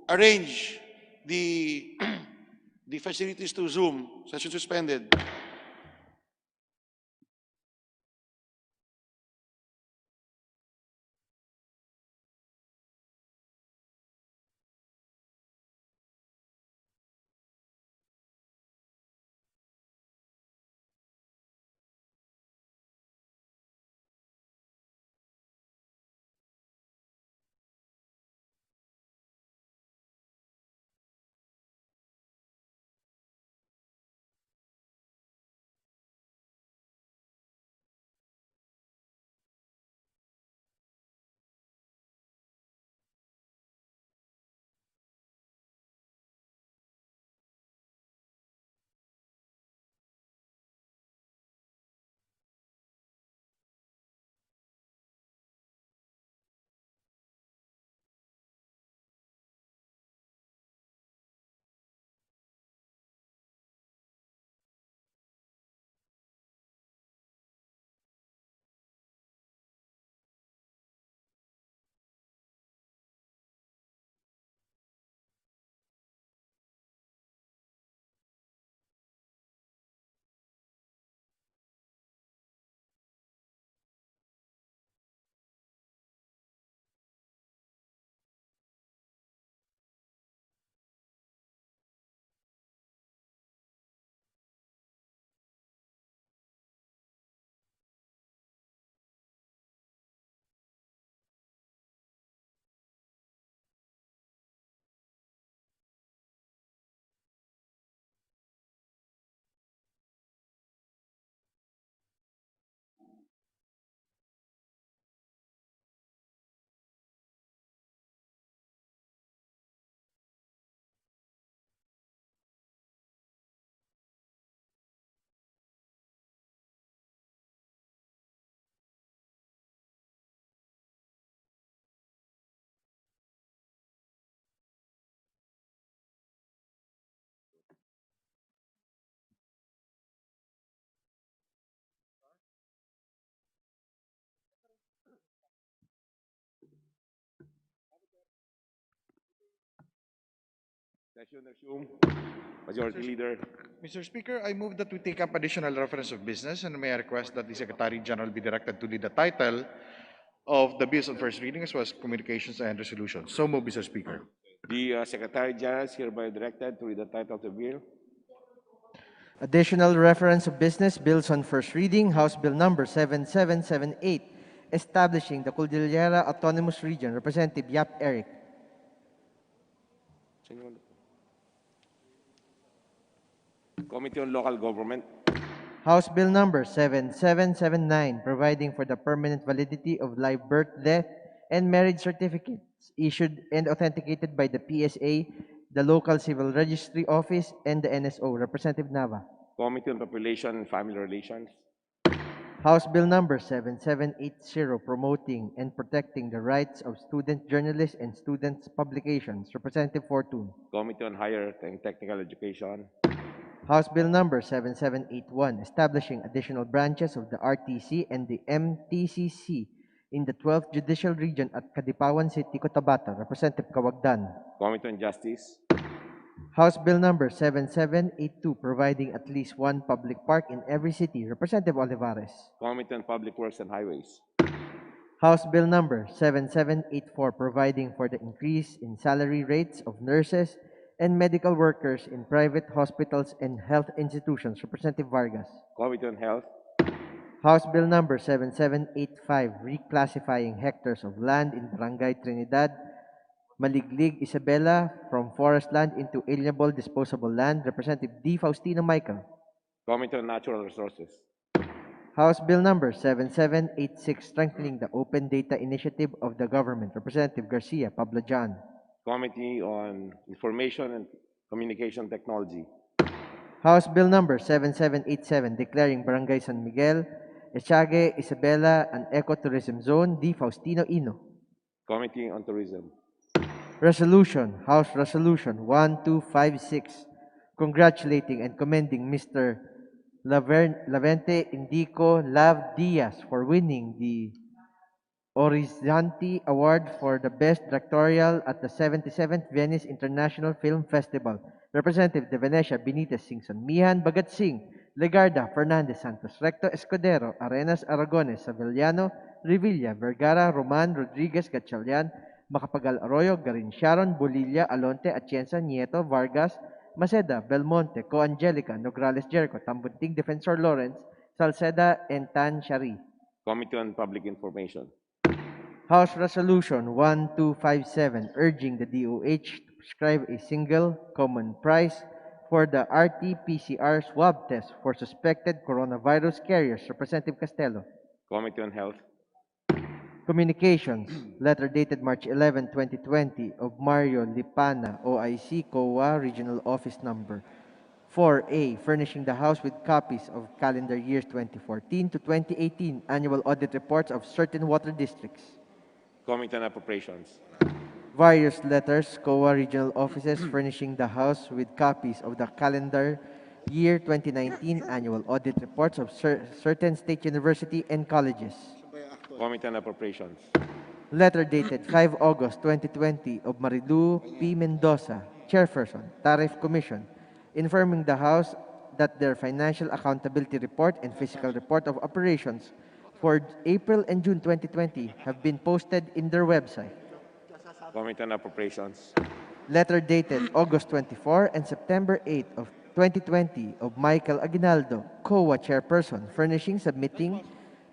arrange the the facilities to Zoom. Session suspended. Session resume. Majority Leader. Mr. Speaker, I move that we take up additional reference of business, and may I request that the Secretary General be directed to read the title of the bills on first reading as well as communications and resolutions. So move, Mr. Speaker. The Secretary General is hereby directed to read the title of the bill. Additional reference of business bills on first reading, House Bill number 7778, establishing the Cordillera Autonomous Region. Representative Yap Eric. Committee on Local Government. House Bill number 7779, providing for the permanent validity of live birth, death, and marriage certificates issued and authenticated by the PSA, the local civil registry office, and the NSO. Representative Nava. Committee on Population and Family Relations. House Bill number 7780, promoting and protecting the rights of student journalists and students' publications. Representative Fortune. Committee on Higher and Technical Education. House Bill number 7781, establishing additional branches of the RTC and the MTCC in the 12th Judicial Region at Kadipawan City, Cotabato. Representative Kawagdan. Committee on Justice. House Bill number 7782, providing at least one public park in every city. Representative Olivares. Committee on Public Works and Highways. House Bill number 7784, providing for the increase in salary rates of nurses and medical workers in private hospitals and health institutions. Representative Vargas. Committee on Health. House Bill number 7785, reclassifying hectares of land in Barangay Trinidad, Maliglig, Isabela from forest land into alienable disposable land. Representative D. Faustino Michael. Committee on Natural Resources. House Bill number 7786, strengthening the open data initiative of the government. Representative Garcia Pablo John. Committee on Information and Communication Technology. House Bill number 7787, declaring Barangay San Miguel, Echage, Isabela an ecotourism zone. D. Faustino Ino. Committee on Tourism. Resolution, House Resolution 1256, congratulating and commending Mr. Lavente Indico Lav Diaz for winning the Orizzonti Award for the Best Directorial at the 77th Venice International Film Festival. Representative de Venecia Benitez Singson, Mihan Bagat Singh, Legarda Fernandez Santos, Recto Escudero, Arenas Aragones, Savillano, Revilla, Vergara, Roman, Rodriguez, Gatchalian, Macapagal Arroyo, Garin Sharon, Bolilla, Alonte, Atienza, Nieto, Vargas, Maceda, Belmonte, Co Angelica, Nograles Jericho, Tambunting Defensor Lawrence, Salceda, and Tan Shari. Committee on Public Information. House Resolution 1257 urging the DOH to prescribe a single common price for the RT-PCR swab test for suspected coronavirus carriers. Representative Castelo. Committee on Health. Communications, letter dated March 11, 2020 of Mario Lipana, OIC, COA, Regional Office Number 4A, furnishing the House with copies of calendar years 2014 to 2018 annual audit reports of certain water districts. Committee on Appropriations. Various letters, COA regional offices furnishing the House with copies of the calendar year 2019 annual audit reports of certain state university and colleges. Committee on Appropriations. Letter dated 5 August 2020 of Marilu P. Mendoza, Chairperson, Tariff Commission, informing the House that their financial accountability report and physical report of operations for April and June 2020 have been posted in their website. Committee on Appropriations. Letter dated August 24 and September 8 of 2020 of Michael Aguinaldo, COA Chairperson, furnishing, submitting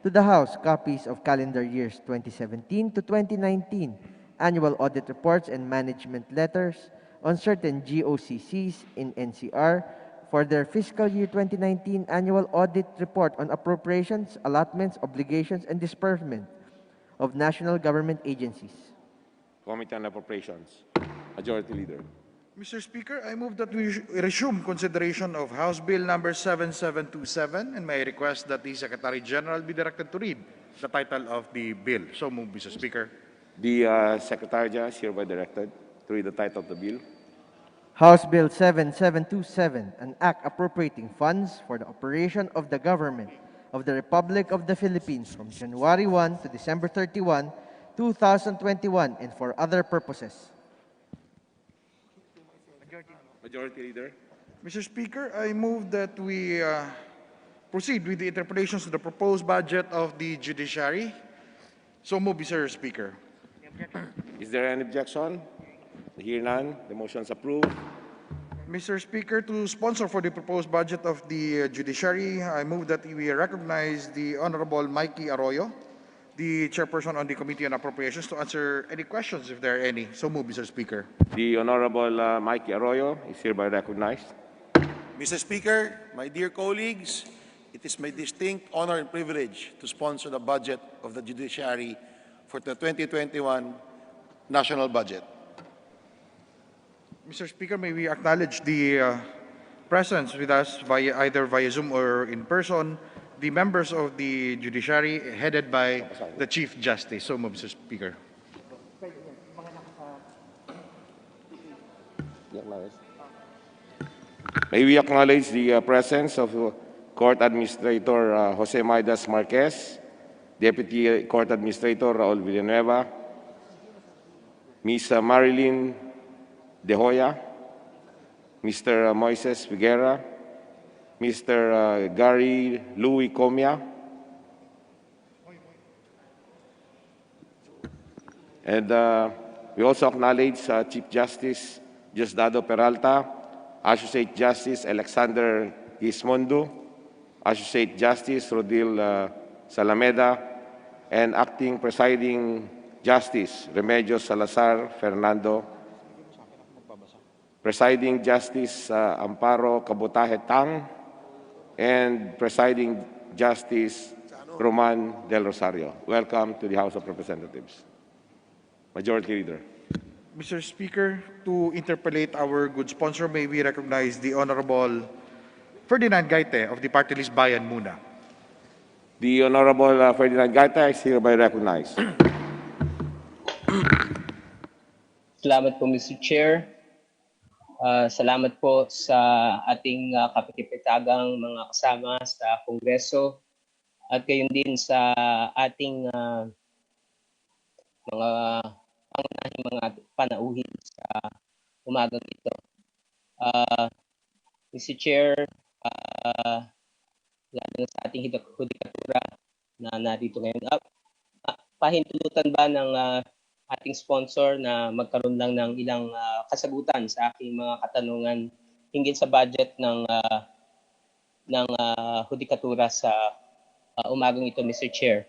to the House copies of calendar years 2017 to 2019 annual audit reports and management letters on certain GOCCs in NCR for their fiscal year 2019 annual audit report on appropriations, allotments, obligations, and disbursement of national government agencies. Committee on Appropriations. Majority Leader. Mr. Speaker, I move that we resume consideration of House Bill number 7727, and may I request that the Secretary General be directed to read the title of the bill. So move, Mr. Speaker. The Secretary General is hereby directed to read the title of the bill. House Bill 7727, an act appropriating funds for the operation of the government of the Republic of the Philippines from January 1 to December 31, 2021, and for other purposes. Majority Leader. Mr. Speaker, I move that we proceed with the interpretations of the proposed budget of the judiciary. So move, Mr. Speaker. Is there any objection? Hear none. The motion is approved. Mr. Speaker, to sponsor for the proposed budget of the judiciary, I move that we recognize the Honorable Mikey Arroyo, the Chairperson on the Committee on Appropriations, to answer any questions if there are any. So move, Mr. Speaker. The Honorable Mikey Arroyo is hereby recognized. Mr. Speaker, my dear colleagues, it is my distinct honor and privilege to sponsor the budget of the judiciary for the 2021 national budget. Mr. Speaker, may we acknowledge the presence with us either via Zoom or in person, the members of the judiciary headed by the Chief Justice. So move, Mr. Speaker. May we acknowledge the presence of Court Administrator Jose Maidas Marquez, Deputy Court Administrator Raul Villanueva, Ms. Marilyn De Hoya, Mr. Moises Figuera, Mr. Gary Louis Comia, and we also acknowledge Chief Justice Diosdado Peralta, Associate Justice Alexander Gismondo, Associate Justice Rodil Salameda, and Acting Presiding Justice Remedios Salazar Fernando, Presiding Justice Amparo Cabutaje Tang, and Presiding Justice Roman Del Rosario. Welcome to the House of Representatives. Majority Leader. Mr. Speaker, to interpolate our good sponsor, may we recognize the Honorable Ferdinand Gaite of the Party List Bayan Muna. The Honorable Ferdinand Gaita is hereby recognized. Salamat po, Mr. Chair. Salamat po sa ating kapitipitagang mga kasama sa Kongreso at gayon din sa ating mga pangunahing mga panauhin sa umagang ito. Mr. Chair, lalo na sa ating hudikatura na narito ngayon. Pahintulutan ba ng ating sponsor na magkaroon lang ng ilang kasagutan sa aking mga katanungan hinggil sa budget ng hudikatura sa umagang ito, Mr. Chair?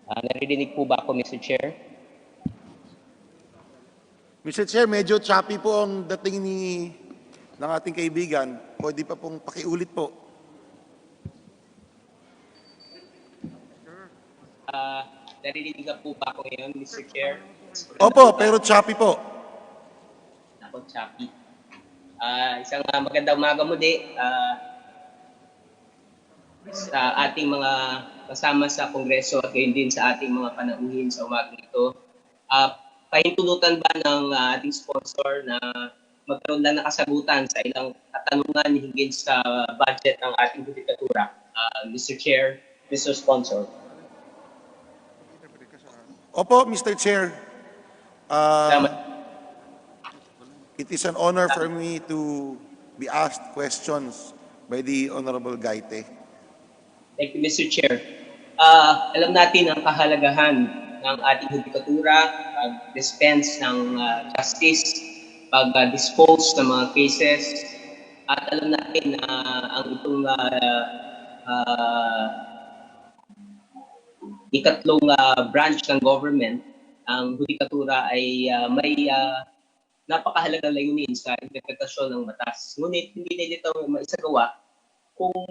Naririnig po ba ako, Mr. Chair? Mr. Chair, medyo choppy po ang dating ng ating kaibigan. Pwede pa pong pakiulit po. Naririnig na po ba ako ngayon, Mr. Chair? Opo, pero choppy po. Ako, choppy. Isang magandang umaga muli sa ating mga kasama sa Kongreso at gayon din sa ating mga panauhin sa umagang ito. Pahintulutan ba ng ating sponsor na magkaroon lang ng kasagutan sa ilang katanungan hinggil sa budget ng ating hudikatura? Mr. Chair, Mr. Sponsor. Opo, Mr. Chair. Salamat. It is an honor for me to be asked questions by the Honorable Gaite. Thank you, Mr. Chair. Alam natin ang kahalagahan ng ating hudikatura, pag-dispense ng justice, pag-dispose ng mga cases, at alam natin na ang itong ikatlong branch ng government, ang hudikatura ay may napakahalagang layunin sa interpretasyon ng batas. Ngunit hindi na dito maisagawa kung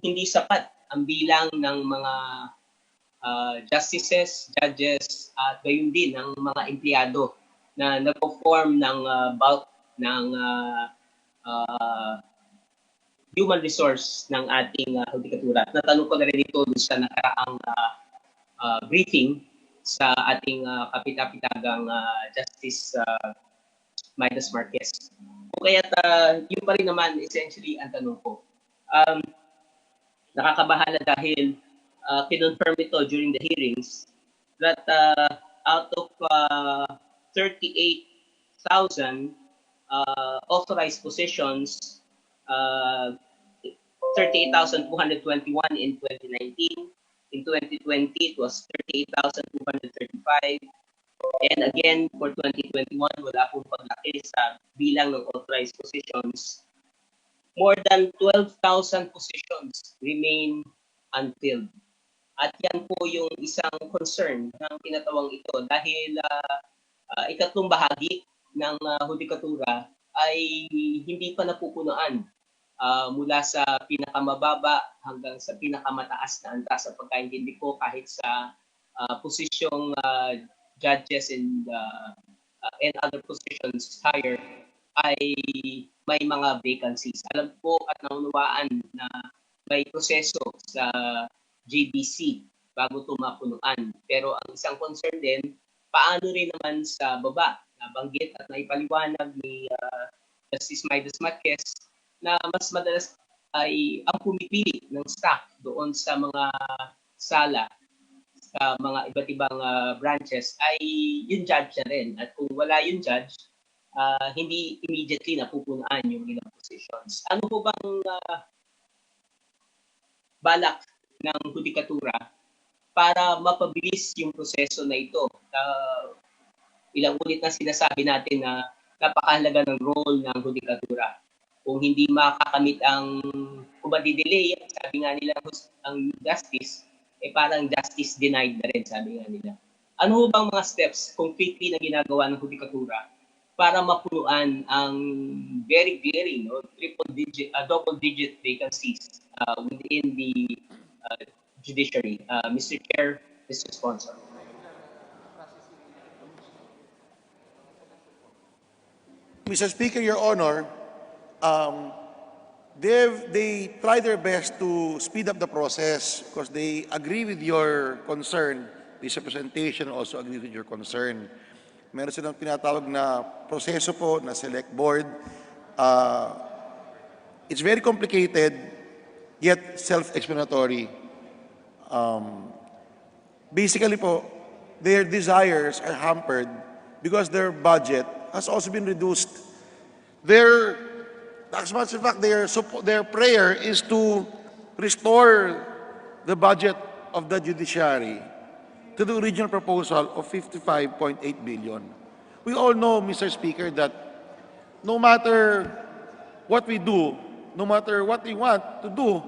hindi sapat ang bilang ng mga justices, judges, at gayon din ng mga empleyado na nag-form ng bulk ng human resource ng ating hudikatura. Natanong ko na rin ito sa nakaraang briefing sa ating kapitapitagang Justice Midas Marquez. Kaya yun pa rin naman essentially ang tanong ko. Nakakabahala dahil kinonfirm ito during the hearings that out of 38,000 authorized positions, 38,221 in 2019. In 2020, it was 38,235. And again, for 2021, wala pong paglaki sa bilang ng authorized positions. More than 12,000 positions remain unfilled. At yan po yung isang concern ng tinatawang ito dahil ikatlong bahagi ng hudikatura ay hindi pa napupunuan mula sa pinakamababa hanggang sa pinakamataas na antas sa pagkaintindi ko kahit sa posisyong judges and other positions higher ay may mga vacancies. Alam po at naunawaan na may proseso sa JBC bago ito mapunuan. Pero ang isang concern din, paano rin naman sa baba? Nabanggit at naipaliwanag ni Justice Midas Marquez na mas madalas ay ang pumipili ng staff doon sa mga sala sa mga iba't ibang branches ay yung judge na rin. At kung wala yung judge, hindi immediately napupunaan yung ilang positions. Ano po bang balak ng hudikatura para mapabilis yung proseso na ito? Ilang ulit na sinasabi natin na napakahalaga ng role ng hudikatura. Kung hindi makakamit ang, kung madidelay, sabi nga nila ang justice, parang justice denied na rin, sabi nga nila. Ano bang mga steps concretely na ginagawa ng hudikatura para mapunuan ang very glaring, double-digit vacancies within the judiciary? Mr. Chair, Mr. Sponsor. Mr. Speaker, Your Honor, they try their best to speed up the process because they agree with your concern. This representation also agree with your concern. Meron silang tinatawag na proseso po na select board. It's very complicated, yet self-explanatory. basically po, their desires are hampered because their budget has also been reduced. Their, as much in fact, their prayer is to restore the budget of the judiciary to the original proposal of 55.8 billion. We all know, Mr. Speaker, that no matter what we do, no matter what we want to do,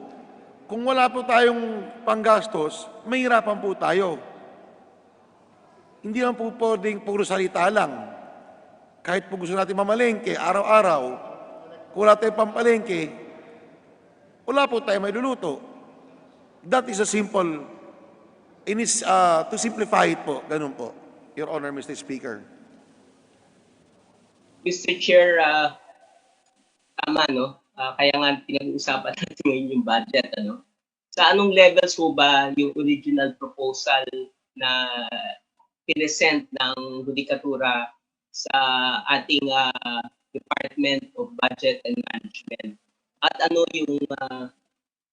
kung wala po tayong panggastos, mahirapan po tayo. Hindi lang po pwedeng puro salita lang. Kahit po gusto natin mamalengke, araw-araw, kung wala tayong pampalengke, wala po tayo may luluto. That is a simple, to simplify it po, ganun po, Your Honor, Mr. Speaker. Mr. Chair, tama, no? Kaya nga pinag-uusapan natin ngayon yung budget, ano? Sa anong levels po ba yung original proposal na pinesent ng Judikatura sa ating Department of Budget and Management? At ano yung,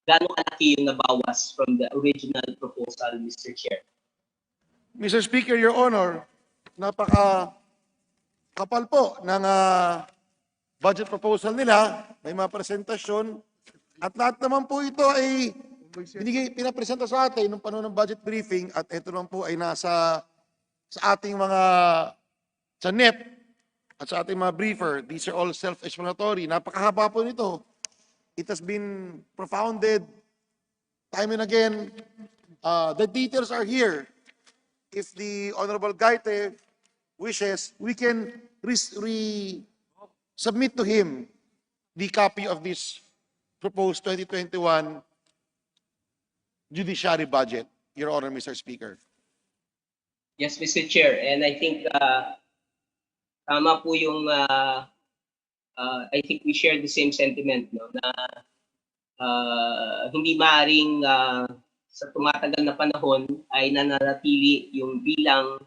gaano kalaki yung nabawas from the original proposal, Mr. Chair? Mr. Speaker, Your Honor, kapal po ng budget proposal nila, may mga presentasyon, at lahat naman po ito ay pinapresenta sa atin nung panahon ng budget briefing, at ito naman po ay nasa sa ating mga sa NEP at sa ating mga briefer. These are all self-explanatory. Napakahaba po nito. It has been propounded time and again. The details are here. If the Honorable Gaite wishes, we can submit to him the copy of this proposed 2021 judiciary budget, Your Honor, Mr. Speaker. Yes, Mr. Chair. And I think tama po yung, I think we share the same sentiment, no, na hindi maaaring sa tumatagal na panahon ay nananatili yung bilang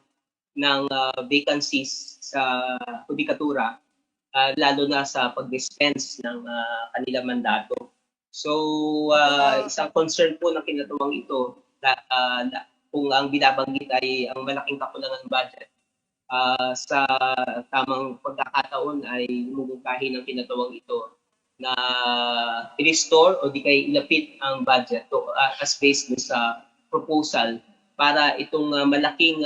ng vacancies sa Judikatura, lalo na sa pag-dispense ng kanilang mandato. So, isang concern po ng kinatuwang ito, kung ang binabanggit ay ang malaking kakulangan ng budget, sa tamang pagkakataon ay mumungkahi ng kinatuwang ito na i-restore o di kaya ilapit ang budget as based sa proposal para itong malaking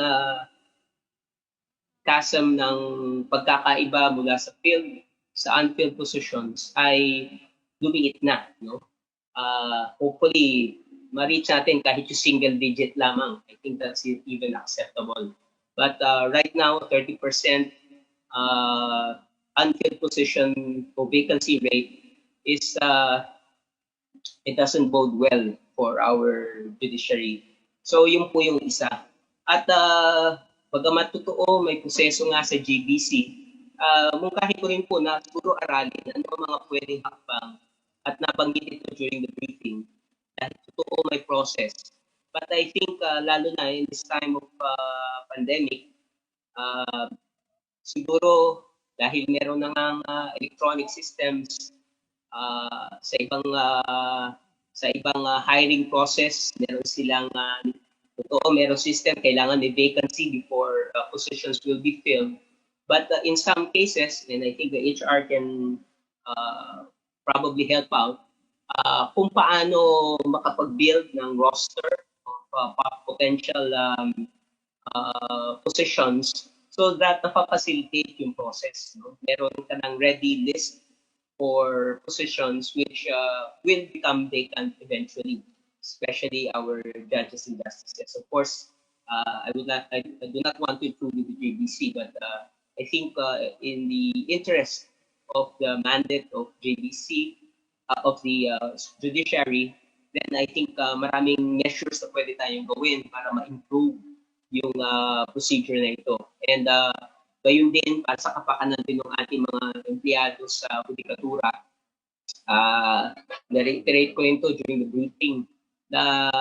chasm ng pagkakaiba mula sa field sa unfilled positions ay lumiit na, no? Hopefully ma-reach natin kahit yung single digit lamang. I think that's even acceptable. But right now, 30% unfilled position o vacancy rate is, it doesn't bode well for our judiciary. So yun po yung isa. At bagamat totoo, may proseso nga sa GBC, mungkahi ko rin po na siguro aralin ano ang mga pwedeng hakbang at nabanggit ito during the briefing. Dahil totoo may process. But I think lalo na in this time of pandemic, siguro dahil meron na ngang electronic systems sa ibang hiring process, meron silang totoo meron system, kailangan may vacancy before positions will be filled. But in some cases, and I think the HR can probably help out, kung paano makapag-build ng roster of potential positions so that napapacilitate yung process. No? Meron ka ng ready list for positions which will become vacant eventually, especially our judges and justices. Of course, I do not want to intrude with the JBC, but I think in the interest of the mandate of JBC, of the judiciary, then I think maraming measures na pwede tayong gawin para ma-improve yung procedure na ito. And gayon din para sa kapakanan din ng ating mga empleyado sa Judikatura. Na-reiterate ko ito during the briefing na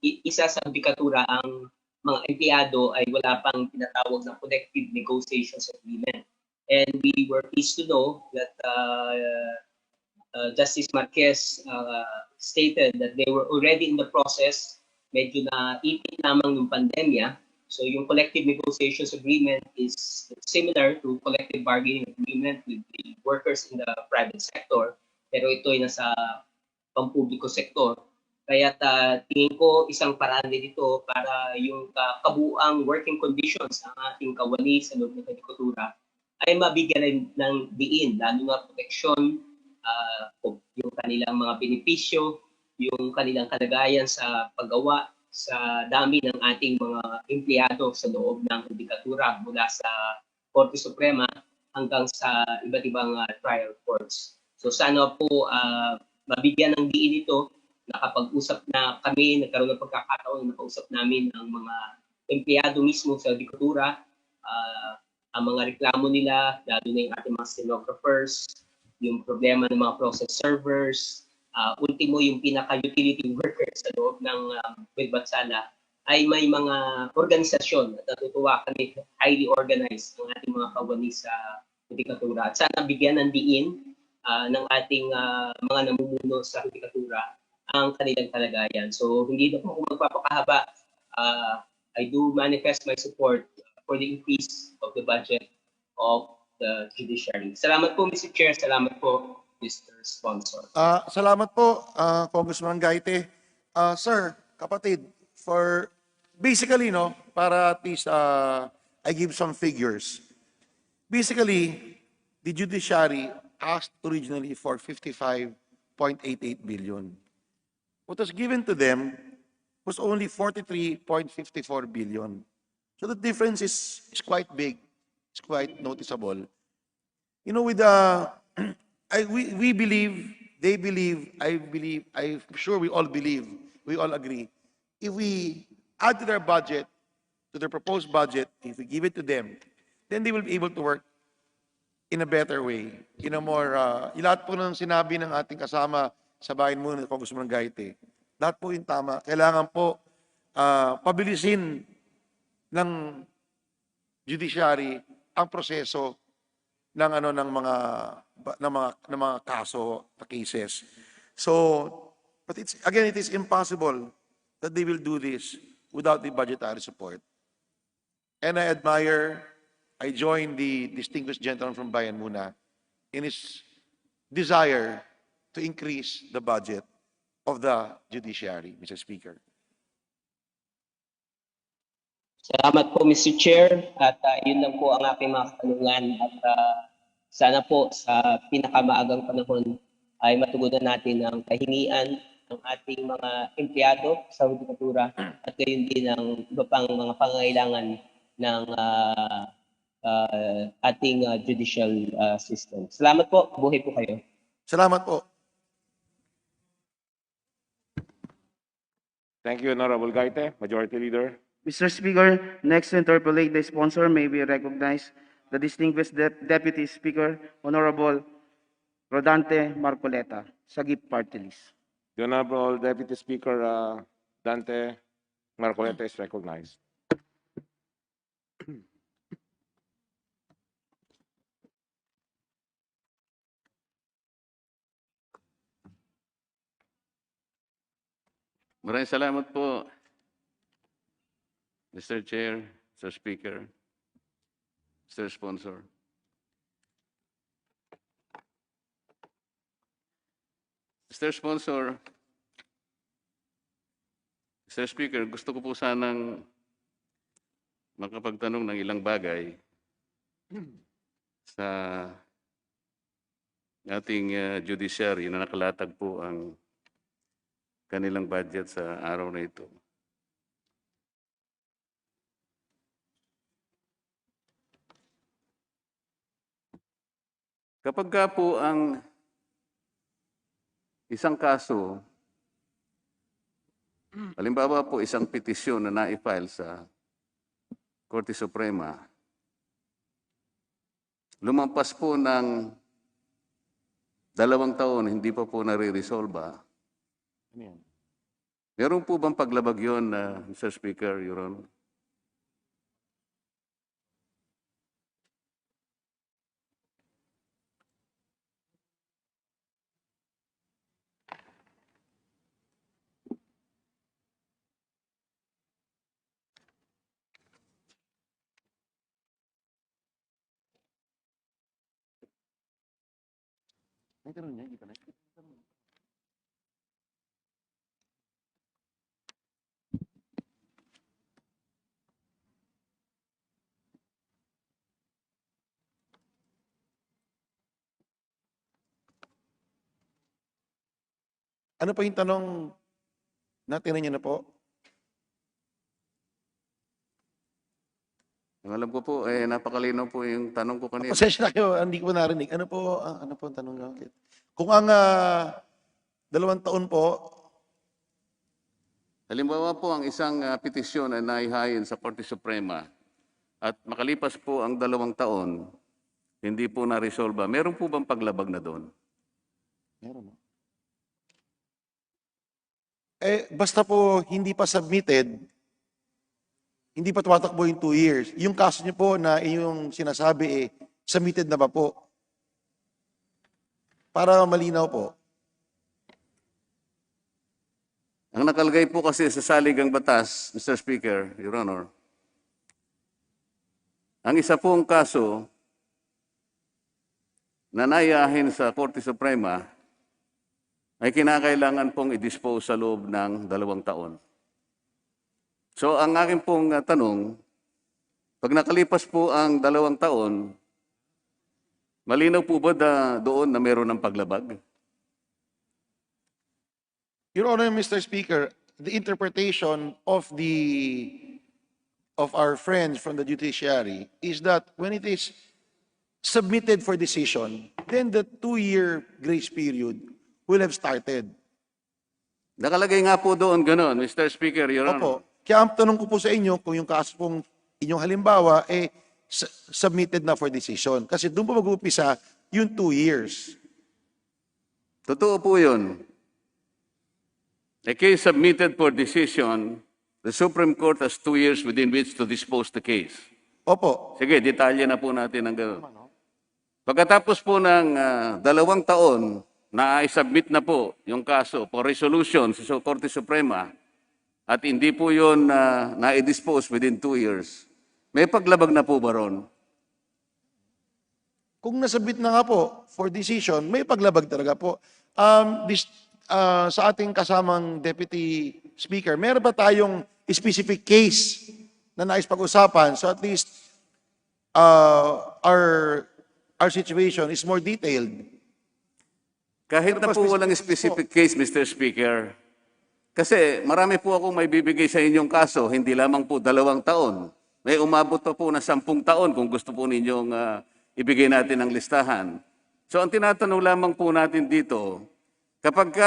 isa sa Judikatura ang mga empleyado ay wala pang tinatawag na collective negotiations agreement. And we were pleased to know that Justice Marquez stated that they were already in the process medyo na ipit lamang ng pandemya. So yung collective negotiations agreement is similar to collective bargaining agreement with the workers in the private sector, pero ito ay nasa pampubliko sektor. Kaya tingin ko isang paraan din ito para yung kabuang working conditions ng ating kawani sa loob ng agrikultura ay mabigyan rin ng diin, lalo na proteksyon, yung kanilang mga benepisyo, yung kanilang kalagayan sa paggawa sa dami ng ating mga empleyado sa loob ng judikatura mula sa Korte Suprema hanggang sa iba't ibang trial courts. So sana po mabigyan ng diin ito. Nakapag-usap na kami, nagkaroon ng pagkakataon, nakausap namin ang mga empleyado mismo sa agrikultura, ang mga reklamo nila, lalo na yung ating mga stenographers, yung problema ng mga process servers, ultimo yung pinaka-utility workers sa loob ng Bilbatsala, ay may mga organisasyon at natutuwa kami, highly organized ang ating mga kawani sa judikatura. At sana bigyan ng diin ng ating mga namumuno sa judikatura ang kanilang kalagayan. So hindi na po ako magpapakahaba. I do manifest my support for the increase of the budget of the judiciary. Salamat po, Mr. Chair. Salamat po, Mr. Sponsor. Salamat po, Congressman Gaite. Sir, kapatid, for basically, no, para at least I give some figures. Basically, the judiciary asked originally for 55.88 billion. What was given to them was only 43.54 billion. So the difference is quite big. It's quite noticeable. You know, with we believe, they believe, I believe, I'm sure we all believe, we all agree. If we add to their budget, to their proposed budget, if we give it to them, then they will be able to work in a better way, in a more, lahat po ng sinabi ng ating kasama sa bayan mo, Congressman Gaite, lahat po yung tama. Kailangan po pabilisin ng judiciary ang proseso ng mga kaso, cases. So, but it's again, it is impossible that they will do this without the budgetary support. And I join the distinguished gentleman from Bayan Muna in his desire to increase the budget of the judiciary, Mr. Speaker. Salamat po, Mr. Chair. At yun lang po ang aking mga katanungan. At sana po sa pinakamaagang panahon ay matugunan natin ang kahingian ng ating mga empleyado sa judikatura at gayon din ang iba pang mga pangangailangan ng ating judicial system. Salamat po. Buhay po kayo. Salamat po. Thank you, Honorable Gaite. Majority Leader. Mr. Speaker, next to interpolate the sponsor may be recognized the distinguished Deputy Speaker, Honorable Rodante Marcoleta, Sagip Party List. The Honorable Deputy Speaker, Dante Marcoleta is recognized. Maraming salamat po, Mr. Chair, Mr. Speaker, Mr. Sponsor. Mr. Sponsor, Mr. Speaker, gusto ko po sanang makapagtanong ng ilang bagay sa ating judiciary na nakalatag po ang kanilang budget sa araw na ito. Kapag ka po ang isang kaso, halimbawa po isang petisyon na na-file sa Korte Suprema, lumampas po ng 2 taon, hindi pa po nare-resolve. Meron po bang paglabag yun, Mr. Speaker, Your Honor? Ano po yung tanong natin niyo na po? Ang alam ko po, napakalinaw po yung tanong ko kanina. Pasensya na kayo, hindi ko narinig. Ano po ang tanong niyo? Kung ang 2 taon po, Halimbawa po, ang isang petisyon ay naihain sa Korte Suprema at makalipas po ang 2 taon, hindi po na-resolve. Meron po bang paglabag na doon? meron. Basta po hindi pa submitted, hindi pa tumatakbo yung 2 years. Yung kaso niyo po na yung sinasabi, submitted na ba po? Para malinaw po. Ang nakalagay po kasi sa saligang batas, Mr. Speaker, Your Honor, ang isa pong kaso na naihain sa Korte Suprema ay kinakailangan pong i-dispose sa loob ng 2 taon. So ang akin pong tanong, pag nakalipas po ang 2 taon, malinaw po ba doon na meron ng paglabag? Your Honor, Mr. Speaker, the interpretation of our friends from the judiciary is that when it is submitted for decision, then the 2-year grace period will have started. Nakalagay nga po doon gano'n, Mr. Speaker, Your Honor. Opo. Kaya ang tanong ko po sa inyo, kung yung kaso pong inyong halimbawa, submitted na for decision. Kasi doon po mag-uupisa yung 2 years. Totoo po yun. A case submitted for decision, the Supreme Court has 2 years within which to dispose the case. Opo. Sige, detalye na po natin ang gano'n. Pagkatapos po ng 2 taon na i-submit na po yung kaso for resolution sa Korte Suprema at hindi po yun na-dispose within 2 years, may paglabag na po ba ron? Kung nasabit na nga po for decision, may paglabag talaga po. Sa ating kasamang Deputy Speaker, meron ba tayong specific case na nais pag-usapan? So at least our situation is more detailed. Kahit na po walang specific case, Mr. Speaker, kasi marami po akong may bibigay sa inyong kaso, hindi lamang po 2 taon. May umabot pa po na 10 taon kung gusto po ninyong ibigay natin ang listahan. So ang tinatanong lamang po natin dito, kapag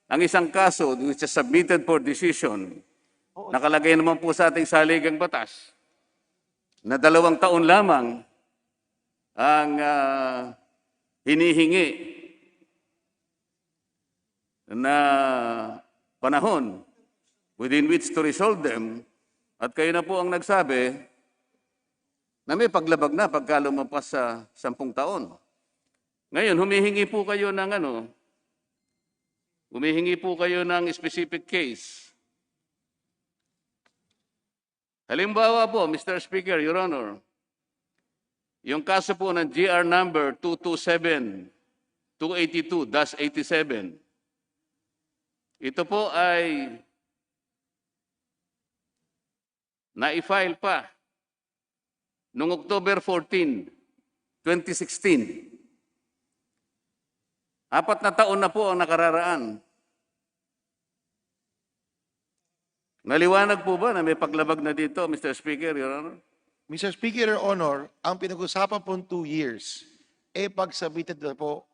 ang isang kaso which is submitted for decision, nakalagay naman po sa ating saligang batas na 2 taon lamang ang hinihingi na panahon within which to resolve them, at kayo na po ang nagsabi na may paglabag na pagka lumampas sa 10 taon. Ngayon, humihingi po kayo ng specific case. Halimbawa po, Mr. Speaker, Your Honor, yung kaso po ng GR number 227-282-87, ito po ay na-file pa noong October 14, 2016. 4 na taon na po ang nakararaan. Naliwanag po ba na may paglabag na dito, Mr. Speaker, Your Honor? Mr. Speaker, Your Honor, ang pinag-usapan po 2 years, pag-submitted na po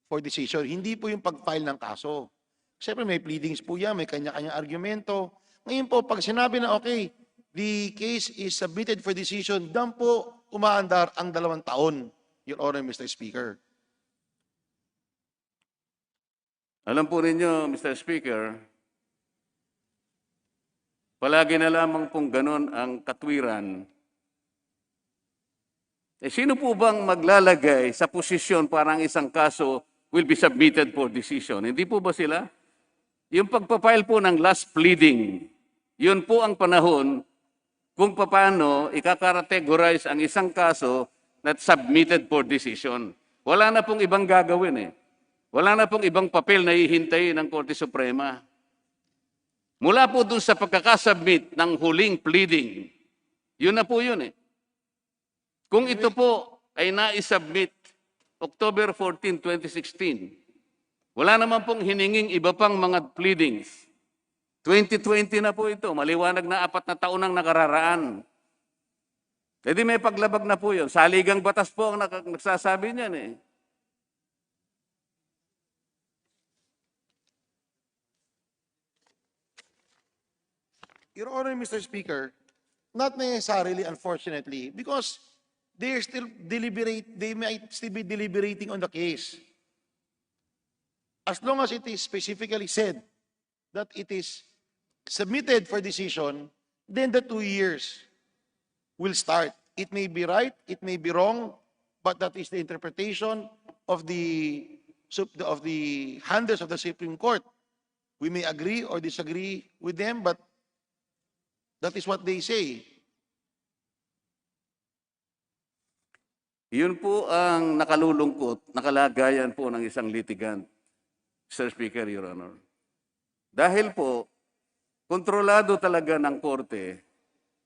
for decision. Hindi po yung pag-file ng kaso. Siyempre may pleadings po yan, may kanya-kanyang argumento. Ngayon po, pag sinabi na okay, the case is submitted for decision, dan po umaandar ang 2 taon, Your Honor, Mr. Speaker. Alam po ninyo, Mr. Speaker, palagi na lamang pong ganon ang katwiran. Sino po bang maglalagay sa posisyon para ang isang kaso will be submitted for decision? Hindi po ba sila? Yung pagpapile po ng last pleading, yun po ang panahon kung paano ikakategorize ang isang kaso na submitted for decision. Wala na pong ibang gagawin eh. Wala na pong ibang papel na hihintayin ng Korte Suprema. Mula po dun sa pagkakasubmit ng huling pleading, yun na po yun eh. Kung ito po ay naisubmit October 14, 2016, wala naman pong hininging iba pang mga pleadings. 2020 na po ito, maliwanag na 4 na taon ang nakararaan. E di may paglabag na po yun. Saligang batas po ang nagsasabi niyan eh. Your Honor, Mr. Speaker, not necessarily, unfortunately, because they might still be deliberating on the case. As long as it is specifically said that it is submitted for decision, then the 2 years will start. It may be right, it may be wrong, but that is the interpretation of the handlers of the Supreme Court. We may agree or disagree with them, but that is what they say. Yun po ang nakalulungkot, nakalagayan po ng isang litigant, Mr. Speaker, Your Honor. Dahil po, kontrolado talaga ng Korte,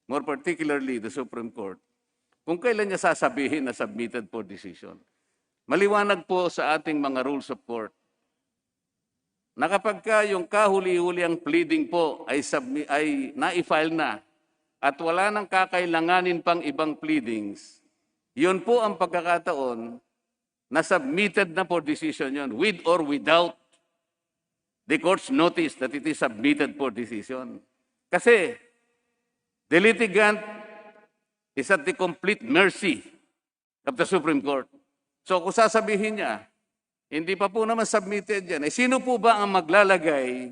more particularly the Supreme Court, kung kailan niya sasabihin na submitted for decision. Maliwanag po sa ating mga rules of court na kapag yung kahuli-huli ang pleading po ay na-file na at wala nang kakailanganin pang ibang pleadings, yun po ang pagkakataon na submitted na for decision yun, with or without the court's notice that it is submitted for decision. Kasi the litigant is at the complete mercy of the Supreme Court. So kung sasabihin niya, hindi pa po naman submitted yan, sino po ba ang maglalagay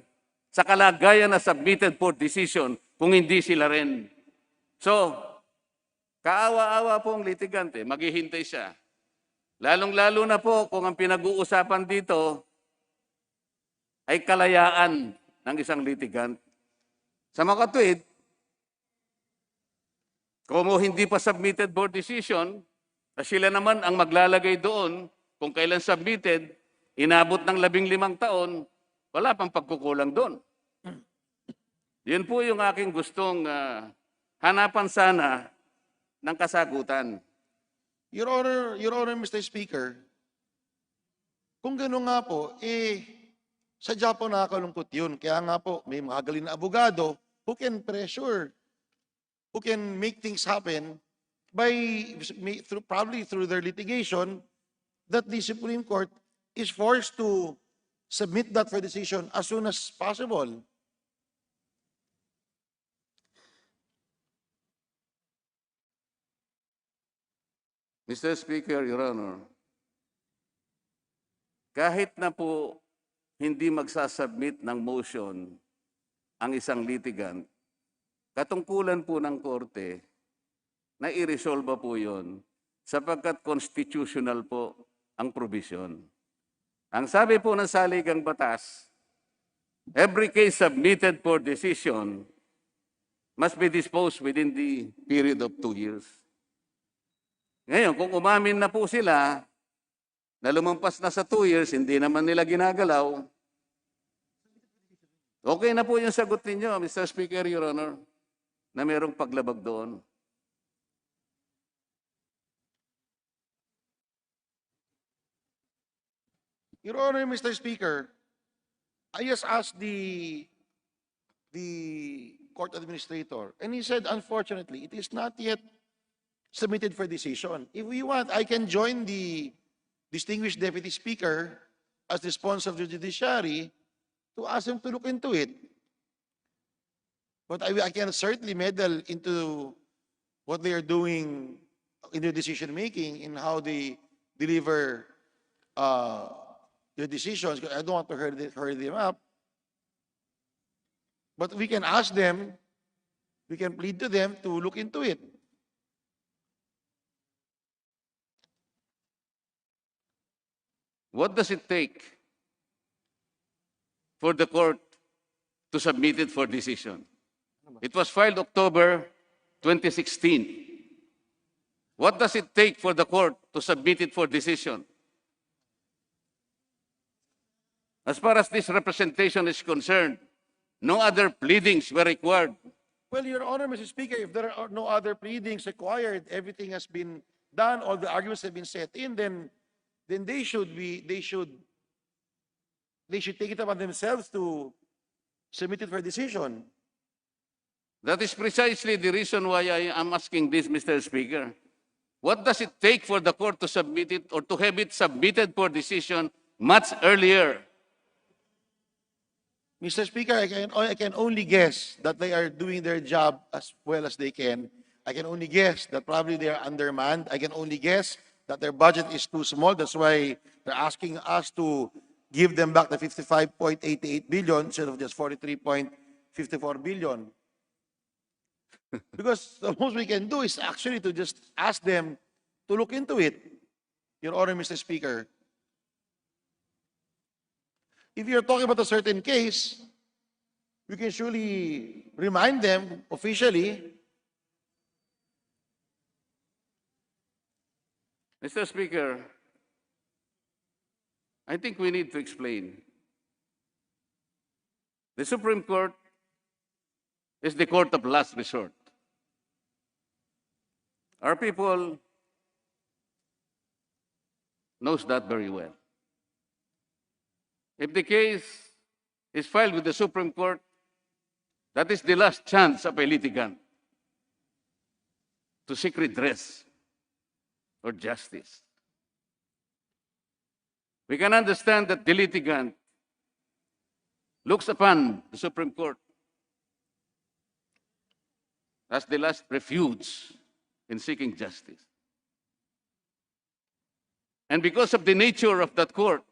sa kalagayan na submitted for decision kung hindi sila rin? So, kaawa-awa po ang litigante, maghihintay siya. Lalong-lalo na po kung ang pinag-uusapan dito ay kalayaan ng isang litigant. Sa makatwid, kung hindi pa submitted for decision, sila naman ang maglalagay doon, kung kailan submitted, inabot ng 15 taon, wala pang pagkukulang doon. Yun po yung aking gustong hanapan sana ng kasagutan. Your Honor, Mr. Speaker, kung gano'n nga po, sadya po nakakalungkot yun. Kaya nga po, may magaling na abogado who can pressure, who can make things happen probably through their litigation, that the Supreme Court is forced to submit that for decision as soon as possible. Mr. Speaker, Your Honor, kahit na po hindi magsasubmit ng motion ang isang litigant, katungkulan po ng Korte na i-resolve po yun sapagkat constitutional po ang provision. Ang sabi po ng saligang batas, every case submitted for decision must be disposed within the period of 2 years. Ngayon, kung umamin na po sila na lumampas na sa 2 years, hindi naman nila ginagalaw, okay na po yung sagot ninyo, Mr. Speaker, Your Honor, na mayroong paglabag doon. Your Honor, Mr. Speaker, I just asked the court administrator, and he said, unfortunately, it is not yet submitted for decision. If we want, I can join the distinguished Deputy Speaker as the sponsor of the judiciary to ask him to look into it. But I can certainly meddle into what they are doing in their decision-making, in how they deliver their decisions. I don't want to hurry them up. But we can ask them, we can plead to them to look into it. What does it take for the court to submit it for decision? It was filed October 2016. What does it take for the court to submit it for decision? As far as this representation is concerned, no other pleadings were required. Well, Your Honor, Mr. Speaker, if there are no other pleadings required, everything has been done, all the arguments have been set in, then they should take it upon themselves to submit it for decision. That is precisely the reason why I am asking this, Mr. Speaker. What does it take for the court to submit it or to have it submitted for decision much earlier? Mr. Speaker, I can only guess that they are doing their job as well as they can. I can only guess that probably they are undermanned. I can only guess that their budget is too small. That's why they're asking us to give them back the 55.88 billion instead of just 43.54 billion. Because the most we can do is actually to just ask them to look into it, Your Honor, Mr. Speaker. If you're talking about a certain case, we can surely remind them officially. Mr. Speaker, I think we need to explain. The Supreme Court is the court of last resort. Our people knows that very well. If the case is filed with the Supreme Court, that is the last chance of a litigant to seek redress or justice. We can understand that the litigant looks upon the Supreme Court as the last refuge in seeking justice. And because of the nature of that court,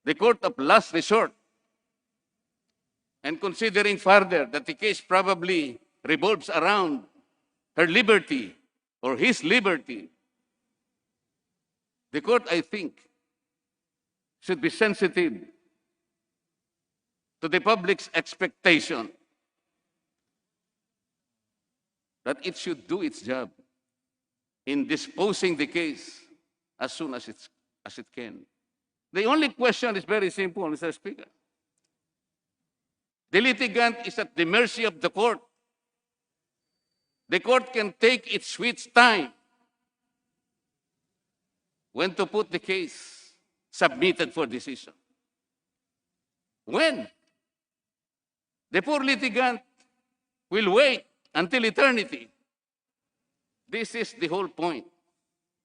the court of last resort, and considering further that the case probably revolves around her liberty or his liberty, the court, I think, should be sensitive to the public's expectation that it should do its job in disposing the case as soon as it can. The only question is very simple, Mr. Speaker. The litigant is at the mercy of the court. The court can take its sweet time when to put the case submitted for decision. When? The poor litigant will wait until eternity. This is the whole point.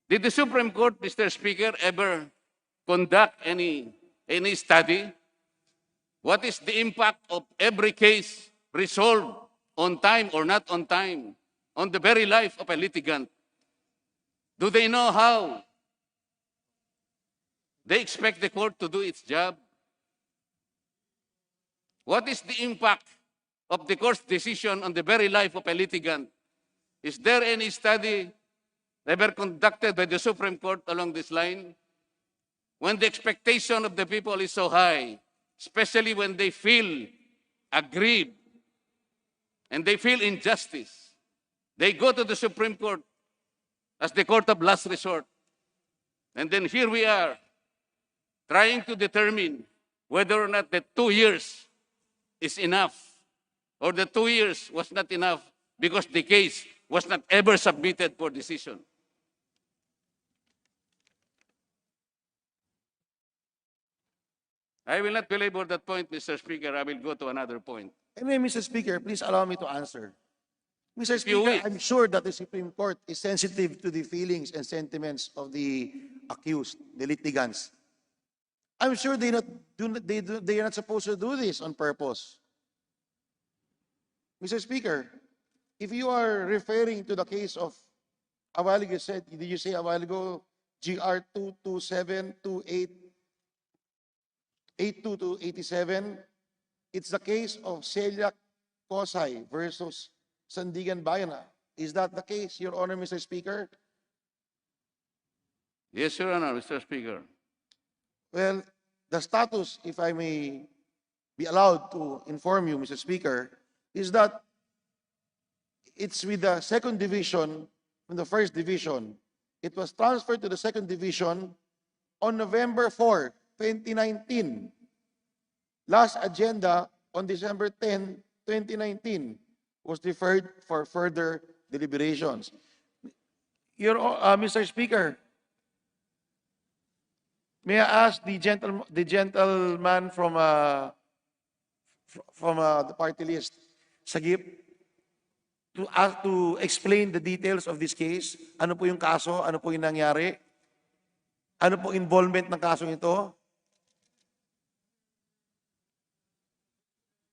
Did the Supreme Court, Mr. Speaker, ever conduct any study? What is the impact of every case resolved on time or not on time on the very life of a litigant? Do they know how they expect the court to do its job? What is the impact of the court's decision on the very life of a litigant? Is there any study ever conducted by the Supreme Court along this line? When the expectation of the people is so high, especially when they feel aggrieved and they feel injustice, they go to the Supreme Court as the court of last resort. And then here we are, trying to determine whether or not the 2 years is enough, or the 2 years was not enough because the case was not ever submitted for decision. I will not belabor that point, Mr. Speaker. I will go to another point. Anyway, Mr. Speaker, please allow me to answer. Mr. You Speaker, wish. I'm sure that the Supreme Court is sensitive to the feelings and sentiments of the accused, the litigants. I'm sure they are not supposed to do this on purpose. Mr. Speaker, if you are referring to the case of a while ago, did you say a while ago, GR 227-82-87, it's the case of Celia Kosay versus Sandigan Bayana. Is that the case, Your Honor, Mr. Speaker? Yes, Your Honor, Mr. Speaker. Well, the status, if I may be allowed to inform you, Mr. Speaker, is that it's with the second division from the first division. It was transferred to the second division on November 4, 2019. Last agenda on December 10, 2019 was deferred for further deliberations. Mr. Speaker, may I ask the gentleman from the party list, Sagip, to explain the details of this case? Ano po yung kaso? Ano po yung nangyari? Ano po involvement ng kasong ito?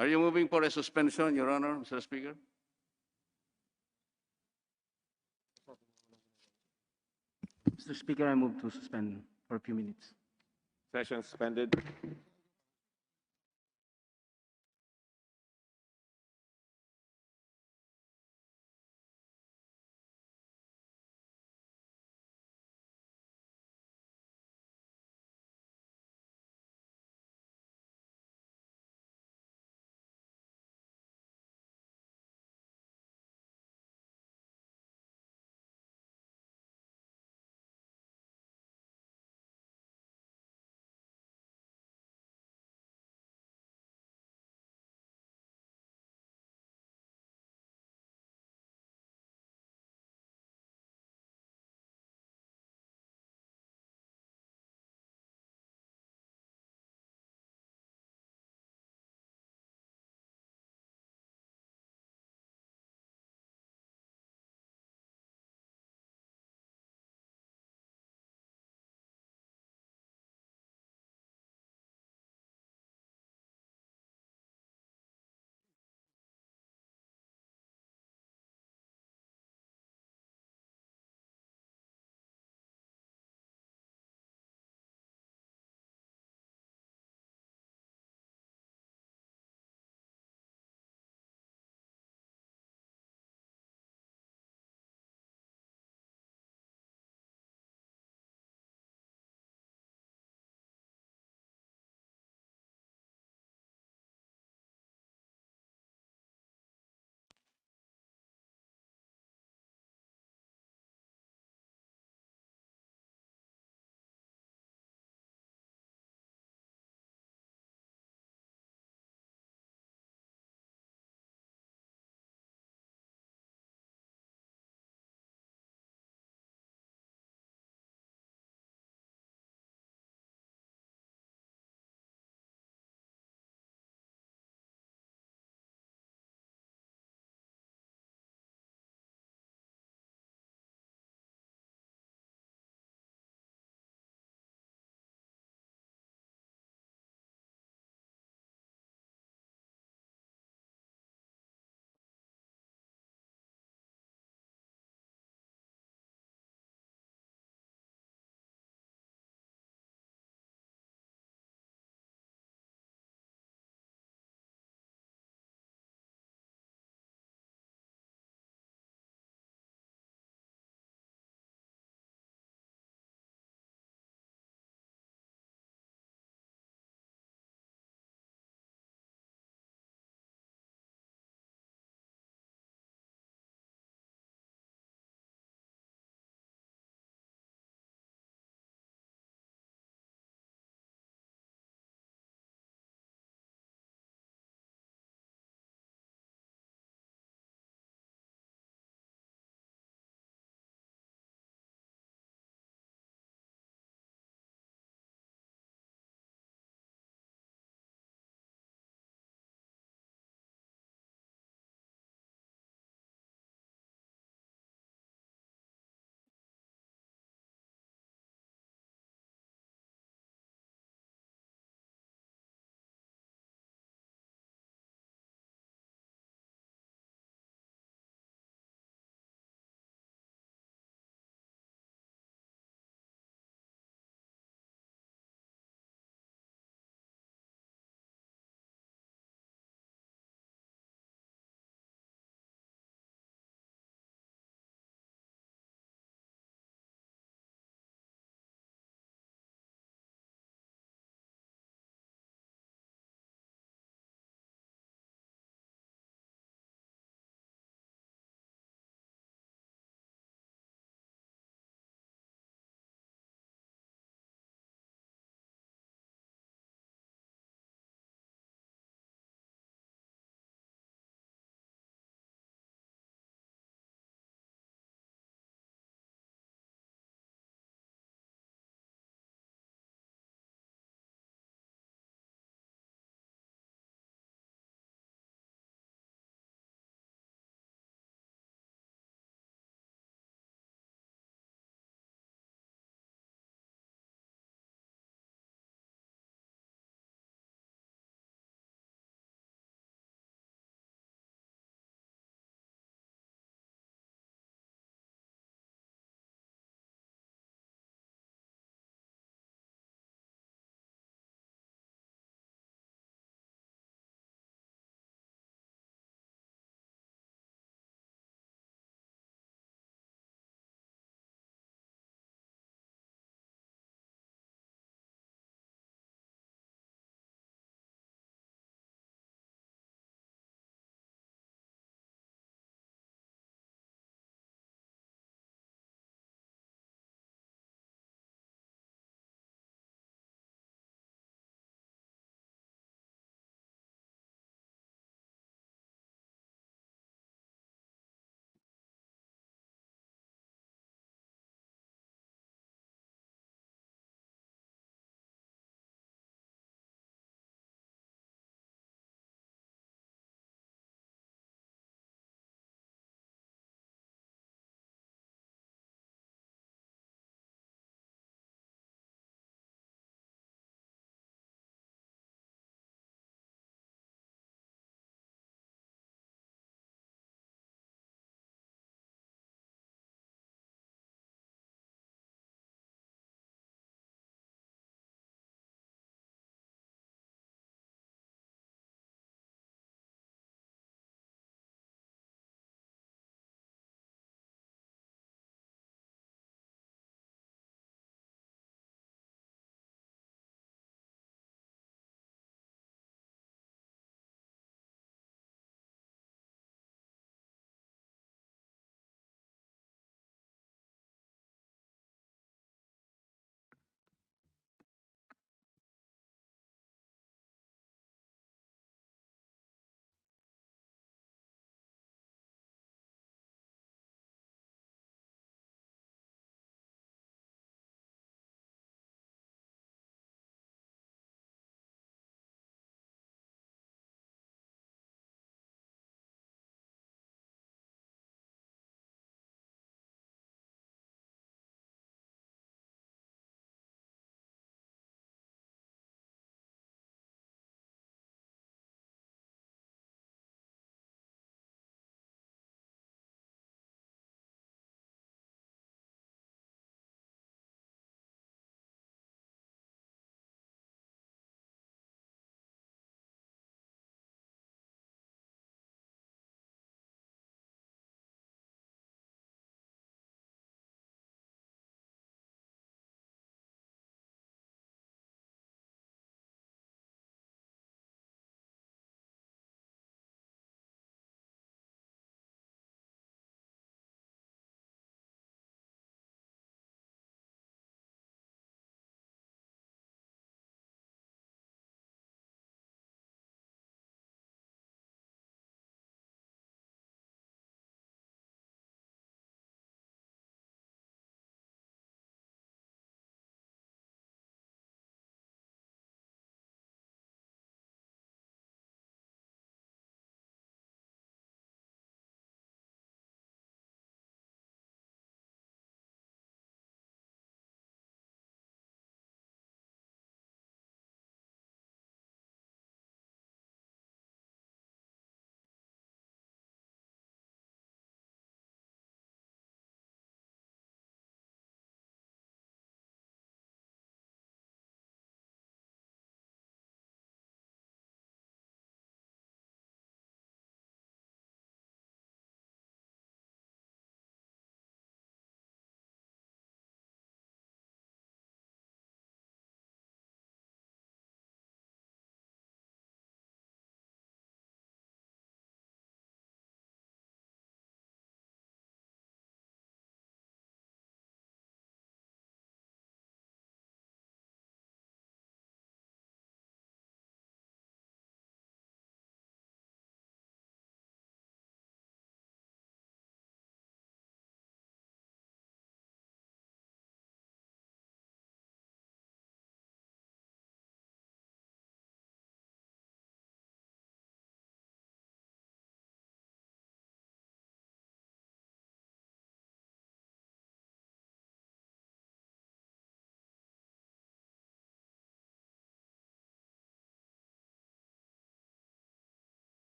Are you moving for a suspension, Your Honor, Mr. Speaker? Mr. Speaker, I move to suspend for a few minutes. Session suspended.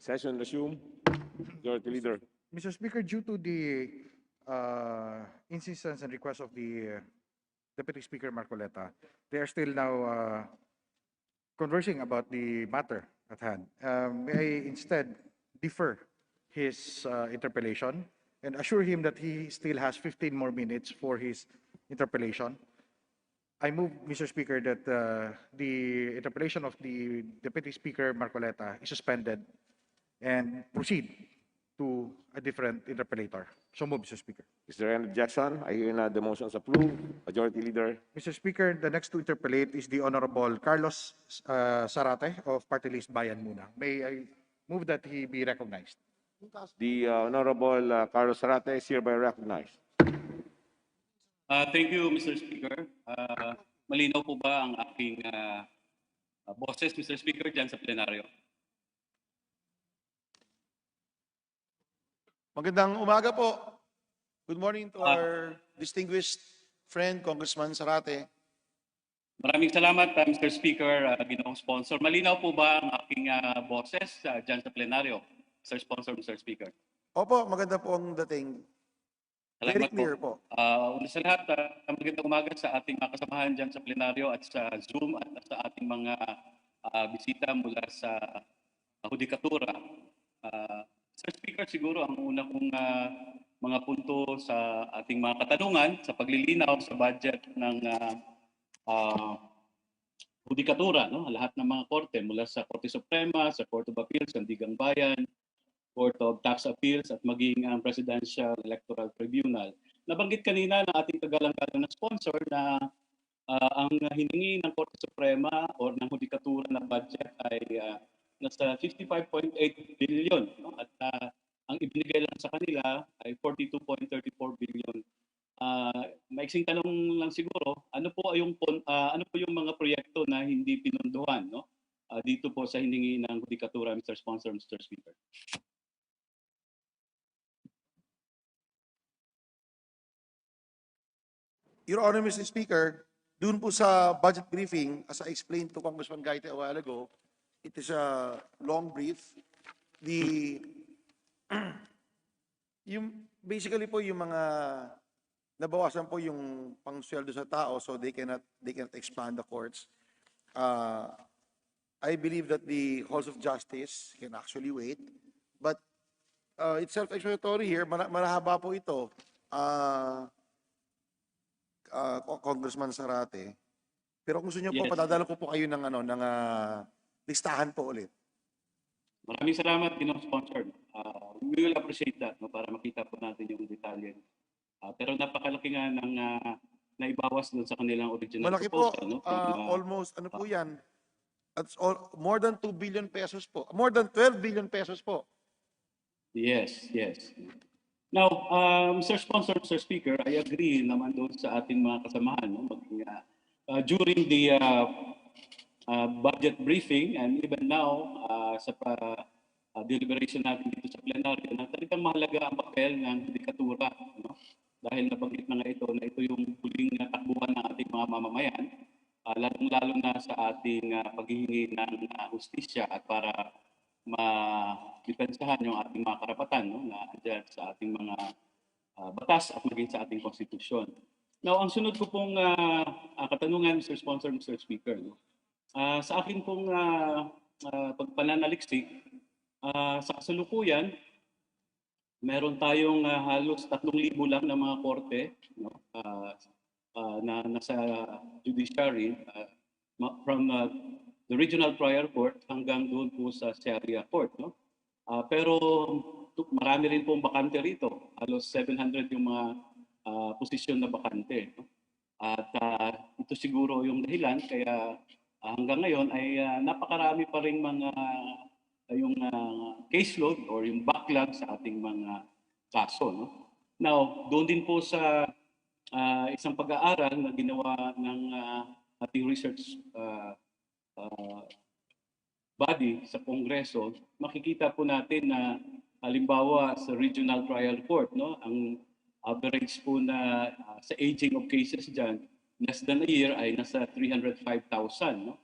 Session resume. Majority Leader. Mr. Speaker, due to the insistence and request of the Deputy Speaker Marcoleta, they are still now conversing about the matter at hand. May I instead defer his interpellation and assure him that he still has 15 more minutes for his interpellation. I move, Mr. Speaker, that the interpellation of the Deputy Speaker Marcoleta is suspended and proceed to a different interpellator. So move, Mr. Speaker. Is there any objection? I hear the motion is approved. Majority Leader. Mr. Speaker, the next to interpellate is the Honorable Carlos Sarate of Party List Bayan Muna. May I move that he be recognized? The Honorable Carlos Sarate is hereby recognized. Thank you, Mr. Speaker. Malinaw po ba ang aking boses, Mr. Speaker, dyan sa plenaryo? Magandang umaga po. Good morning to our distinguished friend, Congressman Sarate. Maraming salamat, Mr. Speaker, ginoong sponsor. Malinaw po ba ang aking boses dyan sa plenaryo, Mr. Sponsor, Mr. Speaker? Opo, maganda po ang dating. Very Salamat clear po. Una sa lahat, magandang umaga sa ating mga kasamahan dyan sa plenaryo at sa Zoom at sa ating mga bisita mula sa Hudikatura. Sir Speaker, siguro ang una kong mga punto sa ating mga katanungan sa paglilinaw sa budget ng Hudikatura, no? Lahat ng mga korte mula sa Korte Suprema, sa Court of Appeals, Sandigang Bayan, Court of Tax Appeals at maging ang Presidential Electoral Tribunal. Nabanggit kanina ng ating kagalang-galang na sponsor na ang hiningi ng Korte Suprema o ng Hudikatura na budget ay nasa 55.8 billion, no? At ang ibinigay lang sa kanila ay 42.34 billion. Maiksing tanong lang siguro, ano po yung mga proyekto na hindi pinunduhan, no? Dito po sa hiningi ng Hudikatura, Mr. Sponsor, Mr. Speaker. Your Honor, Mr. Speaker, dun po sa budget briefing, as I explained to Congressman Gaite a while ago, it is a long brief. Basically po yung mga nabawasan po yung pangsweldo sa tao so they cannot expand the courts. I believe that the halls of justice can actually wait, but it's self-explanatory here. Marahaba po ito. Congressman Sarate. Pero kung gusto niyo po, Yes. padadala ko po kayo ng listahan po ulit. Maraming salamat, ginoong sponsor. We will appreciate that, no, para makita po natin yung detalye. Pero napakalaki nga ng naibawas doon sa kanilang original Malaki po, proposal. No? almost, ano po yan? That's more than 2 billion pesos po. More than 12 billion pesos po. Yes, yes. Now, Mr. Sponsor, Mr. Speaker, I agree naman doon sa ating mga kasamahan. No? During the budget briefing and even now sa deliberation natin dito sa plenaryo, na talagang mahalaga ang papel ng Hudikatura. No? Dahil nabanggit na nga ito na ito yung huling takbuhan ng ating mga mamamayan, lalong-lalo na sa ating paghihingi ng hustisya at para ma-depensahan yung ating mga karapatan, no, na andyan sa ating mga batas at maging sa ating konstitusyon. Now, ang sunod ko pong katanungan, Mr. Sponsor, Mr. Speaker, no, sa akin pong pagpananaliksik, sa kasalukuyan, meron tayong halos 3,000 lang na mga korte, no, na nasa judiciary, from the Regional Trial Court hanggang doon po sa Sharia Court. No? Pero marami rin pong bakante rito. Halos 700 yung mga posisyon na bakante. No? At ito siguro yung dahilan kaya hanggang ngayon ay napakarami pa rin mga yung caseload or yung backlog sa ating mga kaso. No? Now, doon din po sa isang pag-aaral na ginawa ng ating research body sa Kongreso, makikita po natin na halimbawa sa Regional Trial Court, no, ang average po na sa aging of cases dyan, less than a year ay nasa 305,000. No?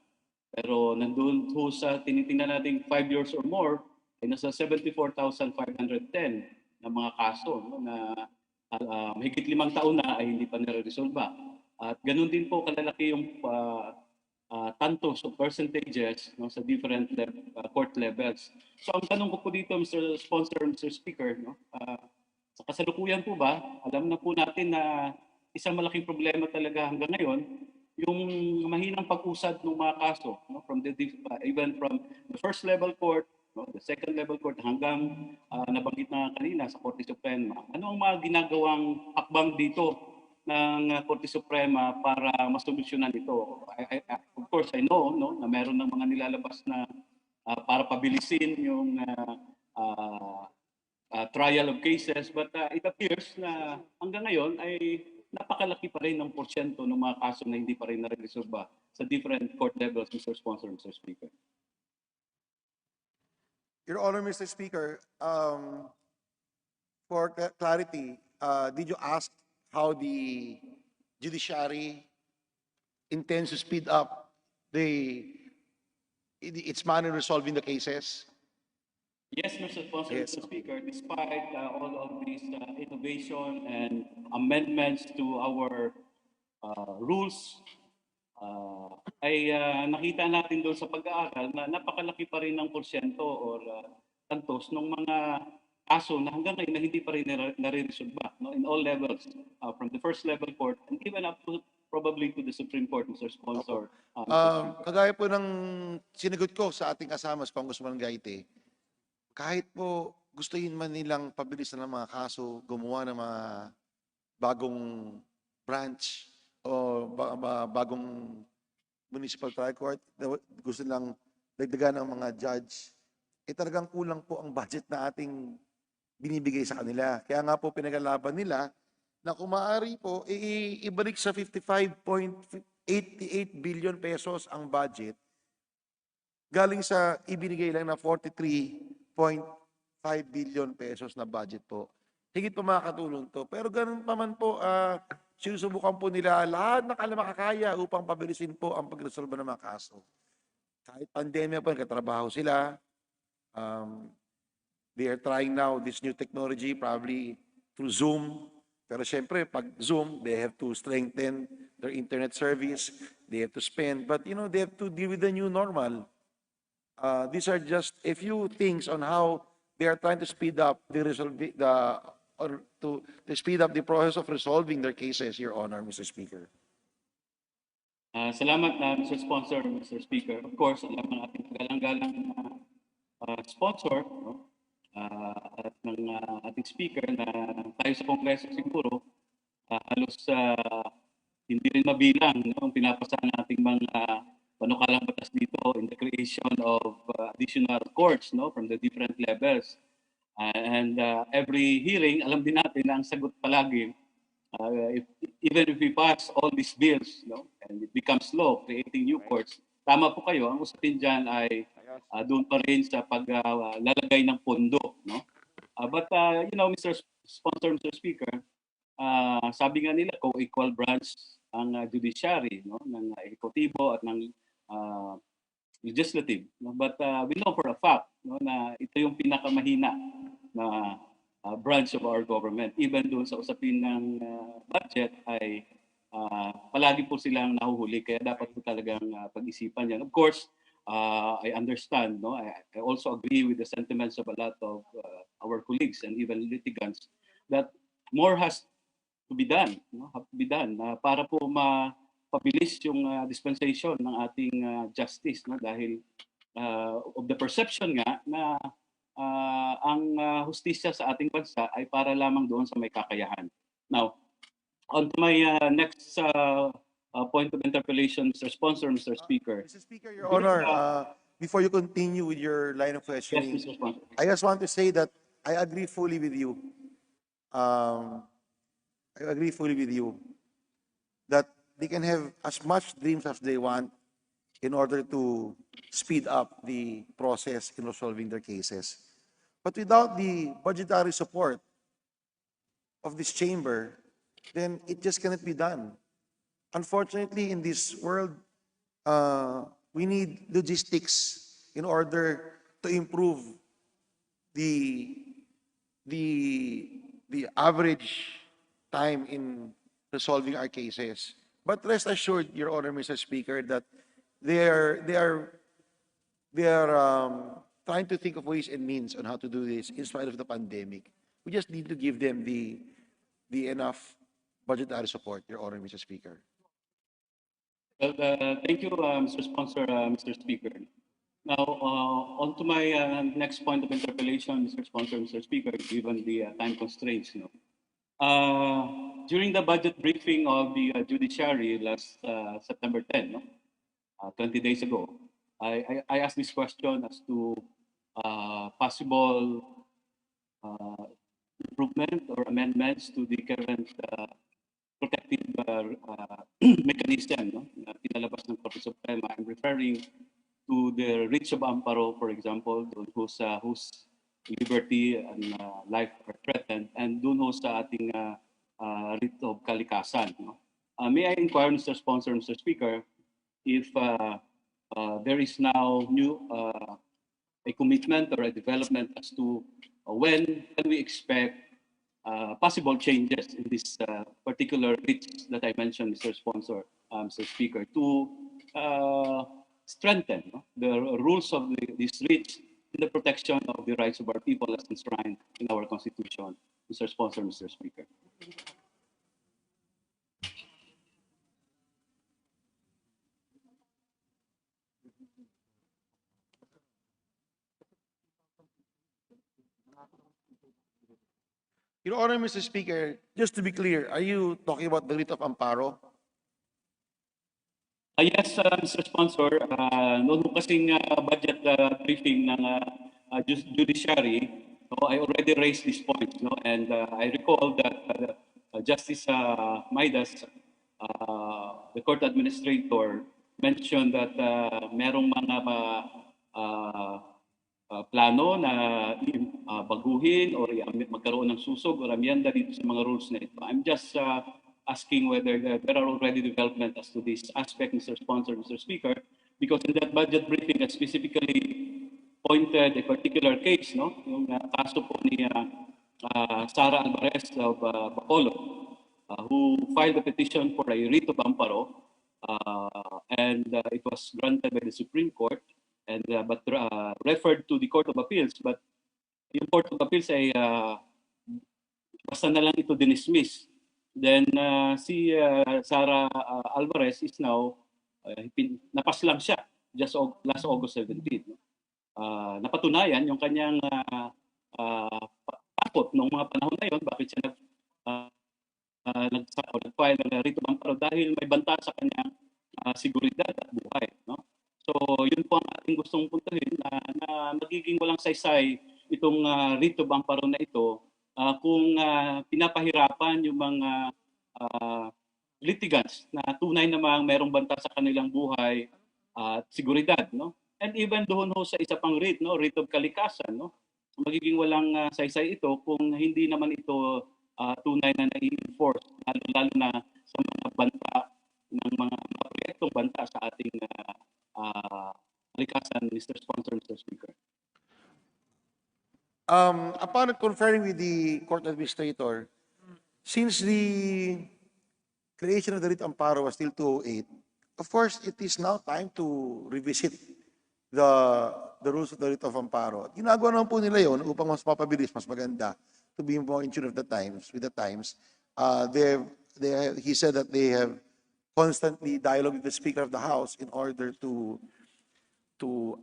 Pero nandun po sa tinitingnan natin 5 years or more, ay nasa 74,510 na mga kaso, no, na mahigit 5 taon na ay hindi pa nare-resolba. At ganun din po kalalaki yung tantos o percentages, no, sa different court levels. So ang tanong ko po dito, Mr. Sponsor, Mr. Speaker, no, sa kasalukuyan po ba, alam na po natin na isang malaking problema talaga hanggang ngayon, yung mahinang pag-usad ng mga kaso, no, from even from the first level court, no, the second level court, hanggang nabanggit na kanina sa Korte Suprema. Ano ang mga ginagawang hakbang dito ng Korte Suprema para masolusyonan ito? Of course, I know, no, na meron ng mga nilalabas na para pabilisin yung trial of cases, but it appears na hanggang ngayon ay napakalaki pa rin ng porsyento ng mga kaso na hindi pa rin nare-resolba sa different court levels, Mr. Sponsor, Mr. Speaker. Your Honor, Mr. Speaker, for clarity, did you ask how the judiciary intends to speed up its manner of resolving the cases? Yes, Mr. Sponsor, Yes. Mr. Speaker, despite all of these innovation and amendments to our rules, ay nakita natin doon sa pag-aaral na napakalaki pa rin ng porsyento or tantos ng mga kaso na hanggang ngayon na hindi pa rin nare-resolba, no, in all levels, from the first level court and even up to probably to the Supreme Court, Mr. Sponsor. Kagaya po ng sinagot ko sa ating kasama sa Congressman Gaite, kahit po gustuhin man nilang pabilisan ng mga kaso, gumawa ng mga bagong branch o bagong municipal trial court, gusto nilang dagdagan ng mga judge, talagang kulang po ang budget na ating binibigay sa kanila. Kaya nga po pinagalaban nila na kung maaari po, ibalik sa 55.88 billion pesos ang budget galing sa ibinigay lang na 43.5 billion pesos na budget po. Higit pa makakatulong to. Pero ganun pa man po, sinusubukan po nila lahat na makakaya upang pabilisin po ang pagresolba ng mga kaso. Kahit pandemya po, nagkatrabaho sila. They are trying now this new technology, probably through Zoom. Pero syempre, pag Zoom, they have to strengthen their internet service. They have to spend. But, they have to deal with the new normal. These are just a few things on how they are trying to speed up to speed up the process of resolving their cases, Your Honor, Mr. Speaker. Salamat, Mr. Sponsor, Mr. Speaker. Of course, alam ng ating galang-galang sponsor, no? At ng ating speaker na tayo sa Kongreso siguro halos hindi rin mabilang, no, ang pinapasa nating mga panukalang batas dito in the creation of additional courts, no, from the different levels. And every hearing, alam din natin na ang sagot palagi, even if we pass all these bills, no, and it becomes law, creating new courts, tama po kayo, ang usapin dyan ay doon pa rin sa paglalagay ng pondo, no? But Mr. Sponsor, Mr. Speaker, sabi nga nila co-equal branch ang judiciary, no, ng ekutibo at ng legislative, no? But we know for a fact, no, na ito yung pinakamahina na branch of our government. Even doon sa usapin ng budget ay palagi po silang nahuhuli, kaya dapat po talagang pag-isipan yan. Of course, I understand, no? I also agree with the sentiments of a lot of our colleagues and even litigants that more has to be done, no? Have to be done para po mapabilis yung dispensation ng ating justice, no? Dahil of the perception nga na ang hustisya sa ating bansa ay para lamang doon sa may kakayahan. Now, on to my next point of interpellation, Mr. Sponsor, Mr. Speaker. Mr. Speaker, Your Honor, before you continue with your line of Yes, questioning, Mr. Sponsor. I just want to say that I agree fully with you. I agree fully with you that they can have as much dreams as they want in order to speed up the process in resolving their cases. But without the budgetary support of this chamber, then it just cannot be done. Unfortunately, in this world, we need logistics in order to improve the the average time in resolving our cases. But rest assured, Your Honor, Mr. Speaker, that they are trying to think of ways and means on how to do this in spite of the pandemic. We just need to give them the enough budgetary support, Your Honor, Mr. Speaker. Well, thank you, Mr. Sponsor, Mr. Speaker. Now, on to my next point of interpellation, Mr. Sponsor, Mr. Speaker, given the time constraints. During the budget briefing of the judiciary last September 10, 20 days ago, I asked this question as to possible improvement or amendments to the current protective mechanism na pinalabas ng Korte Suprema. I'm referring to the writs of amparo, for example, whose liberty and life are threatened, and dun ho sa ating writ of kalikasan. May I inquire, Mr. Sponsor, Mr. Speaker, if there is now a commitment or a development as to when can we expect possible changes in this particular writs that I mentioned, Mr. Sponsor, Mr. Speaker, to strengthen the rules of these writs in the protection of the rights of our people as enshrined in our Constitution, Mr. Sponsor, Mr. Speaker. Your Honor, Mr. Speaker, just to be clear, are you talking about the writ of amparo? Yes, Mr. Sponsor, noon po kasing budget briefing ng judiciary, I already raised this point, and I recall that Justice Maidas, the court administrator, mentioned that merong mga plano na baguhin or magkaroon ng susog or amyenda dito sa mga rules na ito. I'm just asking whether there are already development as to this aspect, Mr. Sponsor, Mr. Speaker, because in that budget briefing I specifically pointed a particular case, yung kaso po ni Sara Alvarez of Bacolod, who filed a petition for a writ of amparo, and it was granted by the Supreme Court, and but referred to the Court of Appeals, but yung Court of Appeals ay basta na lang ito dinismiss. Then si Sara Alvarez is now napas lang siya just last August 17. Napatunayan yung kanyang takot noong mga panahon na yon, bakit siya nag-file ng writ of amparo dahil may banta sa kanyang seguridad at buhay. So yun po ang ating gustong puntahin na magiging walang saysay itong writ of amparo na ito kung pinapahirapan yung mga litigants na tunay namang merong banta sa kanilang buhay at seguridad, and even doon ho sa isa pang writ, writ of kalikasan, magiging walang saysay ito kung hindi naman ito tunay na nai-enforce, lalo na sa mga banta ng mga proyektong banta sa ating kalikasan, Mr. Sponsor, Mr. Speaker. Upon conferring with the court administrator, since the creation of the writ amparo was still 208, of course, it is now time to revisit the rules of the writ of amparo. At ginagawa naman po nila yun upang mas mapabilis, mas maganda, to be more in tune with the times. He said that they have constantly dialogue with the Speaker of the House in order to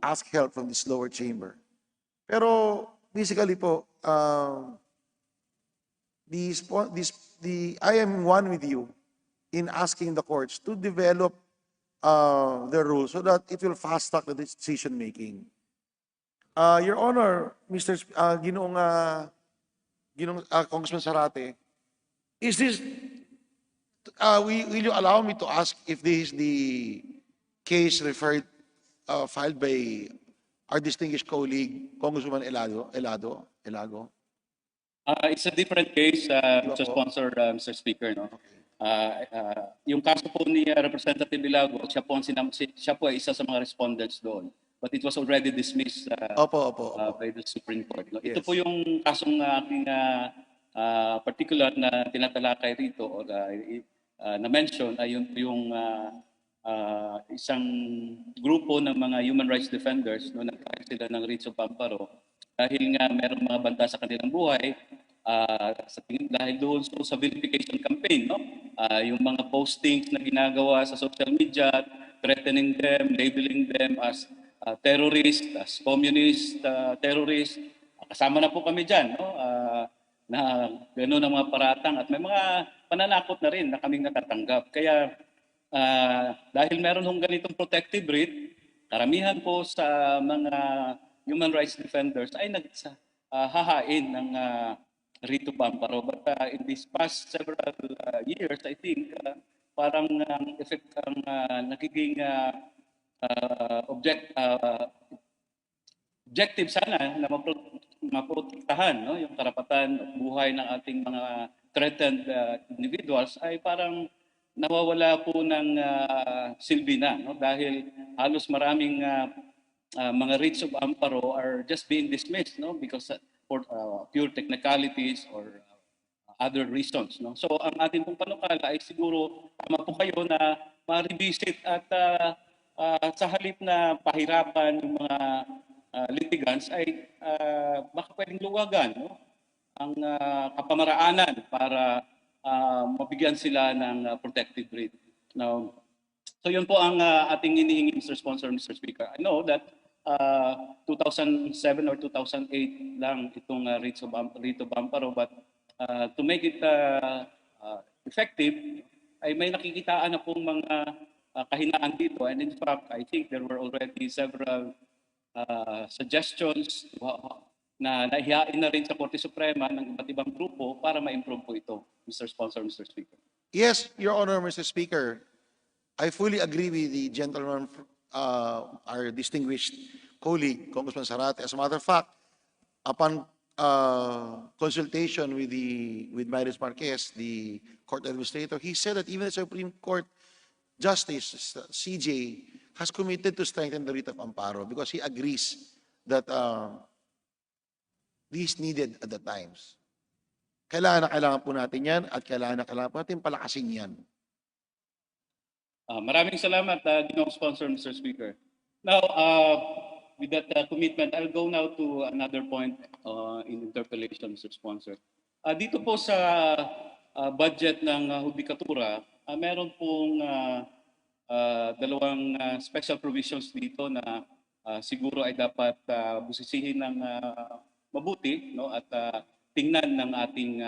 ask help from this lower chamber. Pero basically po, I am one with you in asking the courts to develop the rules so that it will fast-track the decision making. Your Honor, Congressman Zarate, is this? Will you allow me to ask if this is the case filed by our distinguished colleague, Congresswoman Elago? It's a different case, Mr. Sponsor, Mr. Speaker. Yung kaso po ni Representative Ilago, siya po ay isa sa mga respondents doon. but it was already dismissed Opo. by the Supreme Court. No? Ito Yes. po yung kasong aking particular na tinatalakay rito o na-mention ay yung isang grupo ng mga human rights defenders no, nagkakaroon sila ng writs of amparo dahil nga merong mga banta sa kanilang buhay dahil doon sa verification campaign, no? Yung mga postings na ginagawa sa social media, threatening them, labeling them as terrorist, as communist terrorist. Kasama na po kami dyan, no? Na gano'n ang mga paratang at may mga pananakot na rin na kaming natatanggap. Kaya dahil meron hong ganitong protective writ, karamihan po sa mga human rights defenders ay naghahain ng writ of amparo. But in these past several years, I think, parang effect ang nagiging objective sana na maprotektahan no, yung karapatan at buhay ng ating mga threatened individuals ay parang nawawala po ng silbi na no, dahil halos maraming mga writs of amparo are just being dismissed no, because for pure technicalities or other reasons. No? So ang ating pong panukala ay siguro tama po kayo na ma-revisit at sa halip na pahirapan yung mga litigants ay baka pwedeng luwagan no? Ang kapamaraanan para mabigyan sila ng protective writ. Now, so yun po ang ating hinihingi, Mr. Sponsor, Mr. Speaker. I know that 2007 or 2008 lang itong writ of amparo, but to make it effective, ay may nakikitaan na pong mga kahinaan dito. And in fact, I think there were already several suggestions na nahihain na rin sa Korte Suprema ng iba't ibang grupo para ma-improve po ito, Mr. Sponsor, Mr. Speaker. Yes, Your Honor, Mr. Speaker. I fully agree with the gentleman, our distinguished colleague, Congressman Zarate. As a matter of fact, upon consultation with Maris Marquez, the court administrator, he said that even the Supreme Court Justice, CJ, has committed to strengthen the writ of amparo because he agrees that this needed at the times. Kailangan po natin yan at kailangan po natin palakasin yan. Maraming salamat, Ginoong Sponsor, Mr. Speaker. Now, with that commitment, I'll go now to another point in interpellation, Mr. Sponsor. Dito po sa budget ng Hudikatura, meron pong dalawang special provisions dito na siguro ay dapat busisihin ng mabuti no, at tingnan ng ating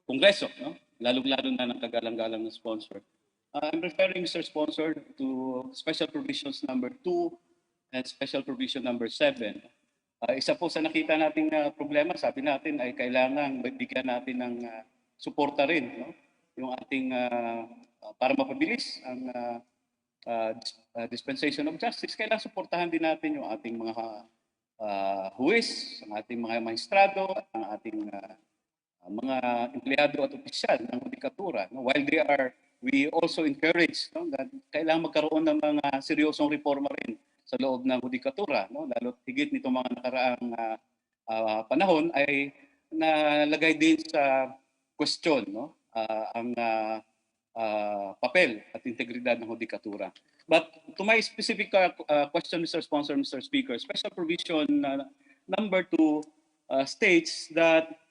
Kongreso, no? Lalo-lalo na ng kagalang-galang ng sponsor. I'm referring, Mr. Sponsor, to Special Provisions number 2 and Special Provision number 7. Isa po sa nakita nating problema, sabi natin ay kailangan bigyan natin ng suporta rin, no? Yung ating para mapabilis ang dispensation of justice, kailangan suportahan din natin yung ating mga huwis, ang ating mga maestrado, ang ating mga empleyado at opisyal ng Hudikatura. No? While we also encourage no, that kailangan magkaroon ng mga seryosong reforma rin sa loob ng Hudikatura. No? Lalo higit nito mga nakaraang panahon ay nalagay din sa question no? Ang papel at integridad ng Hudikatura. But to my specific question, Mr. Sponsor, Mr. Speaker, Special Provision number 2 states that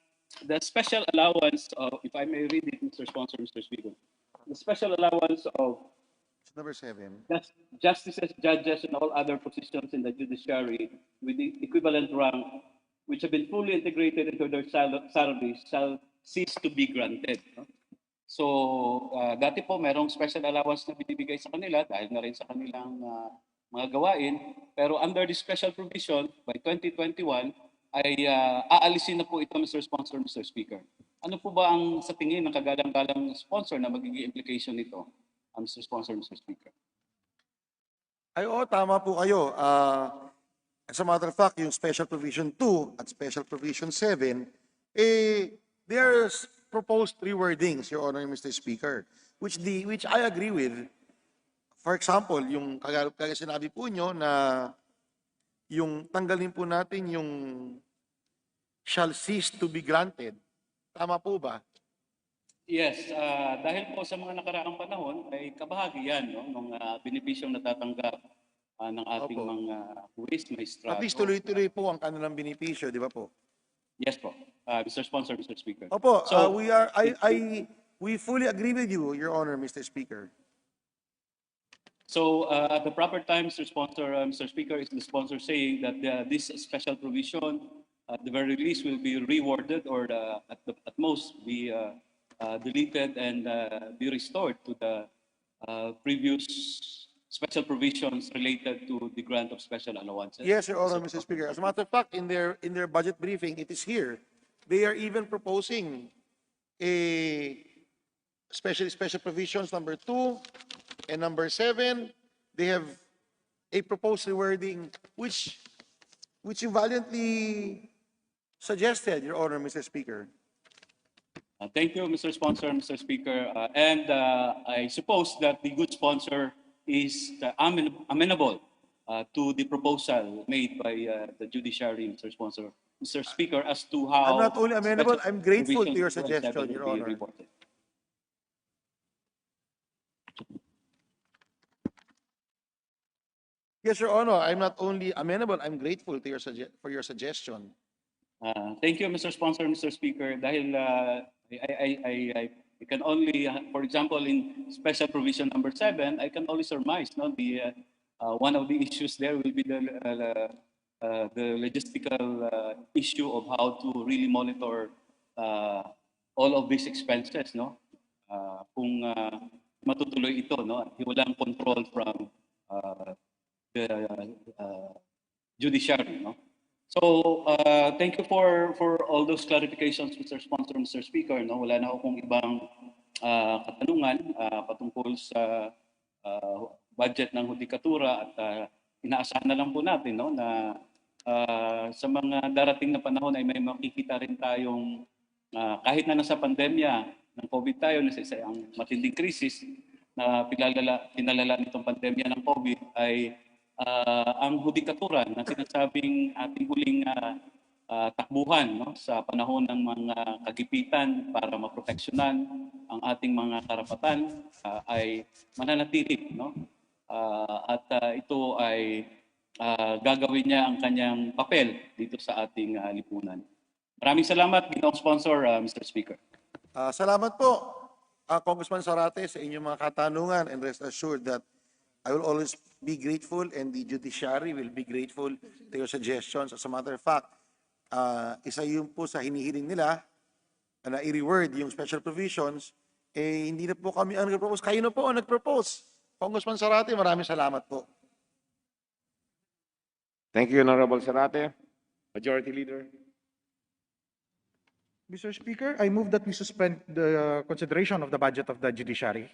the special allowance of, if I may read it, Mr. Sponsor, Mr. Speaker, the special allowance of Number 7. justices, judges, and all other positions in the judiciary with the equivalent rank, which have been fully integrated into their salaries, shall cease to be granted. No? So, dati po merong special allowance na binibigay sa kanila dahil na rin sa kanilang mga gawain. Pero under the special provision, by 2021, ay aalisin na po ito, Mr. Sponsor, Mr. Speaker. Ano po ba ang sa tingin ng kagalang-galang sponsor na magiging implication nito, Mr. Sponsor, Mr. Speaker? Ay, oo, tama po kayo. As a matter of fact, yung Special Provision 2 at Special Provision 7, there's proposed rewordings, Your Honor, Mr. Speaker, which I agree with. for example, yung kaya sinabi po nyo na yung tanggalin po natin yung shall cease to be granted. Tama po ba? Yes, dahil po sa mga nakaraang panahon ay kabahagi yan no, ng benepisyong natatanggap ng ating Opo. mga buwis, At maestrado. least tuloy-tuloy po ang kanilang benepisyo, di ba po? Yes po, Mr. Sponsor, Mr. Speaker. Opo, So, we fully agree with you, Your Honor, Mr. Speaker. So at the proper time, Mr. Speaker, is the sponsor saying that this special provision, at the very least, will be rewarded or at most be deleted and be restored to the previous special provisions related to the grant of special allowances? Yes, Your Honor, Mr. Speaker. As a matter of fact, in their budget briefing, it is here. They are even proposing a special provisions number 2 and number 7. They have a proposed rewording which you valiantly suggested, Your Honor, Mr. Speaker. Thank you, Mr. Sponsor, Mr. Speaker. I suppose that the good sponsor is amenable to the proposal made by the judiciary, Mr. Sponsor, Mr. Speaker, as to how... I'm not only amenable, I'm grateful to your provisions suggestion, Your will be Honor. reported. Yes, Your Honor, I'm not only amenable, I'm grateful to for your suggestion. Thank you, Mr. Sponsor, Mr. Speaker. Dahil I can only, for example, in special provision number 7, I can only surmise, no, one of the issues there will be the logistical issue of how to really monitor all of these expenses, no? Kung matutuloy ito, no? Walang control from the judiciary, no? So, thank you for all those clarifications, Mr. Sponsor, Mr. Speaker. No? Wala na akong ibang katanungan patungkol sa budget ng Hudikatura at inaasahan na lang po natin, no, na sa mga darating na panahon ay may makikita rin tayong kahit na nasa pandemya ng COVID tayo, nasa isang matinding krisis na pinalala nitong pandemya ng COVID ay ang Hudikatura na sinasabing ating huling takbuhan, no, sa panahon ng mga kagipitan para maproteksyonan ang ating mga karapatan ay mananatili, no? At ito ay gagawin niya ang kanyang papel dito sa ating lipunan. Maraming salamat, Ginoong Sponsor, Mr. Speaker. Salamat po, Congressman Zarate, sa inyong mga katanungan, and rest assured that I will always be grateful and the judiciary will be grateful to your suggestions. As a matter of fact, isa yun po sa hinihiling nila na i-reword yung special provisions, hindi na po kami ang nag-propose. Kayo na po ang nag-propose. Congressman Zarate, maraming salamat po. Thank you, Honorable Zarate. Majority Leader. Mr. Speaker, I move that we suspend the consideration of the budget of the judiciary.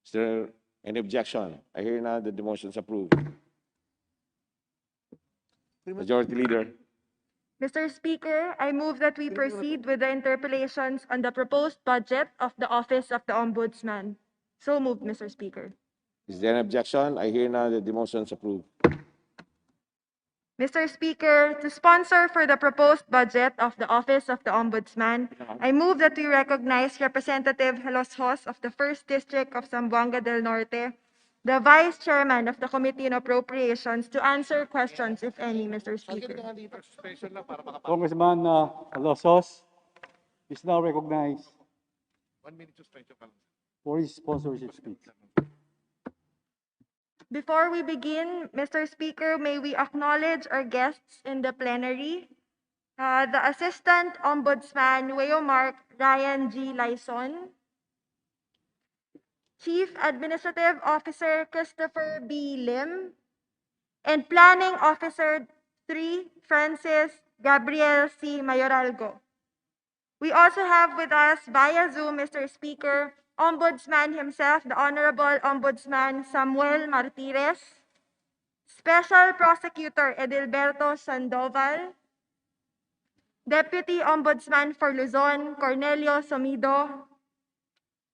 Is there any objection? I hear now that the motion is approved. Majority Leader. Mr. Speaker, I move that we proceed with the interpellations on the proposed budget of the Office of the Ombudsman. So moved, Mr. Speaker. Is there an objection? I hear now that the motion is approved. Mr. Speaker, to sponsor for the proposed budget of the Office of the Ombudsman, I move that we recognize Representative Los of the 1st District of Zamboanga del Norte, the Vice Chairman of the Committee on Appropriations, to answer questions, if any, Mr. Speaker. Congressman Losos is now recognized 1 minute suspension. for his sponsorship speech. Before we begin, Mr. Speaker, may we acknowledge our guests in the plenary. The Assistant Ombudsman, Mark Ryan G. Lyson, Chief Administrative Officer Christopher B. Lim, and Planning Officer 3, Francis Gabriel C. Mayoralgo. We also have with us via Zoom, Mr. Speaker, Ombudsman himself, the Honorable Ombudsman Samuel Martires, Special Prosecutor Edilberto Sandoval, Deputy Ombudsman for Luzon, Cornelio Somido,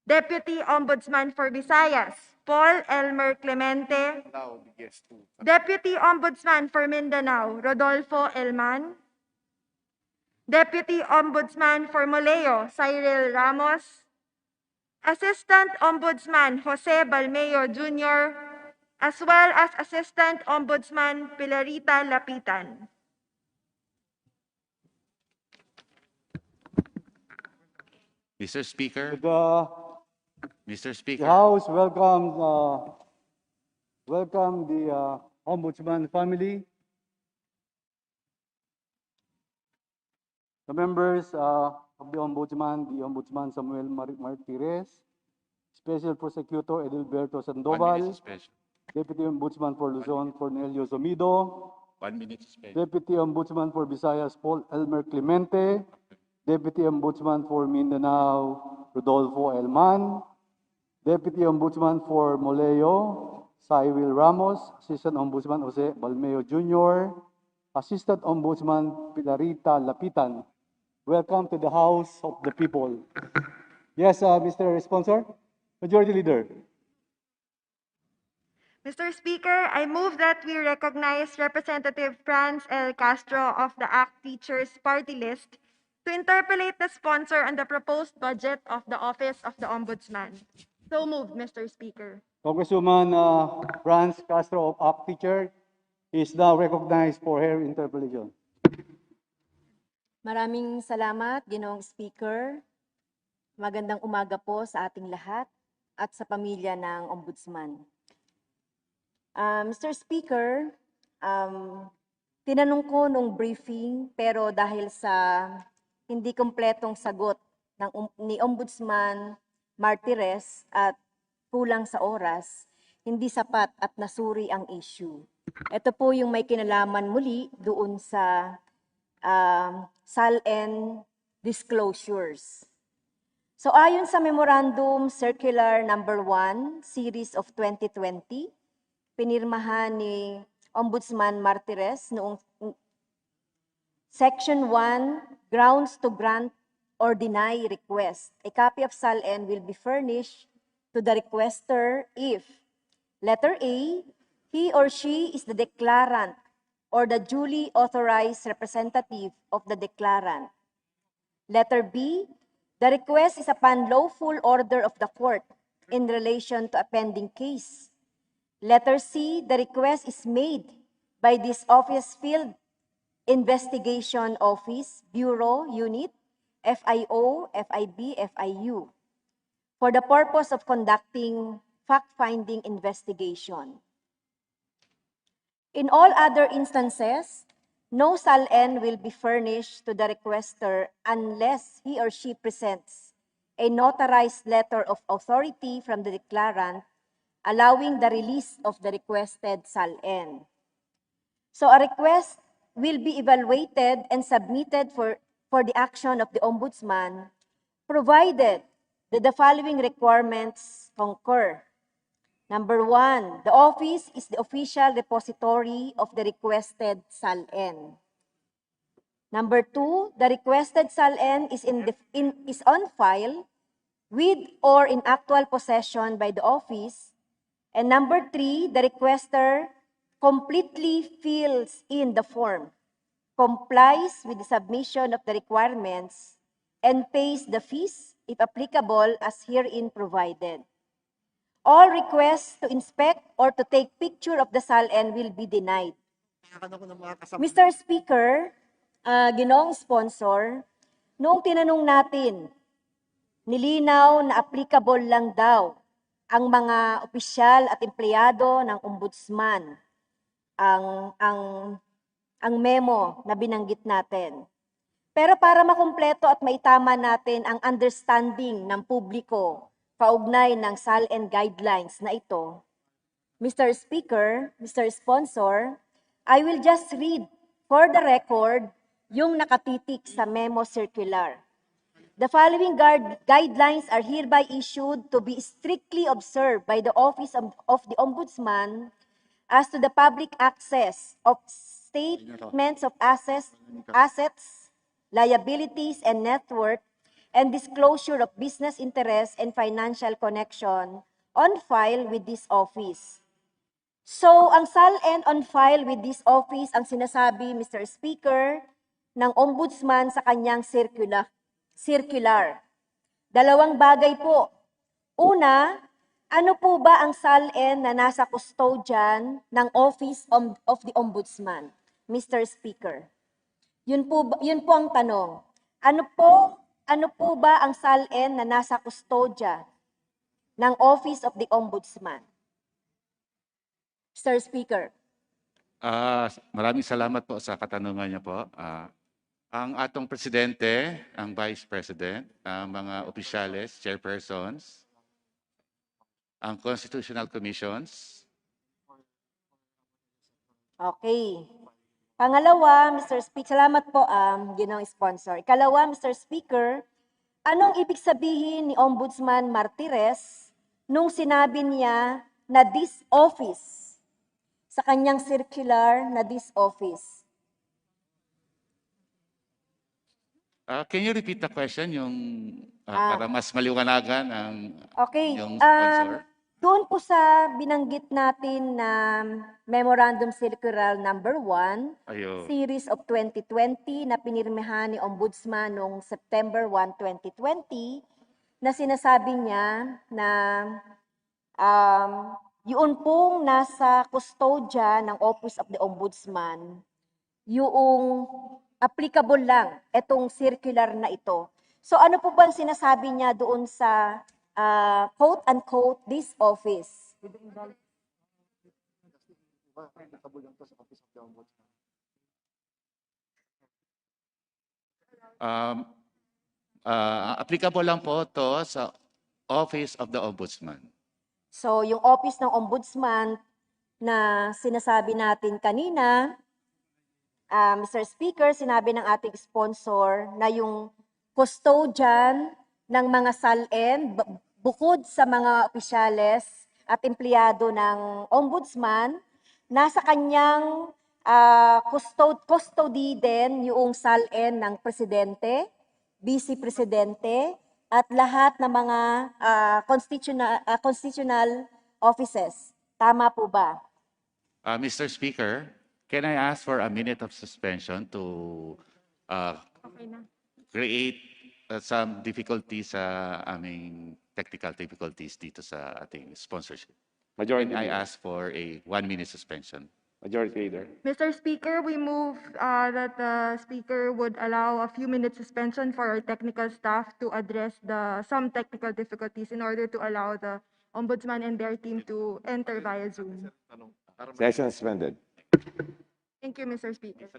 Deputy Ombudsman for Visayas, Paul Elmer Clemente. Deputy Ombudsman for Mindanao, Rodolfo Elman. Deputy Ombudsman for Moleo, Cyril Ramos. Assistant Ombudsman Jose Balmeo Jr., as well as Assistant Ombudsman Pilarita Lapitan. Mr. Speaker, The, Mr. the Speaker, House welcome the Ombudsman family, the members of the Ombudsman Samuel Martires, Special Prosecutor Edilberto 1 Sandoval, minute suspension. Deputy Ombudsman for Luzon Cornelio Zomido, 1 minute suspension. Deputy Ombudsman for Visayas Paul Elmer Clemente, Deputy Ombudsman for Mindanao Rodolfo Elman, Deputy Ombudsman for Moleo Cyril Ramos, Assistant Ombudsman Jose Balmeo Jr., Assistant Ombudsman Pilarita Lapitan. Welcome to the House of the People. Yes, Mr. Sponsor, Majority Leader. Mr. Speaker, I move that we recognize Representative Franz L. Castro of the ACT Teachers Party List to interpolate the sponsor on the proposed budget of the Office of the Ombudsman. So moved, Mr. Speaker. Congresswoman Franz Castro of ACT Teacher is now recognized for her interpellation. Maraming salamat, Ginoong Speaker. Magandang umaga po sa ating lahat at sa pamilya ng Ombudsman. Mr. Speaker, tinanong ko nung briefing pero dahil sa hindi kumpletong sagot ni Ombudsman Martires at kulang sa oras, hindi sapat at nasuri ang issue. Ito po yung may kinalaman muli doon sa SALN disclosures. So ayon sa Memorandum Circular Number 1, Series of 2020, pinirmahan ni Ombudsman Martires noong Section 1, Grounds to Grant or Deny Request. A copy of SALN will be furnished to the requester if, letter A, he or she is the declarant or the duly authorized representative of the declarant. Letter B, the request is upon lawful order of the court in relation to a pending case. Letter C, the request is made by this Office Field Investigation Office, Bureau, Unit, FIO, FIB, FIU, for the purpose of conducting fact-finding investigation. In all other instances, no SALN will be furnished to the requester unless he or she presents a notarized letter of authority from the declarant allowing the release of the requested SALN. So a request will be evaluated and submitted for the action of the Ombudsman, provided that the following requirements concur. Number 1, the office is the official repository of the requested SALN. Number 2, the requested SALN is on file with or in actual possession by the office. And number 3, the requester completely fills in the form, complies with the submission of the requirements, and pays the fees, if applicable, as herein provided. All requests to inspect or to take picture of the SALN will be denied. Mr. Speaker, Ginoong Sponsor, noong tinanong natin, nilinaw na applicable lang daw ang mga opisyal at empleyado ng Ombudsman ang memo na binanggit natin. Pero para makumpleto at maitama natin ang understanding ng publiko kaugnay ng SALN guidelines na ito, Mr. Speaker, Mr. Sponsor, I will just read for the record yung nakatitik sa memo circular. The following guidelines are hereby issued to be strictly observed by the Office of the Ombudsman as to the public access of statements of assets, liabilities, and net worth and disclosure of business interest and financial connection on file with this office. So, ang SALN on file with this office, ang sinasabi, Mr. Speaker, ng Ombudsman sa kanyang circular. Dalawang bagay po. Una, ano po ba ang SALN na nasa custodian ng Office of the Ombudsman, Mr. Speaker? Yun po ang tanong. Ano po ba ang SALN na nasa kustodya ng Office of the Ombudsman? Mr. Speaker. Maraming salamat po sa katanungan niyo po. Ang atong presidente, ang vice president, ang mga opisyales, chairpersons, ang constitutional commissions. Okay. Pangalawa, Mr. Speaker, salamat po, ginong sponsor. Ikalawa, Mr. Speaker, anong ibig sabihin ni Ombudsman Martires nung sinabi niya na this office, sa kanyang circular na this office? Can you repeat the question para mas maliwanagan ang Okay. yung sponsor? Doon po sa binanggit natin na Memorandum Circular Number 1, Ayo. Series of 2020 na pinirmehan ni Ombudsman noong September 1, 2020, na sinasabi niya na yun pong nasa kustodya ng Office of the Ombudsman, yung applicable lang itong circular na ito. So ano po ba ang sinasabi niya doon sa quote-unquote, this office? Applicable lang po to sa Office of the Ombudsman. So yung Office ng Ombudsman na sinasabi natin kanina, Mr. Speaker, sinabi ng ating sponsor na yung custodian ng mga SALN, bukod sa mga opisyales at empleyado ng Ombudsman, nasa kanyang custody din yung SALN ng Presidente, Vice Presidente, at lahat ng mga constitutional offices. Tama po ba? Mr. Speaker, can I ask for a minute of suspension to create some difficulties sa aming technical difficulties dito sa ating sponsorship? Majority Can I Leader. ask for a 1-minute suspension? Majority Leader. Mr. Speaker, we move that the Speaker would allow a few minutes suspension for our technical staff to address some technical difficulties in order to allow the Ombudsman and their team to enter via Zoom. Session suspended. Thank you, Mr. Speaker.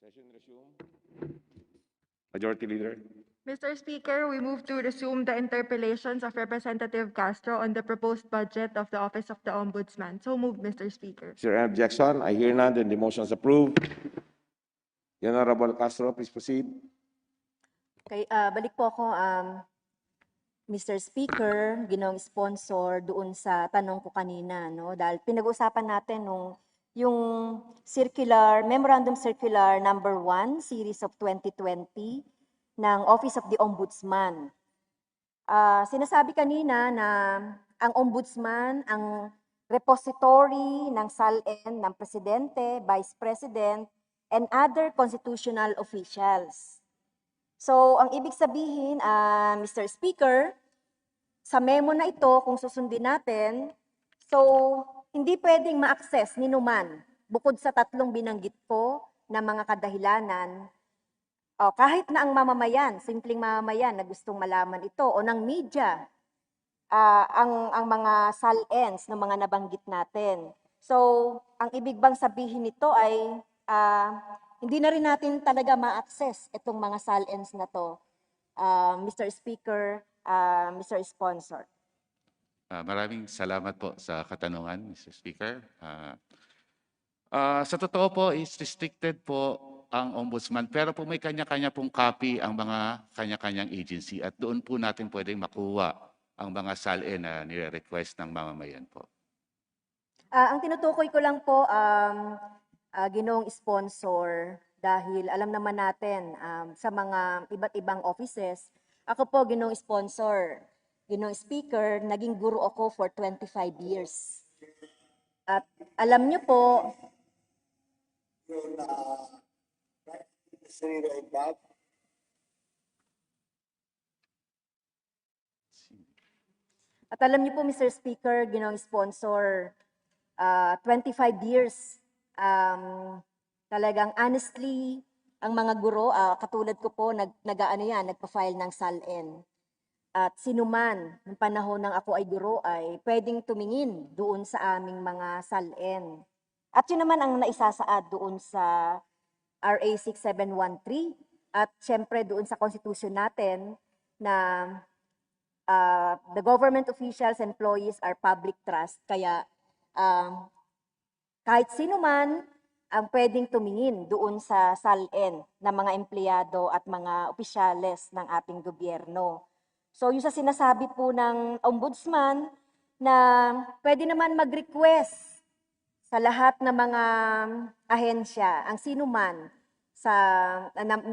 Session resume. Majority Leader. Mr. Speaker, we move to resume the interpellations of Representative Castro on the proposed budget of the Office of the Ombudsman. So moved, Mr. Speaker. Is there any objection? I hear none, then the motion is approved. The Honorable Castro, please proceed. Okay, balik po ako, Mr. Speaker, ginong sponsor doon sa tanong ko kanina, no? Dahil pinag-usapan natin yung Memorandum Circular number 1, series of 2020 ng Office of the Ombudsman. Sinasabi kanina na ang Ombudsman, ang repository ng SALN ng Presidente, Vice President, and other constitutional officials. So, ang ibig sabihin, Mr. Speaker, sa memo na ito, kung susundin natin, so, hindi pwedeng ma-access ni numan, bukod sa tatlong binanggit ko na mga kadahilanan, kahit na ang mamamayan, simpleng mamamayan na gustong malaman ito, o ng media, ang mga SALNs ng mga nabanggit natin. So, ang ibig bang sabihin nito ay hindi na rin natin talaga ma-access itong mga SALNs na to, Mr. Speaker, Mr. Sponsor. Maraming salamat po sa katanungan, Mr. Speaker. Sa totoo po, is restricted po ang Ombudsman, pero po may kanya-kanya pong copy ang mga kanya-kanyang agency at doon po natin pwedeng makuha ang mga SALN na nire-request ng mamamayan po. Ang tinutukoy ko lang po, Ginoong Sponsor, dahil alam naman natin sa mga iba't ibang offices, ako po, Ginoong Sponsor, Ginoong Speaker, naging guro ako for 25 years. At alam niyo po, Mr. Speaker, Ginoong Sponsor, 25 years, talagang honestly, ang mga guro, katulad ko po, nagpa-file ng SALN. At sinuman, ng panahon ng ako ay guro, ay pwedeng tumingin doon sa aming mga SALN. At yun naman ang naisasaad doon sa RA 6713 at syempre doon sa Constitution natin na the government officials, employees are public trust. Kaya kahit sino man ang pwedeng tumingin doon sa SALN ng mga empleyado at mga opisyales ng ating gobyerno. So yung sa sinasabi po ng Ombudsman na pwede naman mag-request sa lahat ng mga ahensya, ang sino man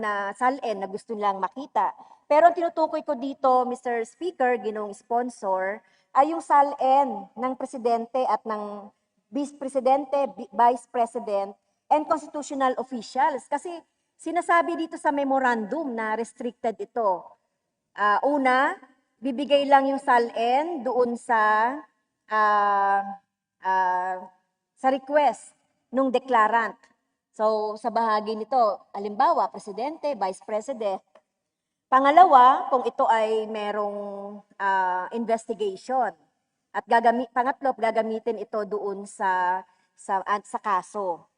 na SALN na gusto nilang makita. Pero ang tinutukoy ko dito, Mr. Speaker, Ginoong Sponsor, ay yung SALN ng Presidente at ng Vice Presidente, Vice President, and constitutional officials. Kasi sinasabi dito sa memorandum na restricted ito. Una, bibigay lang yung SALN doon sa request ng declarant. So, sa bahagi nito, halimbawa, Presidente, Vice President. Pangalawa, kung ito ay merong investigation. At pangatlo, gagamitin ito doon sa kaso.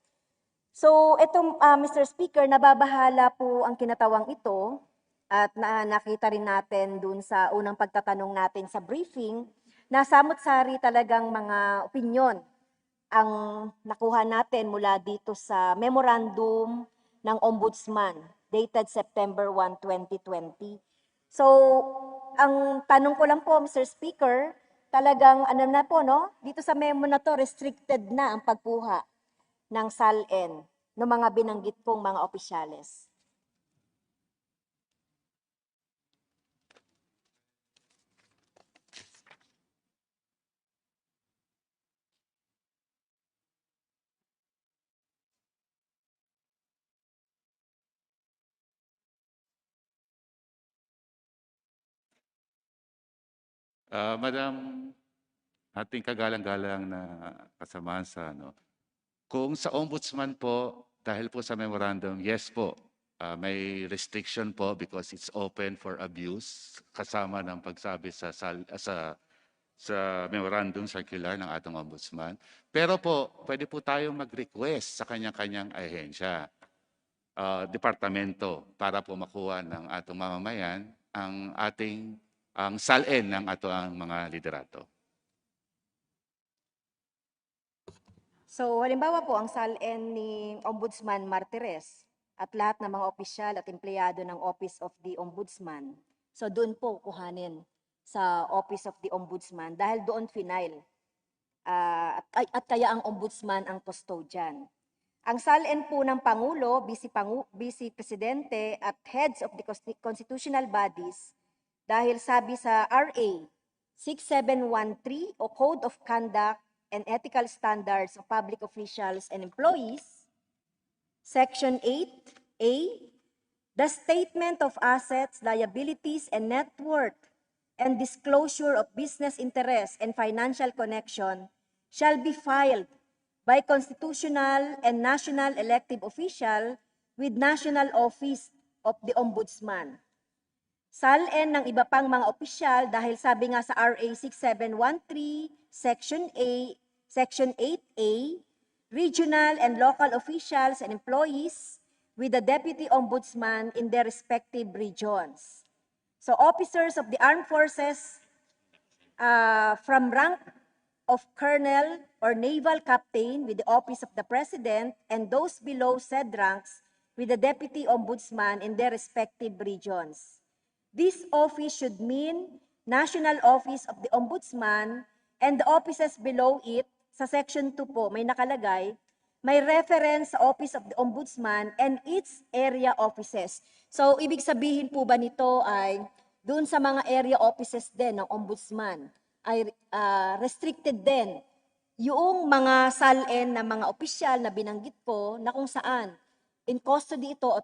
So, itong Mr. Speaker, nababahala po ang kinatawang ito at nakita rin natin doon sa unang pagtatanong natin sa briefing na samot-sari talagang mga opinyon ang nakuha natin mula dito sa memorandum ng Ombudsman dated September 1, 2020. So, ang tanong ko lang po, Mr. Speaker, talagang ano na po, no? Dito sa memo na to, restricted na ang pagkuha ng SALN ng mga binanggit pong mga opisyales. Madam, ating kagalang-galang na kasamahan sa kung sa Ombudsman po, dahil po sa memorandum, yes po, may restriction po because it's open for abuse kasama ng pagsabi sa memorandum circular ng ating Ombudsman. Pero po, pwede po tayong mag-request sa kanya-kanyang ahensya. departamento para po makuha ng atong mamamayan ang salin ng atong mga liderato. So, halimbawa po, ang SALN ni Ombudsman Martires at lahat ng mga opisyal at empleyado ng Office of the Ombudsman. So, doon po kuhanin sa Office of the Ombudsman dahil doon final. At kaya ang Ombudsman ang custodian. Ang SALN po ng Pangulo, Vice Presidente at heads of the constitutional bodies dahil sabi sa RA 6713 o Code of Conduct and Ethical Standards of Public Officials and Employees, Section 8A, the statement of assets, liabilities, and net worth and disclosure of business interest and financial connection shall be filed by constitutional and national elective official with National Office of the Ombudsman. SALN ng iba pang mga opisyal dahil sabi nga sa RA 6713, Section 8A, regional and local officials and employees with the Deputy Ombudsman in their respective regions. So officers of the armed forces from rank of colonel or naval captain with the office of the president and those below said ranks with the Deputy Ombudsman in their respective regions. This office should mean National Office of the Ombudsman and the offices below it. Sa Section 2 po, may nakalagay, may reference sa Office of the Ombudsman and its area offices. So, ibig sabihin po ba nito ay doon sa mga area offices din ng Ombudsman ay restricted din yung mga SALN na mga opisyal na binanggit ko na kung saan in custody ito o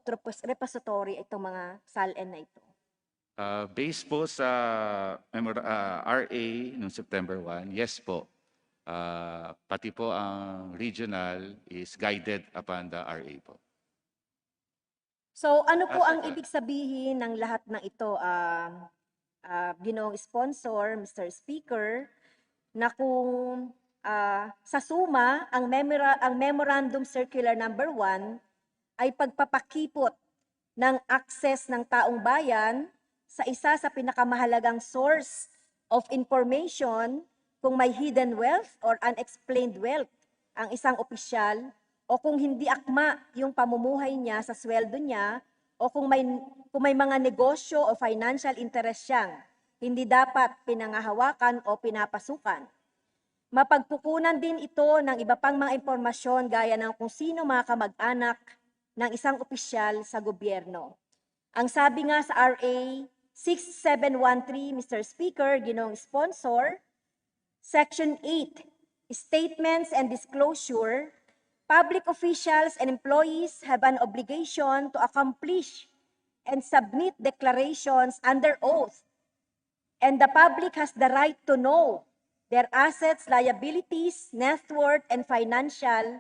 repository itong mga SALN na ito. Based po sa RA noong September 1, yes po. Pati po ang regional is guided upon the RA po. So ano po ang ibig sabihin ng lahat ng ito, Ginoong Sponsor, Mr. Speaker, na kung sa suma, ang Memorandum Circular Number 1 ay pagpapakipot ng access ng taong bayan sa isa sa pinakamahalagang source of information kung may hidden wealth or unexplained wealth ang isang opisyal o kung hindi akma yung pamumuhay niya sa sweldo niya o kung may mga negosyo o financial interest siyang hindi dapat pinangahawakan o pinapasukan. Mapagkukunan din ito ng iba pang mga impormasyon gaya ng kung sino mga kamag-anak ng isang opisyal sa gobyerno. Ang sabi nga sa RA 6713, Mr. Speaker, Ginoong Sponsor, Section 8, Statements and Disclosure, public officials and employees have an obligation to accomplish and submit declarations under oath, and the public has the right to know their assets, liabilities, net worth, and financial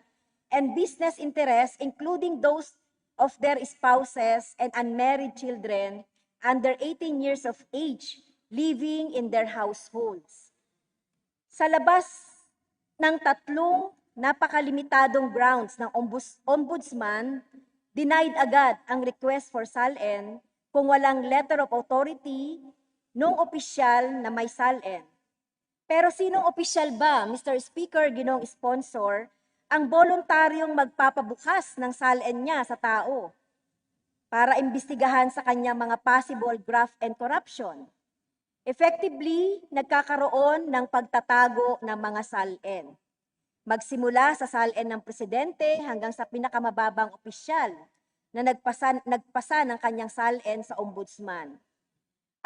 and business interests, including those of their spouses and unmarried children under 18 years of age living in their households. Sa labas ng tatlong napakalimitadong grounds ng Ombudsman, denied agad ang request for SALN kung walang letter of authority nung opisyal na may SALN. Pero sinong opisyal ba, Mr. Speaker, Ginoong Sponsor, ang voluntaryong magpapabukas ng SALN niya sa tao para imbestigahan sa kanyang mga possible graft and corruption? Effectively, nagkakaroon ng pagtatago ng mga SALN. Magsimula sa SALN ng presidente hanggang sa pinakamababang opisyal na nagpasa ng kanyang SALN sa ombudsman.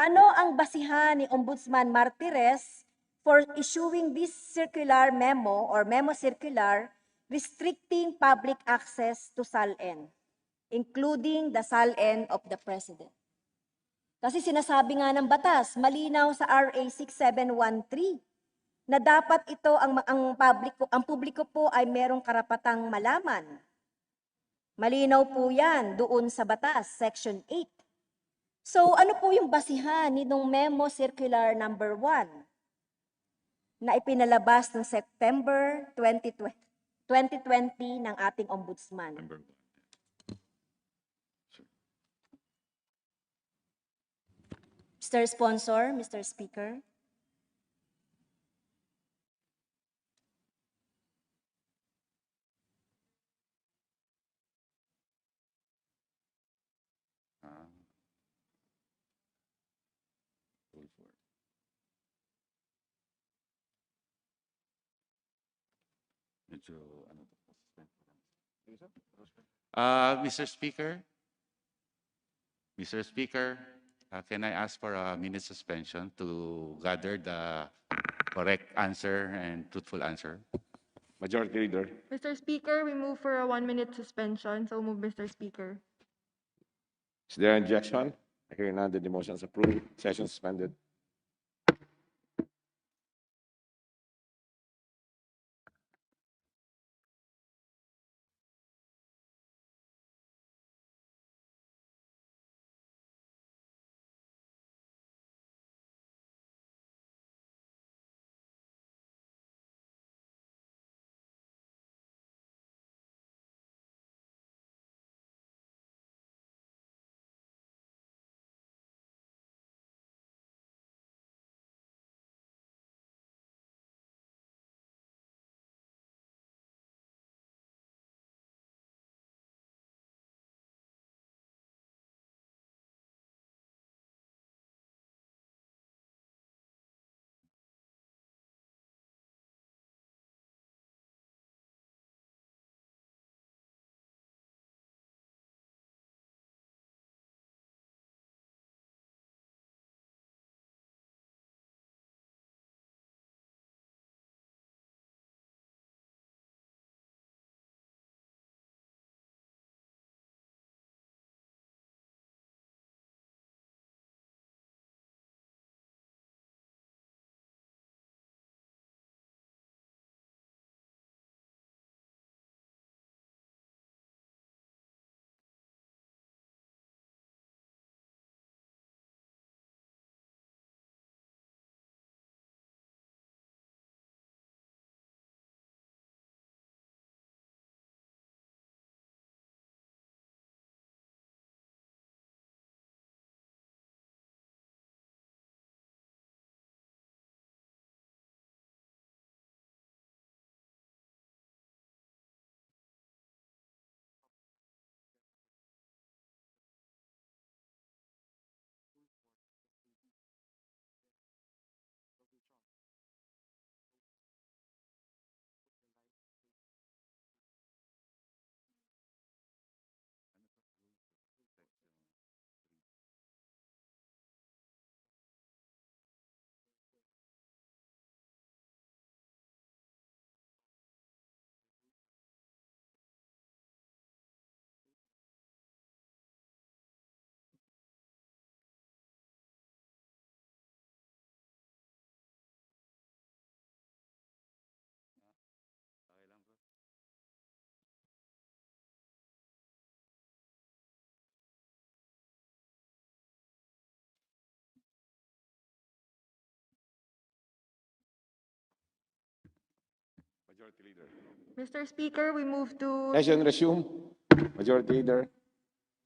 Ano ang basihan ni Ombudsman Martires for issuing this circular memo or memo circular restricting public access to SALN, including the SALN of the President? Kasi sinasabi nga ng batas, malinaw sa RA 6713, na dapat ito ang publiko po ay merong karapatang malaman. Malinaw po yan doon sa batas, Section 8. So ano po yung basihan nitong Memo Circular Number 1 na ipinalabas ng September 2020 ng ating Ombudsman? Mr. Sponsor, Mr. Speaker. Rule 4. Medyo, ano to, Mr. Speaker, can I ask for a minute suspension to gather the correct answer and truthful answer? Majority Leader. Mr. Speaker, we move for a 1-minute suspension. So move, Mr. Speaker. Is there an objection? I hear none. The motion is approved. Session suspended. Majority Leader. Mr. Speaker, we move to... Session resume. Majority Leader.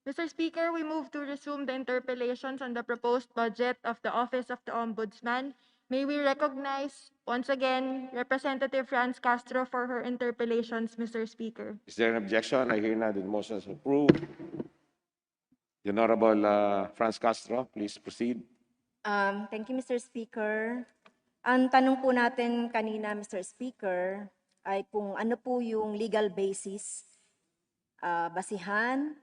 Mr. Speaker, we move to resume the interpellations on the proposed budget of the Office of the Ombudsman. May we recognize, once again, Representative Franz Castro for her interpellations, Mr. Speaker. Is there an objection? I hear none. The motion is approved. The Honorable Franz Castro, please proceed. Thank you, Mr. Speaker. Ang tanong po natin kanina, Mr. Speaker, ay kung ano po yung legal basis, basihan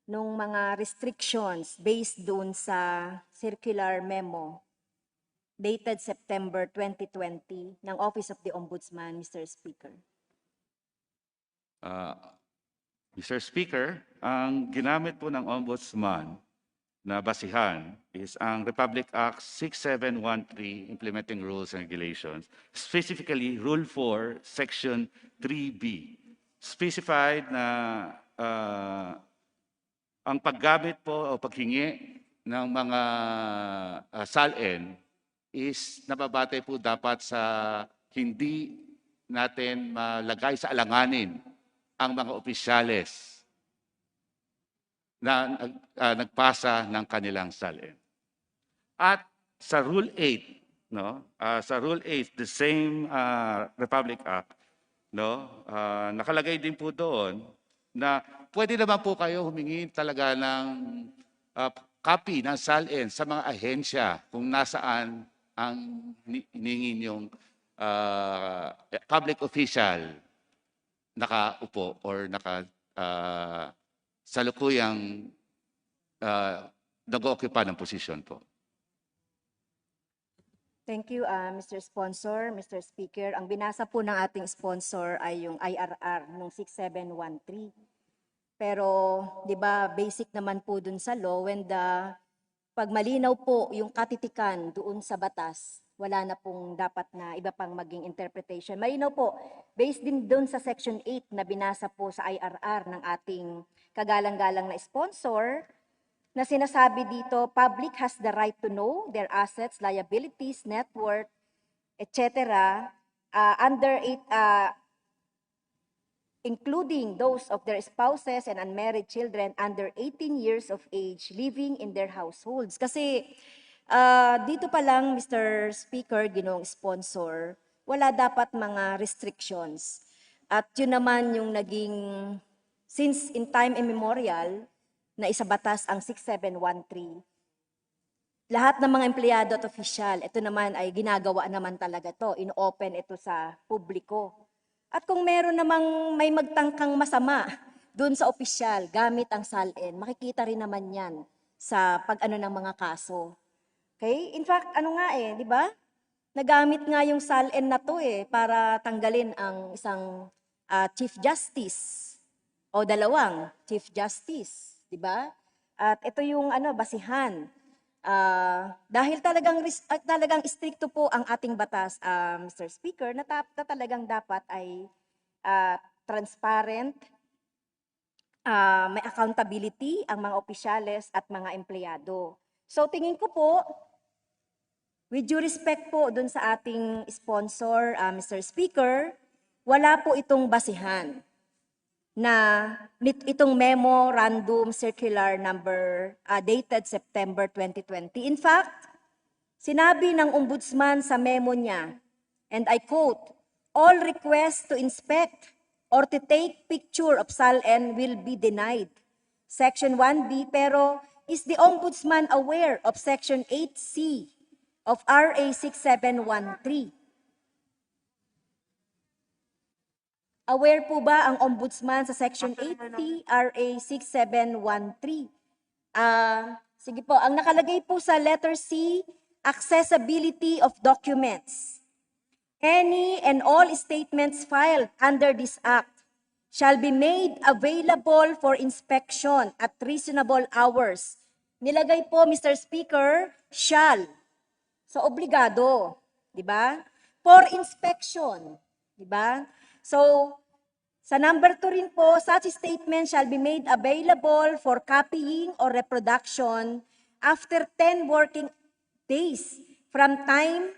ng mga restrictions based doon sa circular memo dated September 2020 ng Office of the Ombudsman, Mr. Speaker. Mr. Speaker, ang ginamit po ng Ombudsman na basihan is ang Republic Act 6713 Implementing Rules and Regulations, specifically Rule 4, Section 3B. Specified na ang paggamit po o paghingi ng mga SALN is nababatay po dapat sa hindi natin malagay sa alanganin ang mga opisyales na nagpasa ng kanilang SALN. At sa Rule 8, no? Sa Rule 8, the same Republic Act, no? Nakalagay din po doon na pwede naman po kayo humingi talaga ng copy ng SALN sa mga ahensya kung nasaan ang hiningin yung public official nakaupo or salukuyang nag-occupy ng posisyon po. Thank you, Mr. Sponsor, Mr. Speaker. Ang binasa po ng ating sponsor ay yung IRR nung 6713. Pero, di ba, basic naman po dun sa law, pag malinaw po yung katitikan doon sa batas, wala na pong dapat na iba pang maging interpretation. Malinaw po, based din doon sa Section 8 na binasa po sa IRR ng ating kagalang-galang na sponsor, na sinasabi dito, public has the right to know their assets, liabilities, net worth, etc. Including those of their spouses and unmarried children under 18 years of age living in their households. Kasi dito pa lang, Mr. Speaker, ginong sponsor, wala dapat mga restrictions. At yun naman yung naging, since in time immemorial, na isabatas ang 6713. Lahat ng mga empleyado at opisyal, ito naman ay ginagawa naman talaga to, in-open ito sa publiko. At kung meron namang may magtangkang masama doon sa opisyal gamit ang SALN, makikita rin naman yan sa pag-ano ng mga kaso. Okay? In fact, di ba? Nagamit nga yung SALN na to para tanggalin ang isang Chief Justice o dalawang Chief Justice, di ba? At ito yung basihan. Dahil talagang stricto po ang ating batas, Mr. Speaker, na talagang dapat ay transparent, may accountability ang mga opisyales at mga empleyado. So tingin ko po, with due respect po dun sa ating sponsor, Mr. Speaker, wala po itong basihan na itong memorandum circular number dated September 2020. In fact, sinabi ng ombudsman sa memo niya, and I quote, all requests to inspect or to take picture of SALN will be denied. Section 1B, pero is the ombudsman aware of Section 8C of RA 6713? Aware po ba ang ombudsman sa Section 80 RA 6713? Sige po, ang nakalagay po sa letter C, accessibility of documents. Any and all statements filed under this act shall be made available for inspection at reasonable hours. Nilagay po, Mr. Speaker, shall. So, obligado, di ba? For inspection, di ba? So, sa number 2 rin po, such statement shall be made available for copying or reproduction after 10 working days from time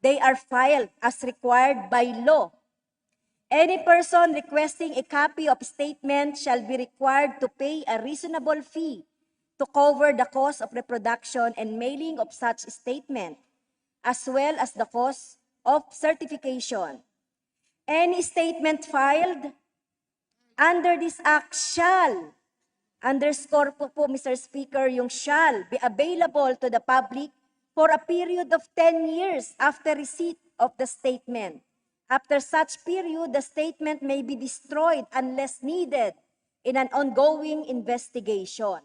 they are filed as required by law. Any person requesting a copy of statement shall be required to pay a reasonable fee to cover the cost of reproduction and mailing of such statement, as well as the cost of certification. Any statement filed under this act shall, underscore po Mr. Speaker, yung shall be available to the public for a period of 10 years after receipt of the statement. After such period, the statement may be destroyed unless needed in an ongoing investigation.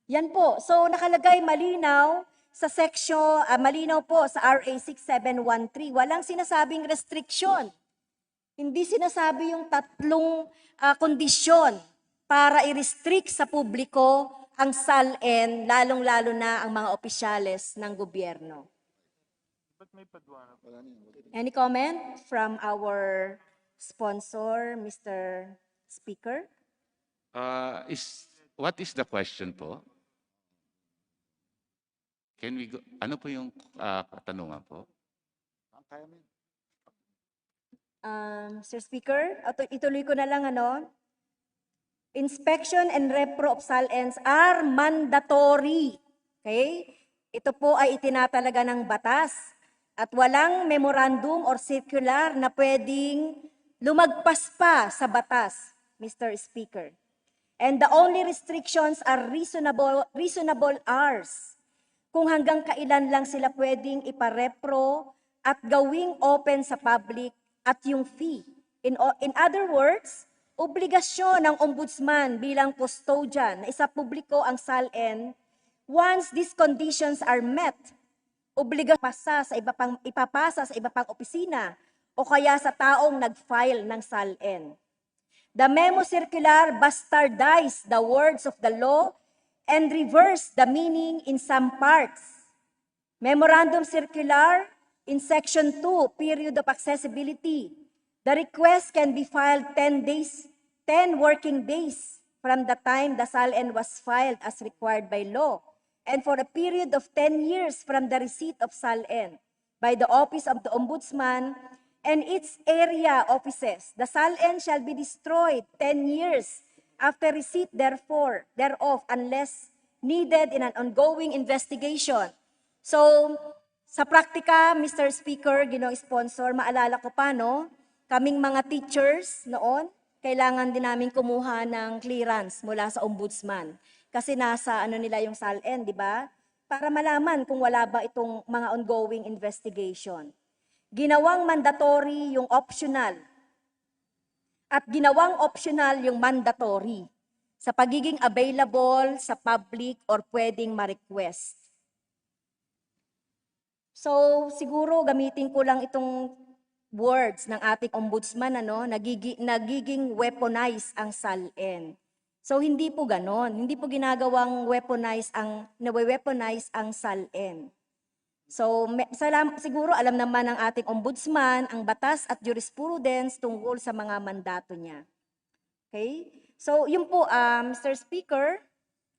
Yan po. So nakalagay malinaw sa section, malinaw po sa RA 6713, walang sinasabing restriction. Hindi sinasabi yung tatlong kondisyon para i-restrict sa publiko ang SALN, lalong-lalo na ang mga opisyales ng gobyerno. Any comment from our sponsor, Mr. Speaker? What is the question po? Can we go, ano po yung katanungan po? Mr. Speaker, ituloy ko na lang inspection and repro of SALNs are mandatory. Okay? Ito po ay itinatalaga ng batas at walang memorandum or circular na pwedeng lumagpas pa sa batas, Mr. Speaker. And the only restrictions are reasonable hours. Kung hanggang kailan lang sila pwedeng iparepro at gawing open sa public at yung fee. In other words, obligasyon ng ombudsman bilang custodian na isapubliko ang SALN once these conditions are met. Obligasyon ipapasa sa iba pang opisina o kaya sa taong nag-file ng SALN. The memo circular bastardized the words of the law and reversed the meaning in some parts. Memorandum circular in section 2, period of accessibility. The request can be filed 10 working days from the time the SALN was filed as required by law, and for a period of 10 years from the receipt of SALN by the Office of the Ombudsman and its area offices. The SALN shall be destroyed 10 years after receipt thereof unless needed in an ongoing investigation. So, sa praktika, Mr. Speaker, Ginoong Sponsor, maalala ko pa, no? Kaming mga teachers noon, kailangan din namin kumuha ng clearance mula sa ombudsman. Kasi nasa nila yung SALN, di ba? Para malaman kung wala ba itong mga ongoing investigation. Ginawang mandatory yung optional. At ginawang optional yung mandatory sa pagiging available sa public or pwedeng ma-request. So, siguro gamitin ko lang itong words ng ating ombudsman, nagiging weaponize ang SALN. So, hindi po ganon. Hindi po ginagawang weaponize ang SALN. So, siguro alam naman ng ating ombudsman ang batas at jurisprudence tungkol sa mga mandato niya. Okay? So, yun po, Mr. Speaker,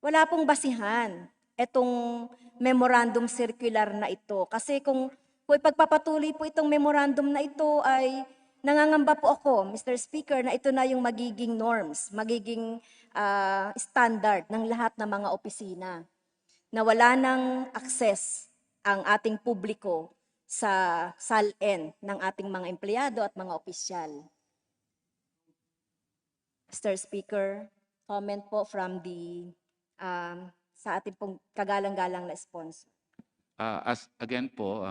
wala pong basihan itong memorandum circular na ito. Kasi kung ipagpapatuloy po itong memorandum na ito ay nangangamba po ako, Mr. Speaker, na ito na yung magiging norms, magiging standard ng lahat ng mga opisina na wala ng access ang ating publiko sa SALN ng ating mga empleyado at mga opisyal. Mr. Speaker, comment po from the sa ating pong kagalang-galang na sponsor. Again po,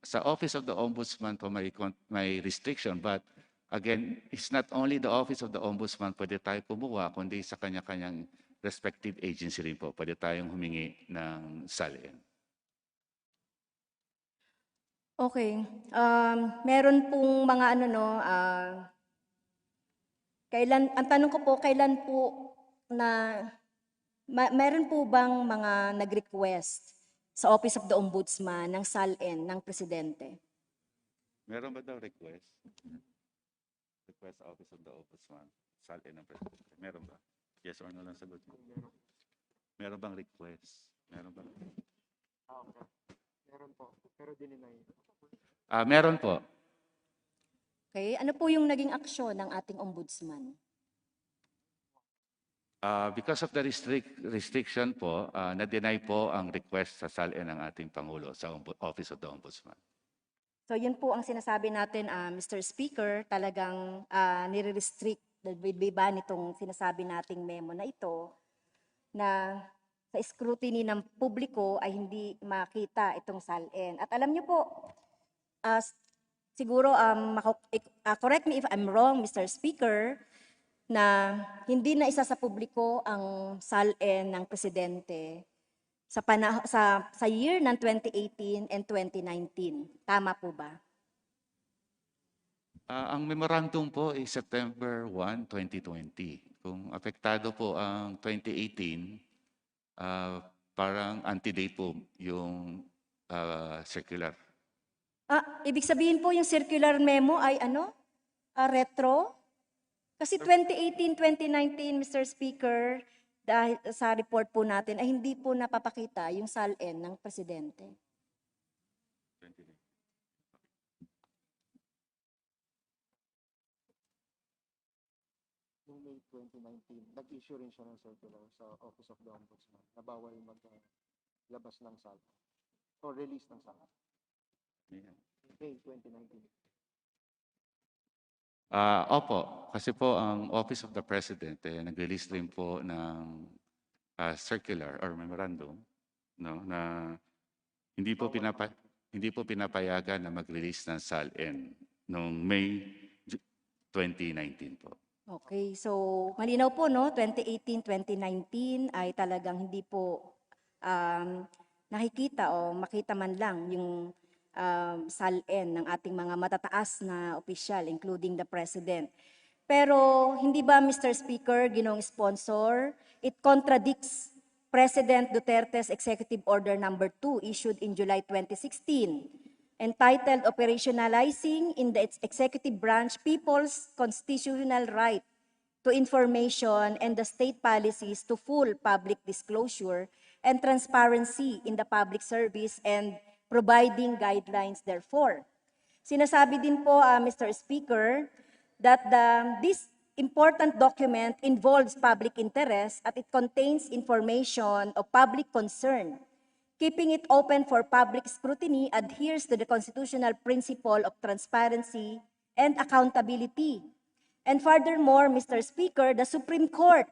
sa Office of the Ombudsman po may restriction, but again, it's not only the Office of the Ombudsman pwede tayo kumuha, kundi sa kanya-kanyang respective agency rin po, pwede tayong humingi ng SALN. Okay. Meron pong mga ang tanong ko po, kailan po meron po bang mga nag-request sa Office of the Ombudsman ng SALN ng Presidente? Meron ba daw request? Request sa Office of the Ombudsman, SALN ng Presidente. Meron ba? Yes or no lang sagot ko. Meron bang request? Meron ba? Okay. Meron po, pero dininay. Meron po. Okay. Ano po yung naging aksyon ng ating ombudsman? Because of the restriction po, na-deny po ang request sa SALN ng ating Pangulo sa Office of the Ombudsman. So yun po ang sinasabi natin, Mr. Speaker, talagang nire-restrict ba nitong sinasabi nating memo na ito na sa scrutiny ng publiko ay hindi makita itong SALN. At alam niyo po, siguro correct me if I'm wrong, Mr. Speaker, na hindi na isa sa publiko ang SALN ng Presidente sa year ng 2018 and 2019. Tama po ba? Ang memorandum po ay September 1, 2020. Kung apektado po ang 2018, parang antedate po yung circular. Ibig sabihin po yung circular memo ay retro? Kasi 2018-2019, Mr. Speaker, dahil sa report po natin ay hindi po napapakita yung SALN ng Presidente. Noong May 2019, nag-issue rin siya ng circular sa Office of the Ombudsman na bawal labas ng sala o release ng sala. May 2019. Opo, kasi po ang Office of the President nag-release rin po ng circular or memorandum, no, na hindi po pinapayagan na mag-release ng SALN noong May 2019 po. Okay, so malinaw po, no? 2018-2019 ay talagang hindi po nakikita o makita man lang yung SALN ng ating mga matataas na opisyal, including the President. Pero hindi ba, Mr. Speaker, ginong sponsor, it contradicts President Duterte's Executive Order Number 2 issued in July 2016, entitled Operationalizing in the Executive Branch People's Constitutional Right to Information and the State Policies to Full Public Disclosure and Transparency in the Public Service and Providing Guidelines Therefore. Sinasabi din po, Mr. Speaker, that this important document involves public interest at it contains information of public concern. Keeping it open for public scrutiny adheres to the constitutional principle of transparency and accountability. And furthermore, Mr. Speaker, the Supreme Court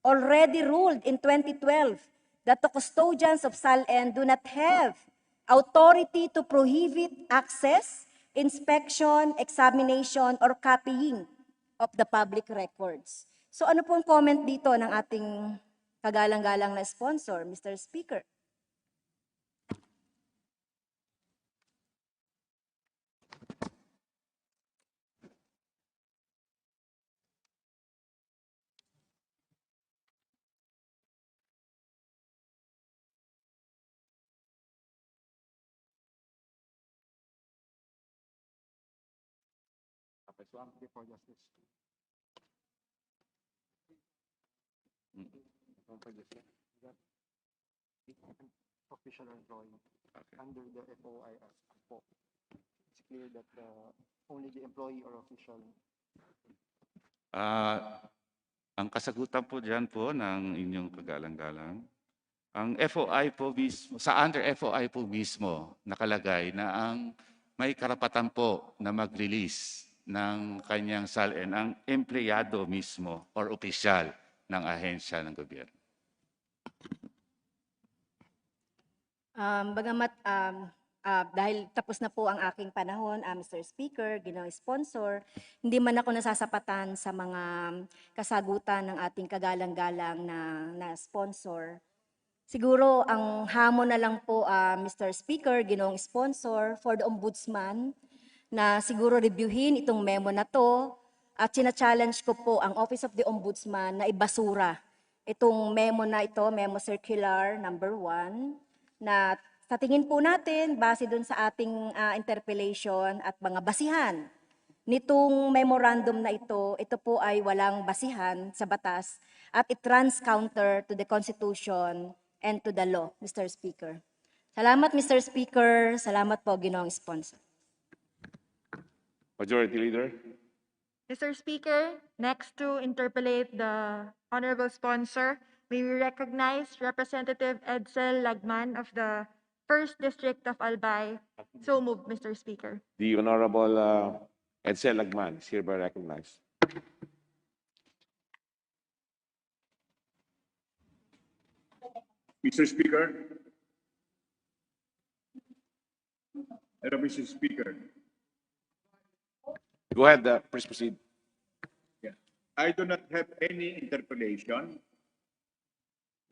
already ruled in 2012 that the custodians of SALN do not have authority to prohibit access, inspection, examination, or copying of the public records. So ano pong comment dito ng ating kagalang-galang na sponsor, Mr. Speaker? For justice. Official employee under the FOI po. It's clear that only the employee or official. Ang kasagutan po diyan po ng inyong kagalang-galang, ang FOI po mismo, sa under FOI po mismo nakalagay na ang may karapatan po na mag-release ng kanyang SALN ang empleyado mismo or opisyal ng ahensya ng gobyerno. Bagamat dahil tapos na po ang aking panahon, Mr. Speaker, ginawang sponsor, hindi man ako nasasapatan sa mga kasagutan ng ating kagalang-galang na sponsor. Siguro ang hamon na lang po, Mr. Speaker, ginawang sponsor for the Ombudsman, na siguro reviewin itong memo na to at sina-challenge ko po ang Office of the Ombudsman na ibasura itong memo na ito, Memo Circular number 1, na sa tingin po natin, base dun sa ating interpellation at mga basihan nitong memorandum na ito po ay walang basihan sa batas at it runs counter to the Constitution and to the law, Mr. Speaker. Salamat, Mr. Speaker. Salamat po, ginawang sponsor. Majority Leader. Mr. Speaker, next to interpellate the honorable sponsor, may we recognize Representative Edsel Lagman of the 1st District of Albay. So moved, Mr. Speaker. The Honorable Edsel Lagman is hereby recognized. Mr. Speaker. Hello, Mr. Speaker. Go ahead, please proceed. Yeah. I do not have any interpellation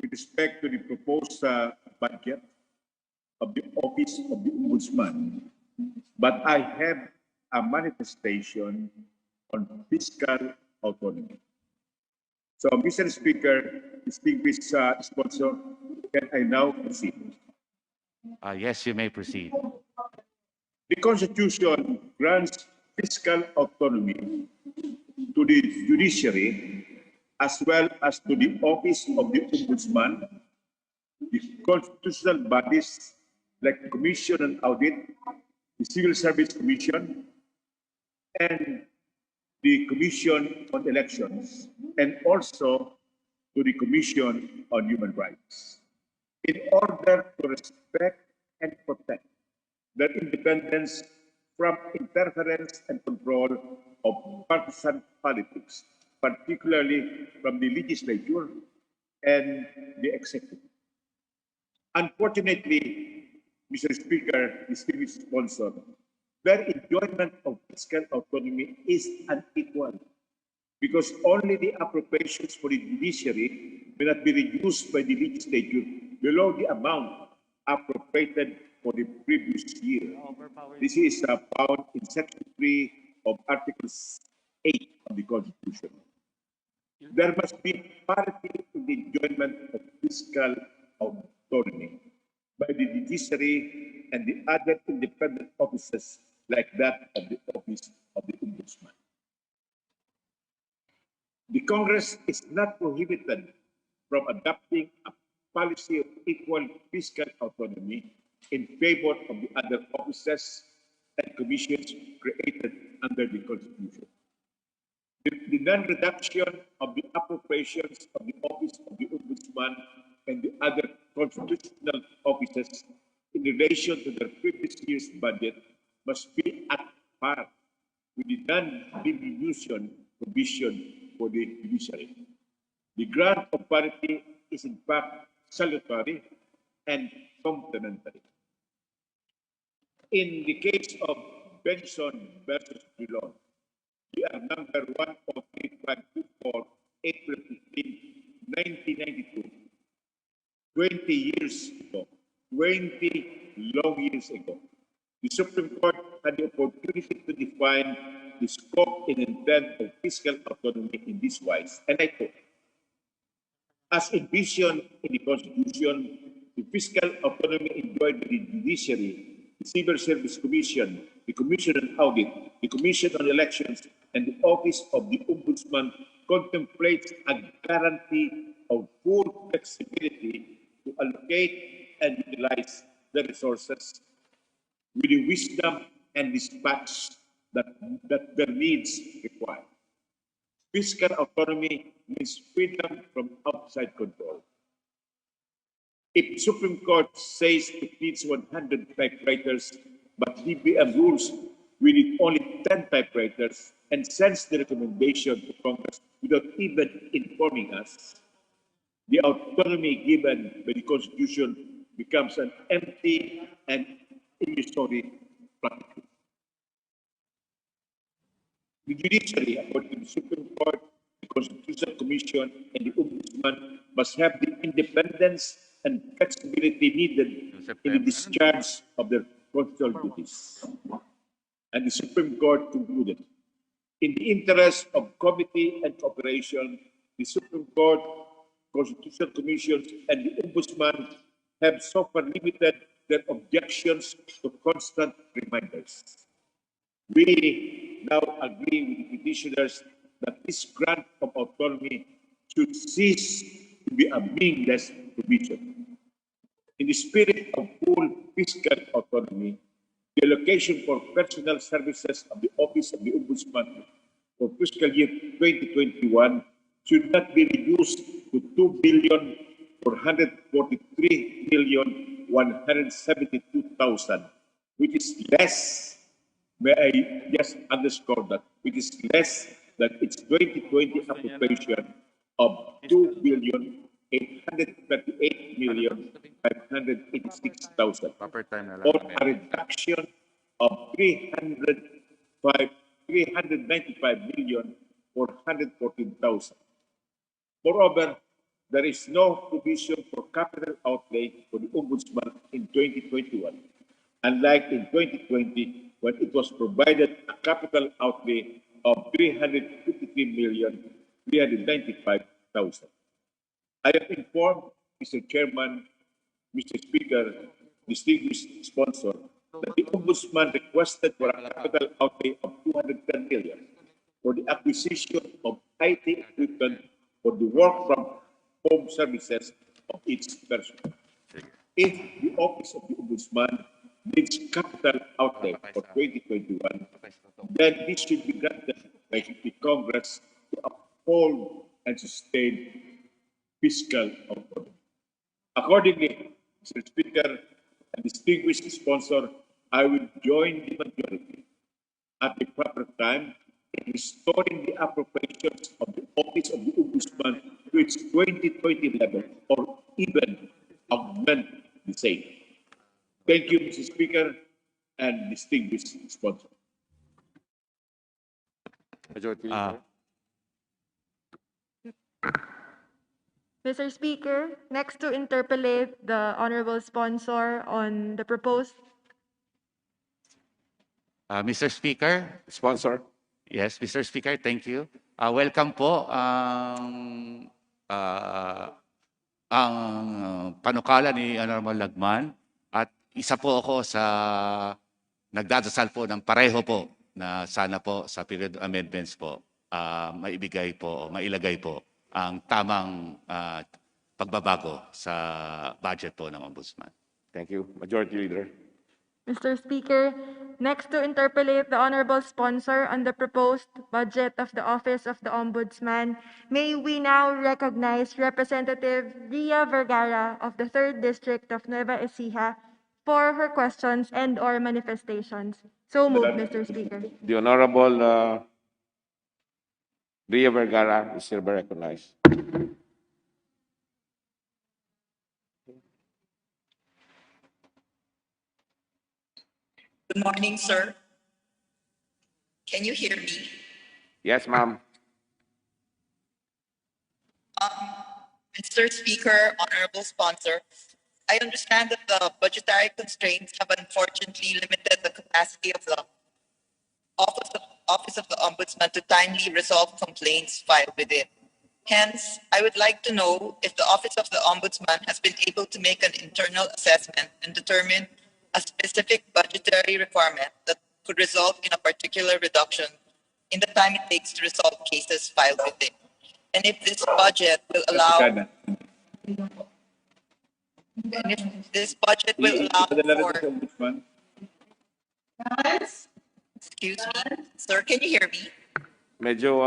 with respect to the proposed budget of the Office of the Ombudsman, but I have a manifestation on fiscal autonomy. So, Mr. Speaker, distinguished sponsor, can I now proceed? Yes, you may proceed. The Constitution grants fiscal autonomy to the judiciary as well as to the Office of the Ombudsman, the constitutional bodies like the Commission on Audit, the Civil Service Commission, and the Commission on Elections, and also to the Commission on Human Rights. in order to respect and protect their independence from interference and control of partisan politics, particularly from the legislature and the executive. Unfortunately, Mr. Speaker, distinguished sponsor, their enjoyment of fiscal autonomy is unequal because only the appropriations for the judiciary may not be reduced by the legislature below the amount appropriated for the previous year. This is found in Section 3 of Article 8 of the Constitution. There must be parity in the enjoyment of fiscal autonomy by the judiciary and the other independent offices like that of the Office of the Ombudsman. The Congress is not prohibited from adopting a policy of equal fiscal autonomy in favor of the other offices and commissions created under the Constitution. The non-reduction of the appropriations of the Office of the Ombudsman and the other constitutional offices in relation to their previous year's budget must be at par with the non-diminution provision for the judiciary. The grant of parity is in fact salutary and complementary. In the case of Benson versus Dillon, GR number 103524, April 15, 1992, 20 years ago, 20 long years ago, the Supreme Court had the opportunity to define the scope and intent of fiscal autonomy in this wise, and I quote, as envisioned in the Constitution, the fiscal autonomy enjoyed by the judiciary, the Civil Service Commission, the Commission on Audit, the Commission on Elections, and the Office of the Ombudsman contemplates a guarantee of full flexibility to allocate and utilize the resources with the wisdom and dispatch that their needs require. Fiscal autonomy means freedom from outside control. If the Supreme Court says it needs 100 typewriters, but DBM rules we need only 10 typewriters and sends the recommendation to Congress without even informing us, the autonomy given by the Constitution becomes an empty and illusory platitude. The judiciary, according to the Supreme Court, the Constitutional Commission, and the Ombudsman must have the independence and flexibility needed in the discharge of their constitutional duties. And the Supreme Court concluded, in the interest of comity and cooperation, the Supreme Court, Constitutional Commission, and the Ombudsman have so far limited their objections to constant reminders. We now agree with the petitioners that this grant of autonomy should cease to be a meaningless provision. In the spirit of full fiscal autonomy, the allocation for personal services of the Office of the Ombudsman for fiscal year 2021 should not be reduced to 2,443,172,000, which is less, may I just underscore that, which is less than its 2020 appropriation of 2,838,586,000, or a reduction of 395,414,000. Moreover, there is no provision for capital outlay for the Ombudsman in 2021, unlike in 2020 when it was provided a capital outlay of 353,395,000. I am informed, Mr. Chairman, Mr. Speaker, distinguished sponsor, that the Ombudsman requested for a capital outlay of 210 million for the acquisition of IT equipment for the work from home services of its personnel. If the Office of the Ombudsman needs capital outlay for 2021, then this should be granted by the Congress to uphold and sustain fiscal autonomy. Accordingly, Mr. Speaker, and distinguished sponsor, I will join the majority at the proper time in restoring the appropriations of the Office of the Ombudsman to its 2020 level or even augment the same. Thank you, Mr. Speaker and distinguished sponsor. Majority Leader. Mr. Speaker, next to interpellate the honorable sponsor on the proposed. Mr. Speaker, Sponsor. yes, Mr. Speaker, thank you. Welcome po ang panukala ni Honorable Lagman at isa po ako sa nagdadasal po ng pareho po na sana po sa period amendments po maibigay po o mailagay po ang tamang pagbabago sa budget po ng Ombudsman. Thank you. Majority Leader. Mr. Speaker, next to interpellate the honorable sponsor on the proposed budget of the Office of the Ombudsman, may we now recognize Representative Ria Vergara of the 3rd District of Nueva Ecija for her questions and/or manifestations. So moved, Mr. Speaker. The Honorable Ria Vergara is hereby recognized. Good morning, sir. Can you hear me? Yes, ma'am. Mr. Speaker, honorable sponsor, I understand that the budgetary constraints have unfortunately limited the capacity of the Office of the Ombudsman to timely resolve complaints filed with it. Hence, I would like to know if the Office of the Ombudsman has been able to make an internal assessment and determine a specific budgetary requirement that could result in a particular reduction in the time it takes to resolve cases filed with it. And if this budget will allow, for, excuse me, sir, can you hear me? Medyo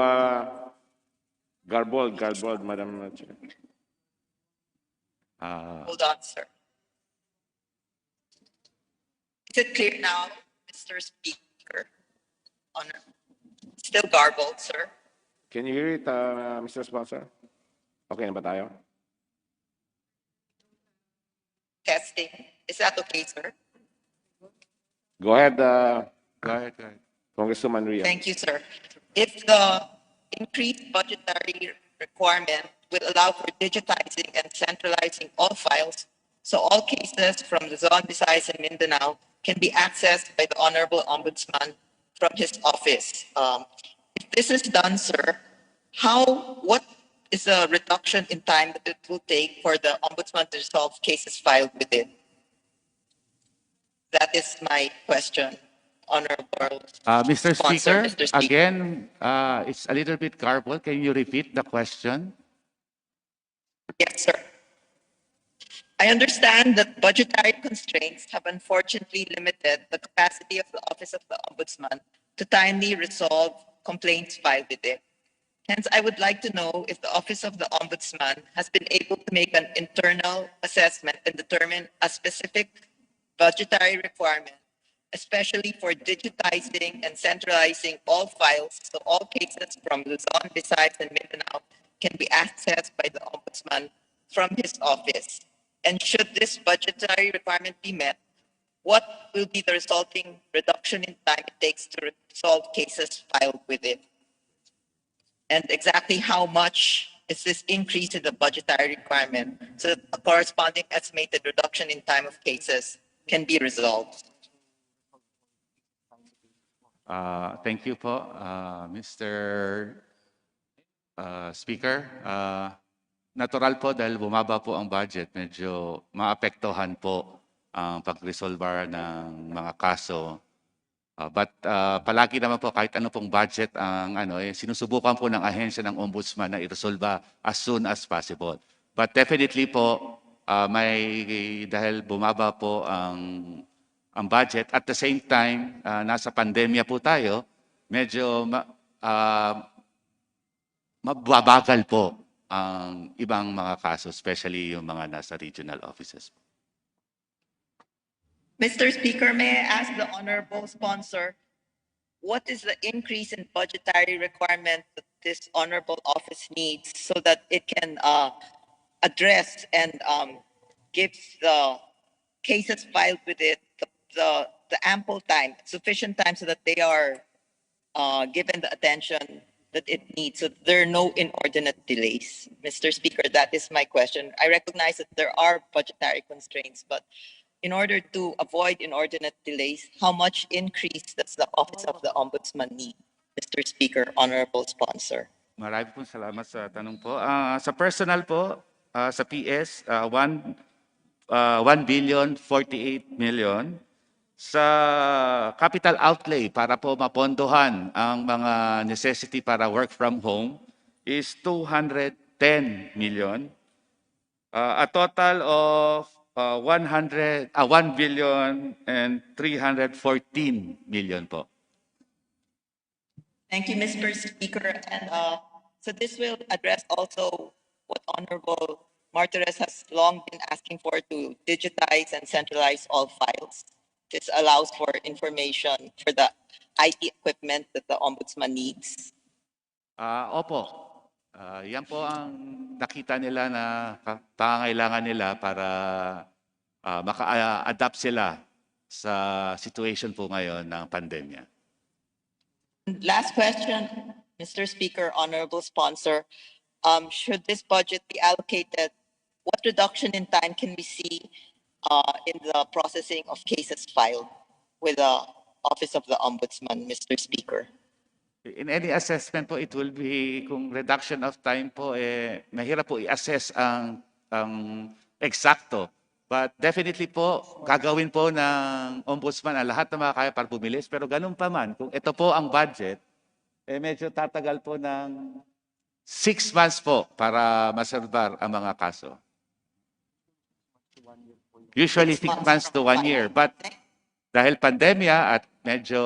garbled, Madam Chair. Hold on, sir. Is it clear now, Mr. Speaker? Still garbled, sir. Can you hear it, Mr. Sponsor? Okay na ba tayo? Testing. Is that okay, sir? Go ahead, Go ahead. Congresswoman Ria. Thank you, sir. If the increased budgetary requirement will allow for digitizing and centralizing all files, so all cases from Luzon, Visayas, and Mindanao can be accessed by the Honorable Ombudsman from his office. If this is done, sir, what is the reduction in time that it will take for the Ombudsman to resolve cases filed with it? That is my question, Honorable Mr. Sponsor, Speaker, again, it's a little bit garbled. Can you repeat the question? Yes, sir. I understand that budgetary constraints have unfortunately limited the capacity of the Office of the Ombudsman to timely resolve complaints filed with it. Hence, I would like to know if the Office of the Ombudsman has been able to make an internal assessment and determine a specific budgetary requirement, especially for digitizing and centralizing all files so all cases from Luzon, Visayas, and Mindanao can be accessed by the Ombudsman from his office. And should this budgetary requirement be met, what will be the resulting reduction in time it takes to resolve cases filed with it? And exactly how much is this increase in the budgetary requirement so that a corresponding estimated reduction in time of cases can be resolved? Thank you po, Mr. Speaker. Natural po dahil bumaba po ang budget, medyo maapektuhan po ang pag-resolve ng mga kaso. But palagi naman po kahit ano pong budget ang sinusubukan po ng ahensya ng Ombudsman na i-resolve as soon as possible. But definitely po dahil bumaba po ang budget at the same time nasa pandemya po tayo, medyo mababagal po ang ibang mga kaso, especially yung mga nasa regional offices. Mr. Speaker, may I ask the honorable sponsor, what is the increase in budgetary requirement that this honorable office needs so that it can address and give the cases filed with it the ample time, sufficient time so that they are given the attention that it needs, so there are no inordinate delays. Mr. Speaker, that is my question. I recognize that there are budgetary constraints, but in order to avoid inordinate delays, how much increase does the Office of the Ombudsman need? Mr. Speaker, honorable sponsor. Marami pong salamat sa tanong po. Sa personal po, sa PS, 1 billion 48 million. Sa capital outlay para po mapondohan ang mga necessity para work from home is 210 million. A total of 1 billion and 314 million po. Thank you, Mr. Speaker. And so this will address also what Honorable Martires has long been asking for, to digitize and centralize all files. This allows for information for the IT equipment that the Ombudsman needs. Opo. Yan po ang nakita nila na pangangailangan nila para maka-adapt sila sa situation po ngayon ng pandemya. Last question, Mr. Speaker, honorable sponsor. Should this budget be allocated, what reduction in time can we see in the processing of cases filed with the Office of the Ombudsman, Mr. Speaker? In any assessment po, it will be, kung reduction of time po, mahirap po i-assess ang eksakto. But definitely po, gagawin po ng Ombudsman ang lahat na makakaya para bumilis. Pero ganun pa man, kung ito po ang budget, medyo tatagal po ng 6 months po para maservar ang mga kaso. Usually 6 months to 1 year. But dahil pandemya at medyo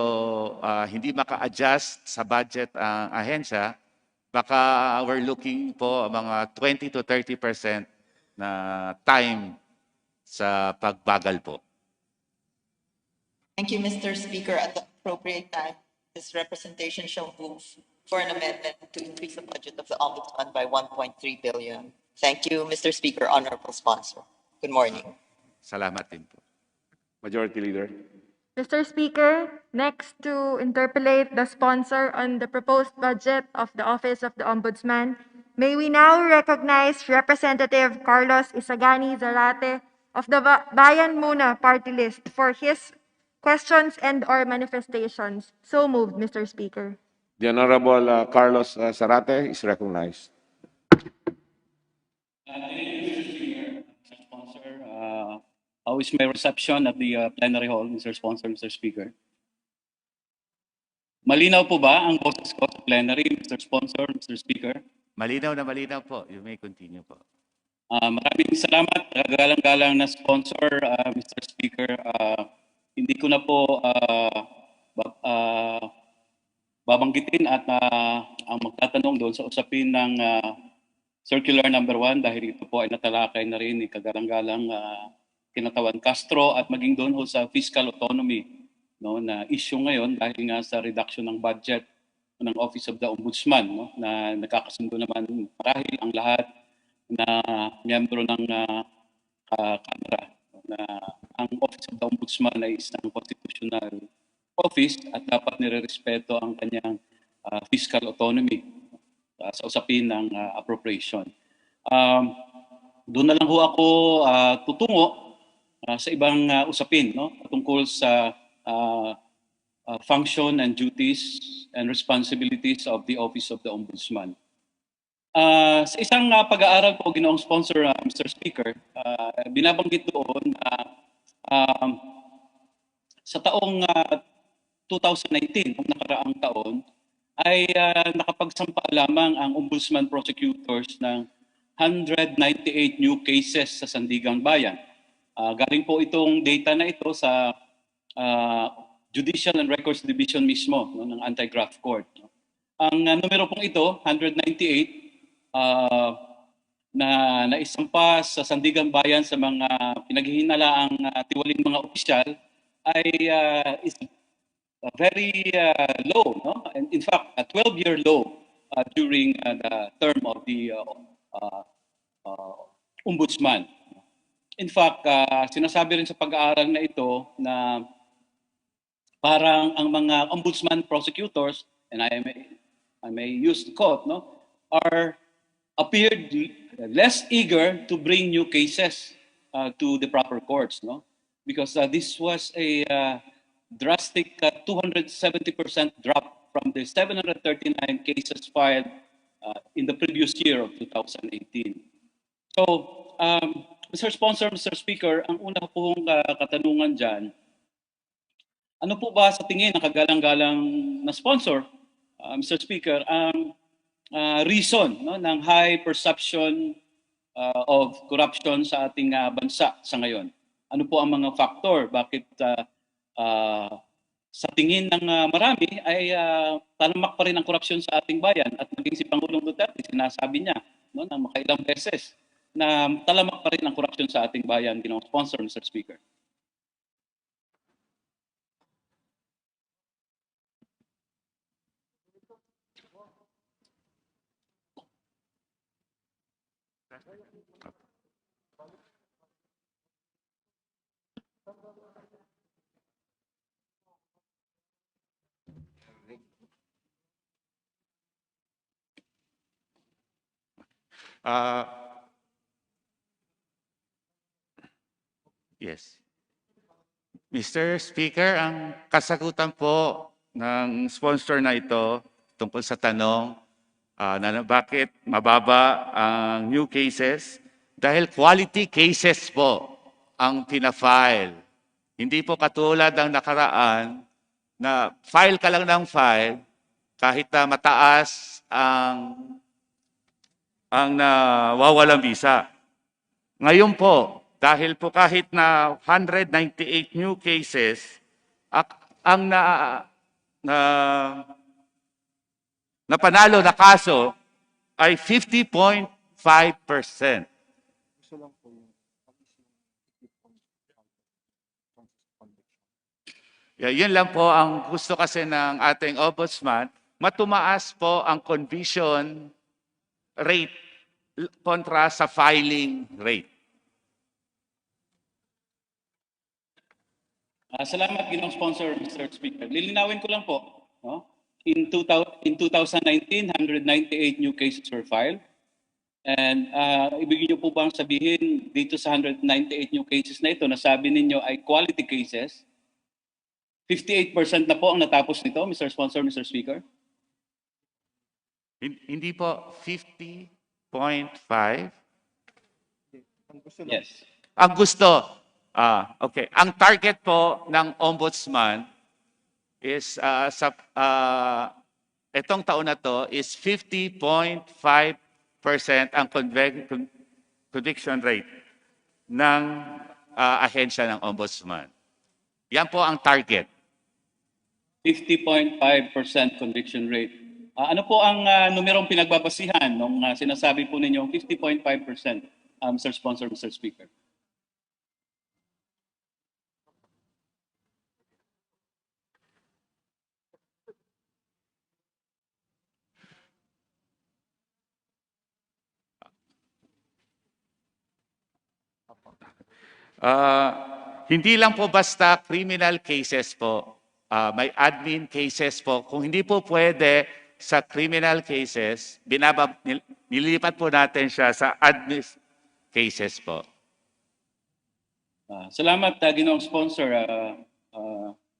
hindi maka-adjust sa budget ang ahensya, baka we're looking po mga 20 to 30% na time sa pagbagal po. Thank you, Mr. Speaker. At the appropriate time, this representation shall move for an amendment to increase the budget of the Ombudsman by 1.3 billion. Thank you, Mr. Speaker, honorable sponsor. Good morning. Salamat din po. Majority Leader. Mr. Speaker, next to interpellate the sponsor on the proposed budget of the Office of the Ombudsman, may we now recognize Representative Carlos Isagani Zarate of the Bayan Muna Party List for his questions and/or manifestations. So moved, Mr. Speaker. The Honorable Carlos Zarate is recognized. Mr. Sponsor, how is my reception at the plenary hall, Mr. Sponsor, Mr. Speaker? Malinaw po ba ang boses ko sa plenary, Mr. Sponsor, Mr. Speaker? Malinaw na malinaw po. You may continue po. Maraming salamat, galang-galang na sponsor, Mr. Speaker. Hindi ko na po babanggitin at ang magtatanong doon sa usapin ng Circular number 1 dahil ito po ay natalakay na rin ni kagalang-galang Kinatawan Castro at maging doon ho sa fiscal autonomy, no, na issue ngayon dahil nga sa reduction ng budget ng Office of the Ombudsman, no, na nakakasundo naman marahil ang lahat na miyembro ng Kamara na ang Office of the Ombudsman ay isang constitutional office at dapat nirerespeto ang kanyang fiscal autonomy sa usapin ng appropriation. Doon na lang ho ako tutungo sa ibang usapin, no, tungkol sa function and duties and responsibilities of the Office of the Ombudsman. Sa isang pag-aaral po, ginoong sponsor, Mr. Speaker, binabanggit doon na sa taong 2019, noong nakaraang taon, ay nakapagsampa lamang ang Ombudsman prosecutors ng 198 new cases sa Sandigang Bayan. Galing po itong data na ito sa Judicial and Records Division mismo, no, ng Anti-Graft Court. No. Ang numero pong ito, 198, na naisampa sa Sandigan Bayan sa mga pinaghihinalaang tiwaling mga opisyal ay is very low, no? And in fact, a 12-year low during the term of the ombudsman. In fact, sinasabi rin sa pag-aaral na ito na parang ang mga ombudsman prosecutors, and I may use the quote, no, appeared less eager to bring new cases to the proper courts, no, because this was a drastic 270% drop from the 739 cases filed in the previous year of 2018. So, Mr. Sponsor, Mr. Speaker, ang una pong katanungan dyan, ano po ba sa tingin ng kagalang-galang na sponsor, Mr. Speaker, ang reason, no, ng high perception of corruption sa ating bansa sa ngayon? Ano po ang mga factor? Bakit sa tingin ng marami ay talamak pa rin ang korupsyon sa ating bayan, at maging si Pangulong Duterte, sinasabi niya, no, ng makailang beses na talamak pa rin ang korupsyon sa ating bayan, ginawang sponsor, Mr. Speaker? Yes. Mr. Speaker, ang kasagutan po ng sponsor na ito tungkol sa tanong na bakit mababa ang new cases, dahil quality cases po ang pinafile. Hindi po katulad ng nakaraan na file ka lang ng file kahit na mataas ang nawawalang visa. Ngayon po, dahil po kahit na 198 new cases, ang napanalo na kaso ay 50.5%. Yun lang po ang gusto kasi ng ating ombudsman, matumaas po ang conviction rate kontra sa filing rate. Salamat, ginong sponsor, Mr. Speaker. Lilinawin ko lang po, no? In 2019, 198 new cases were filed. And ibig niyo po bang sabihin dito sa 198 new cases na ito, nasabi ninyo ay quality cases, 58% na po ang natapos nito, Mr. Sponsor, Mr. Speaker? Hindi po 50.5. Yes. Ang gusto, okay. Ang target po ng ombudsman is itong taon na to is 50.5% ang conviction rate ng ahensya ng ombudsman. Yan po ang target. 50.5% conviction rate. Ano po ang numerong pinagbabasihan nung sinasabi po ninyo 50.5%, Mr. Sponsor, Mr. Speaker? Hindi lang po basta criminal cases po. May admin cases po. Kung hindi po pwede sa criminal cases, nililipat po natin siya sa admin cases po. Salamat, ginong sponsor,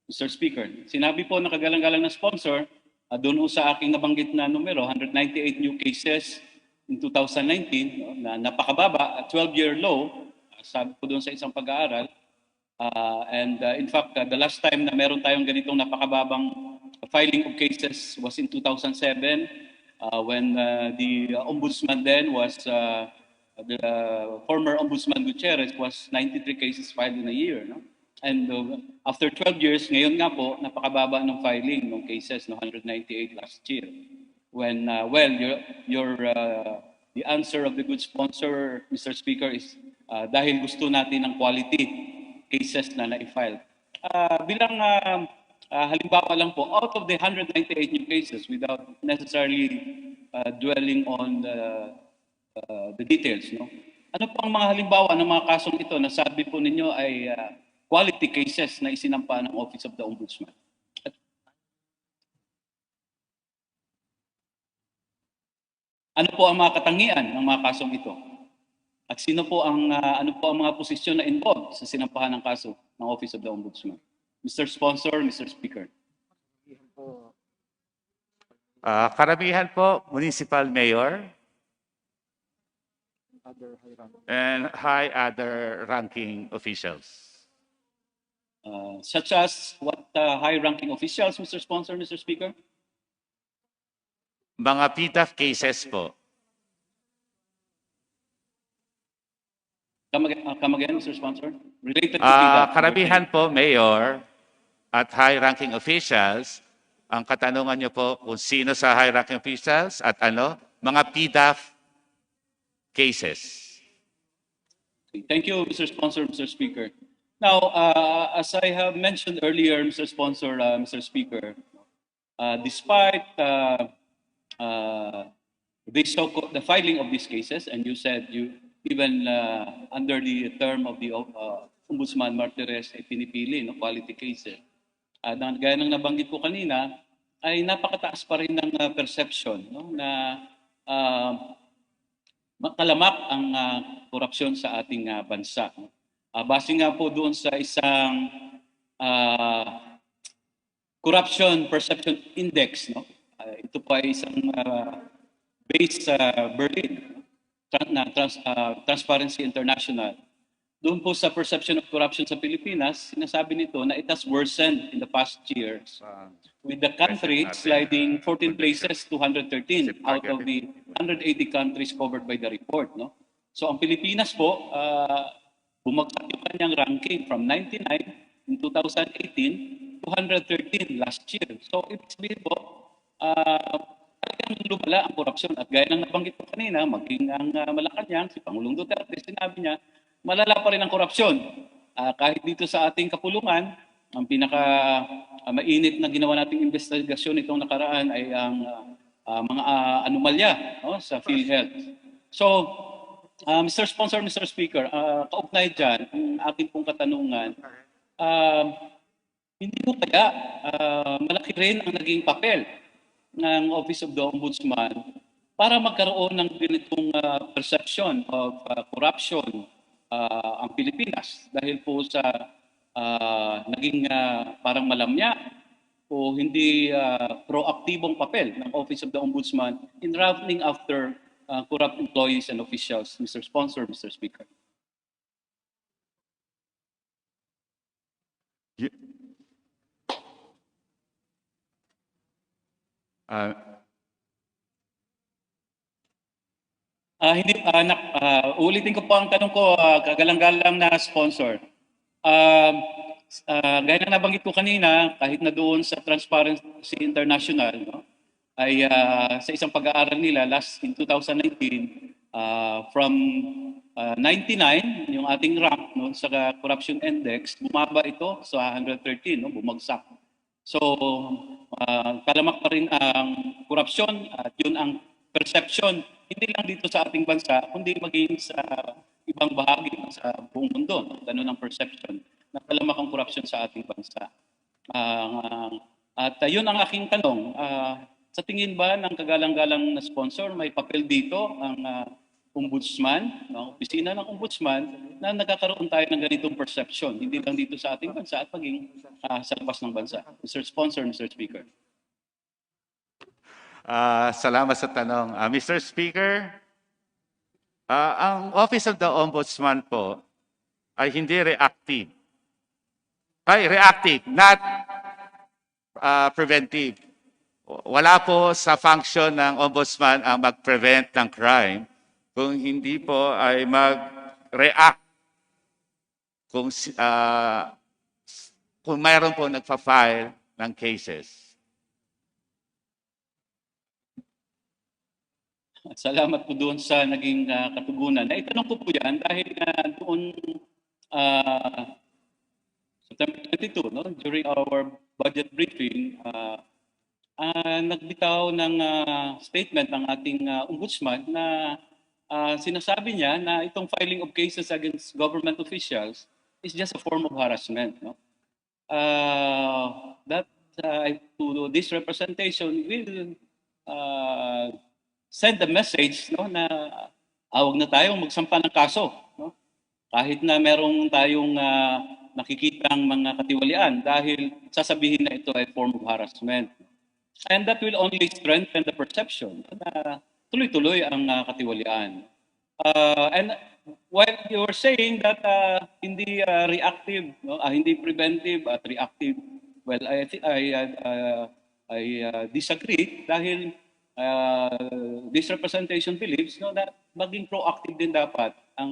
Mr. Speaker. Sinabi po ng kagalang-galang na sponsor, doon sa aking nabanggit na numero, 198 new cases in 2019, na napakababa, a 12-year low, sabi po doon sa isang pag-aaral. In fact, the last time na meron tayong ganitong napakababang filing of cases was in 2007 when the ombudsman then was, the former ombudsman Gutierrez was 93 cases filed in a year. No? And after 12 years, ngayon nga po, napakababa ng filing ng cases, no, 198 last year. When, well, your the answer of the good sponsor, Mr. Speaker, is dahil gusto natin ng quality cases na na-file. Bilang halimbawa lang po, out of the 198 new cases, without necessarily dwelling on the details, no? Ano po ang mga halimbawa ng mga kasong ito na sabi po ninyo ay quality cases na isinampa ng Office of the Ombudsman? Ano po ang mga katangian ng mga kasong ito? At sino po ang ano po ang mga posisyon na involved sa sinampahan ng kaso ng Office of the Ombudsman? Mr. Sponsor, Mr. Speaker. Karamihan po, municipal mayor and high other ranking officials. Such as what high-ranking officials, Mr. Sponsor, Mr. Speaker? Mga PTAF cases po. Come again, Mr. Sponsor? Related to PIDA. Karamihan po, mayor at high-ranking officials. Ang katanungan niyo po kung sino sa high-ranking officials at ano, mga PDAF cases. Thank you, Mr. Sponsor, Mr. Speaker. Now, as I have mentioned earlier, Mr. Sponsor, Mr. Speaker, despite the filing of these cases, and you said you even under the term of the Ombudsman Martires ay pinipili no quality cases. Gaya ng nabanggit ko kanina, ay napakataas pa rin ng perception no, na makalamak ang korupsyon sa ating bansa. Base nga po doon sa isang Corruption Perception Index, no? Ito po ay isang based sa Berlin, Transparency International. Doon po sa perception of corruption sa Pilipinas, sinasabi nito na it has worsened in the past years, with the country sliding 14 places to 113 out of the 180 countries covered by the report. No? So ang Pilipinas po, bumagsak yung kanyang ranking from 99 in 2018 to 113 last year. So ibig sabihin po, talagang lumala ang korupsyon. At gaya ng nabanggit ko kanina, maging ang Malacanang, si Pangulong Duterte, sinabi niya, malala pa rin ang korupsyon. Kahit dito sa ating kapulungan, ang pinaka mainit na ginawa nating investigasyon itong nakaraan ay ang mga anomalya no, sa PhilHealth. So, Mr. Sponsor, Mr. Speaker, kaugnay dyan, ang akin pong katanungan, hindi po kaya malaki rin ang naging papel ng Office of the Ombudsman para magkaroon ng ganitong perception of corruption ang Pilipinas dahil po sa naging parang malamya o hindi proaktibong papel ng Office of the Ombudsman in rounding after corrupt employees and officials. Mr. Sponsor, Mr. Speaker. Ulitin ko po ang tanong ko, kagalang-galang na sponsor. Gaya na nabanggit ko kanina, kahit na doon sa Transparency International, no, ay sa isang pag-aaral nila last in 2019, from 99, yung ating rank no, sa corruption index, bumaba ito sa 113, no, bumagsak. So, kalamak pa rin ang korupsyon at yun ang perception, hindi lang dito sa ating bansa, kundi maging sa ibang bahagi sa buong mundo. No? Ganun ang perception na kalamak ang korupsyon sa ating bansa. At yun ang aking tanong. Sa tingin ba ng kagalang-galang na sponsor, may papel dito ang ombudsman, no? Opisina ng ombudsman, na nagkakaroon tayo ng ganitong perception, hindi lang dito sa ating bansa at maging sa labas ng bansa. Mr. Sponsor, Mr. Speaker. Salamat sa tanong. Mr. Speaker, ang Office of the Ombudsman po ay hindi reactive. Ay, reactive, not preventive. Wala po sa function ng Ombudsman ang mag-prevent ng crime kung hindi po ay mag-react kung mayroon po nagpa-file ng cases. Salamat po doon sa naging katugunan. Naitanong ko po yan dahil doon September 22, no, during our budget briefing, nagbitaw ng statement ng ating ombudsman na sinasabi niya na itong filing of cases against government officials is just a form of harassment. No? That to this representation will send a message, no, na awag na tayong magsampa ng kaso, no? Kahit na merong tayong nakikitang mga katiwalian dahil sasabihin na ito ay form of harassment. And that will only strengthen the perception na tuloy-tuloy ang katiwalian. And while you were saying that hindi reactive, no? Hindi preventive at reactive, well, I disagree dahil this representation believes, no, that maging proactive din dapat ang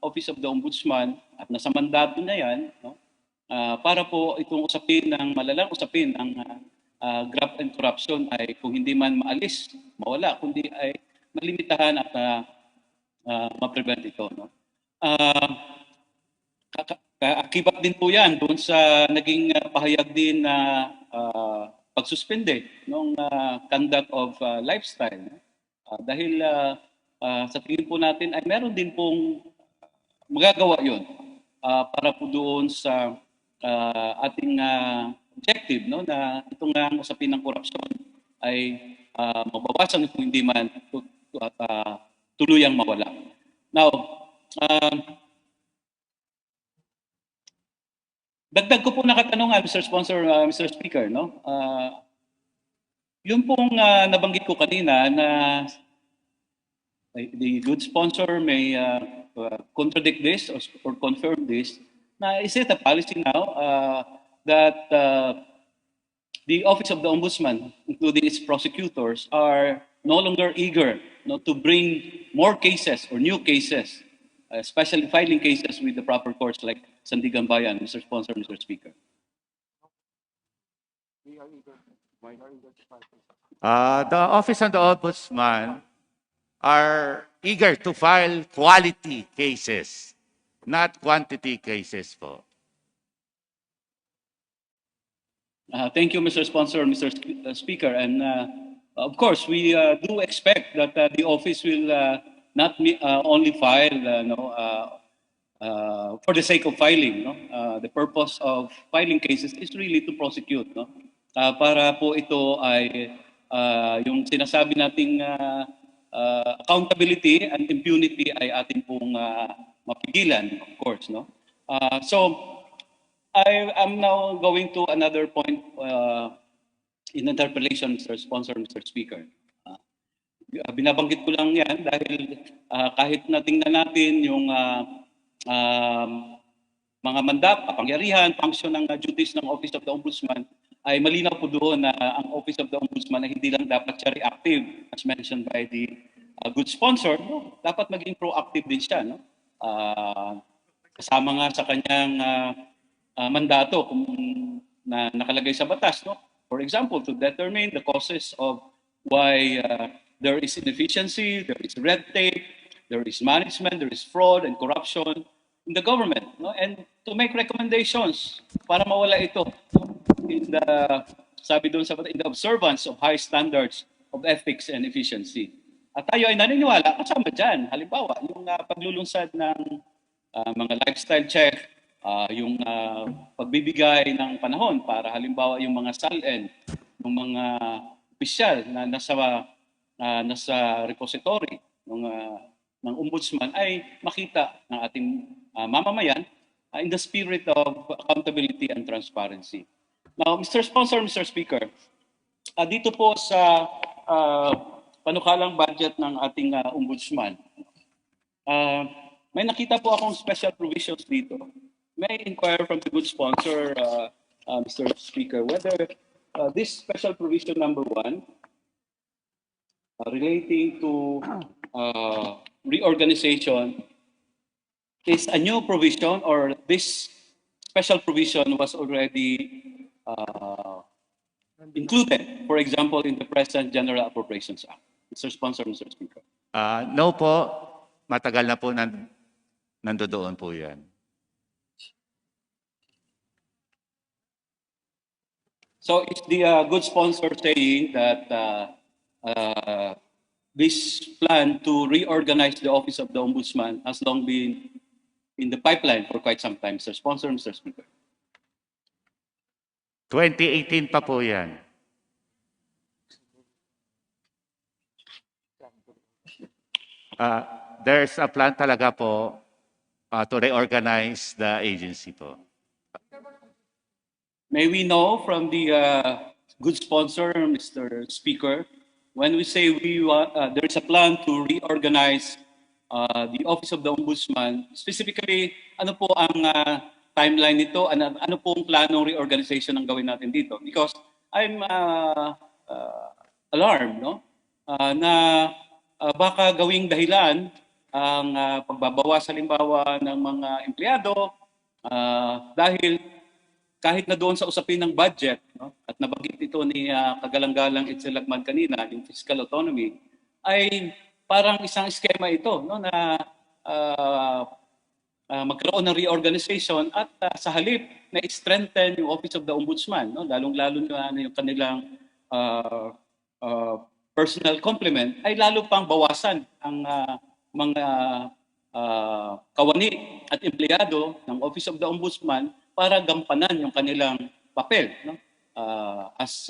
Office of the Ombudsman at nasa mandato na yan, no, para po itong usapin ng malalang usapin ng graft and corruption ay kung hindi man maalis, mawala, kundi ay malimitahan at ma-prevent ito. No? Akibat din po yan doon sa naging pahayag din na pagsuspende ng conduct of lifestyle. Dahil sa tingin po natin ay meron din pong magagawa yun para po doon sa ating objective, no, na itong usapin ng korupsyon ay mabawasan kung hindi man tuluyang mawala. Now, dagdag ko po na katanungan, Mr. Sponsor, Mr. Speaker, no? Yun pong nabanggit ko kanina na the good sponsor may contradict this or confirm this, na is it a policy now that the Office of the Ombudsman, including its prosecutors, are no longer eager, no, to bring more cases or new cases, especially filing cases with the proper courts like Sandigan Bayan, Mr. Sponsor, Mr. Speaker. The Office of the Ombudsman are eager to file quality cases, not quantity cases po. Thank you, Mr. Sponsor, Mr. Speaker. And of course, we do expect that the office will not only file for the sake of filing. No? The purpose of filing cases is really to prosecute. No? Para po ito ay yung sinasabi nating accountability and impunity ay ating pong mapigilan, of course. No? So, I am now going to another point in interpellation, Mr. Sponsor, Mr. Speaker. Binabanggit ko lang yan dahil kahit natingnan natin yung mga mandat, kapangyarihan, function ng duties ng Office of the Ombudsman, ay malinaw po doon na ang Office of the Ombudsman ay hindi lang dapat siya reactive, as mentioned by the good sponsor, no? Dapat maging proactive din siya. No? Kasama nga sa kanyang mandato kung na nakalagay sa batas, no? For example, to determine the causes of why there is inefficiency, there is red tape, there is management, there is fraud and corruption in the government, no? And to make recommendations para mawala ito, no? In the, sabi doon sa in the observance of high standards of ethics and efficiency. At tayo ay naniniwala kasama dyan. Halimbawa, yung paglulunsad ng mga lifestyle check, yung pagbibigay ng panahon para halimbawa yung mga SALN, yung mga opisyal na nasa repository ng ombudsman ay makita ng ating mamamayan in the spirit of accountability and transparency. Now, Mr. Sponsor, Mr. Speaker, dito po sa panukalang budget ng ating ombudsman, may nakita po akong special provisions dito. May I inquire from the good sponsor, Mr. Speaker, whether this special provision number 1 relating to reorganization is a new provision or this special provision was already included, for example, in the present General Appropriations Act. Mr. Sponsor, Mr. Speaker. No po, matagal na po nandoon po yan. So is the good sponsor saying that this plan to reorganize the Office of the Ombudsman has long been in the pipeline for quite some time, Mr. Sponsor, Mr. Speaker? 2018 pa po yan. There's a plan talaga po to reorganize the agency po. May we know from the good sponsor, Mr. Speaker, when we say there's a plan to reorganize the Office of the Ombudsman, specifically, ano po ang timeline nito? Ano po ang planong reorganization ang gawin natin dito? Because I'm alarmed, no? Na baka gawing dahilan ang pagbabawas halimbawa ng mga empleyado dahil kahit na doon sa usapin ng budget, no, at nabanggit ito ni Kagalang-galang Itzelagman kanina, yung fiscal autonomy, ay parang isang skema ito, no, na magkaroon ng reorganization at sa halip na i-strengthen yung Office of the Ombudsman, no, lalong-lalo na yung kanilang personal complement, ay lalo pang bawasan ang mga kawani at empleyado ng Office of the Ombudsman para gampanan yung kanilang papel, no? As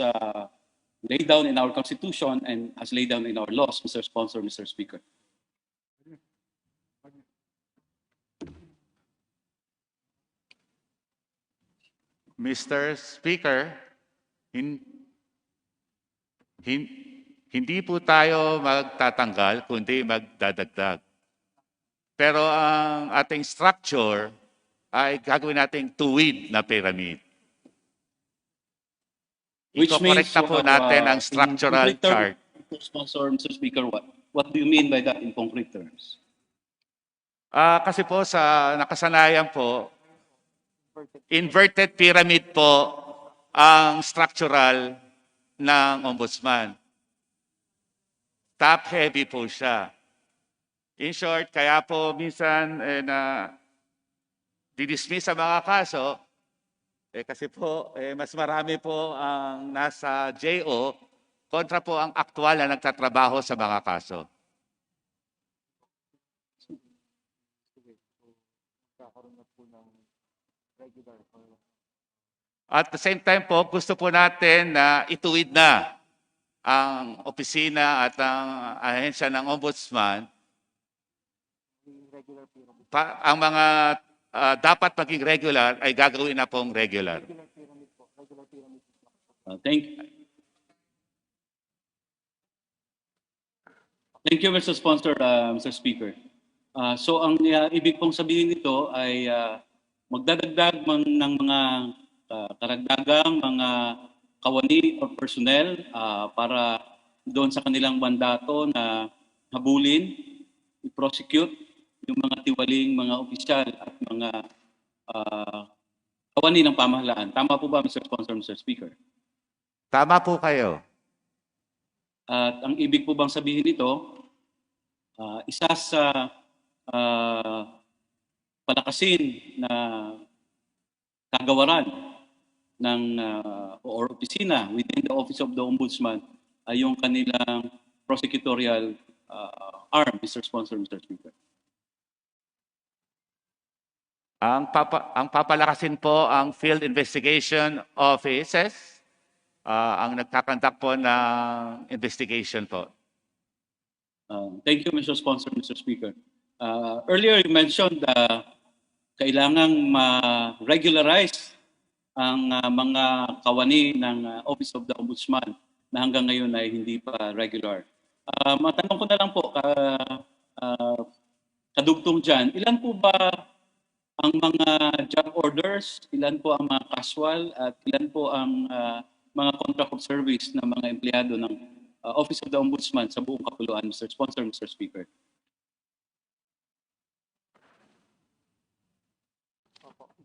laid down in our Constitution and as laid down in our laws, Mr. Sponsor, Mr. Speaker. Mr. Speaker, hindi po tayo magtatanggal, kundi magdadagdag. Pero ang ating structure ay gagawin nating tuwid na pyramid. Which means Iko-correct na po natin ang structural chart. Mr. Sponsor, Mr. Speaker, what do you mean by that in concrete terms? Kasi po sa nakasanayan po, inverted pyramid po ang structural ng ombudsman. Top heavy po siya. In short, kaya po minsan didismiss sa mga kaso, kasi po mas marami po ang nasa JO kontra po ang aktual na nagtatrabaho sa mga kaso. At the same time po, gusto po natin na ituwid na ang opisina at ang ahensya ng Ombudsman. Ang mga dapat maging regular ay gagawin na pong regular. Thank you, Mr. Sponsor, Mr. Speaker. So ang ibig pong sabihin nito ay magdadagdag ng mga karagdagang mga kawani o personnel para doon sa kanilang mandato na habulin, i-prosecute yung mga tiwaling mga opisyal at mga kawani ng pamahalaan. Tama po ba, Mr. Sponsor, Mr. Speaker? Tama po kayo. At ang ibig po bang sabihin nito, isa sa palakasin na kagawaran ng or opisina within the Office of the Ombudsman ay yung kanilang prosecutorial arm, Mr. Sponsor, Mr. Speaker. Ang papalakasin po ang Field Investigation Offices, ang nagkakandak po ng investigation po. Thank you, Mr. Sponsor, Mr. Speaker. Earlier you mentioned kailangang ma-regularize ang mga kawani ng Office of the Ombudsman na hanggang ngayon ay hindi pa regular. Matanong ko na lang po, kadugtong dyan, ilan po ba ang mga job orders, ilan po ang mga casual, at ilan po ang mga contract of service ng mga empleyado ng Office of the Ombudsman sa buong kapuluan, Mr. Sponsor, Mr. Speaker?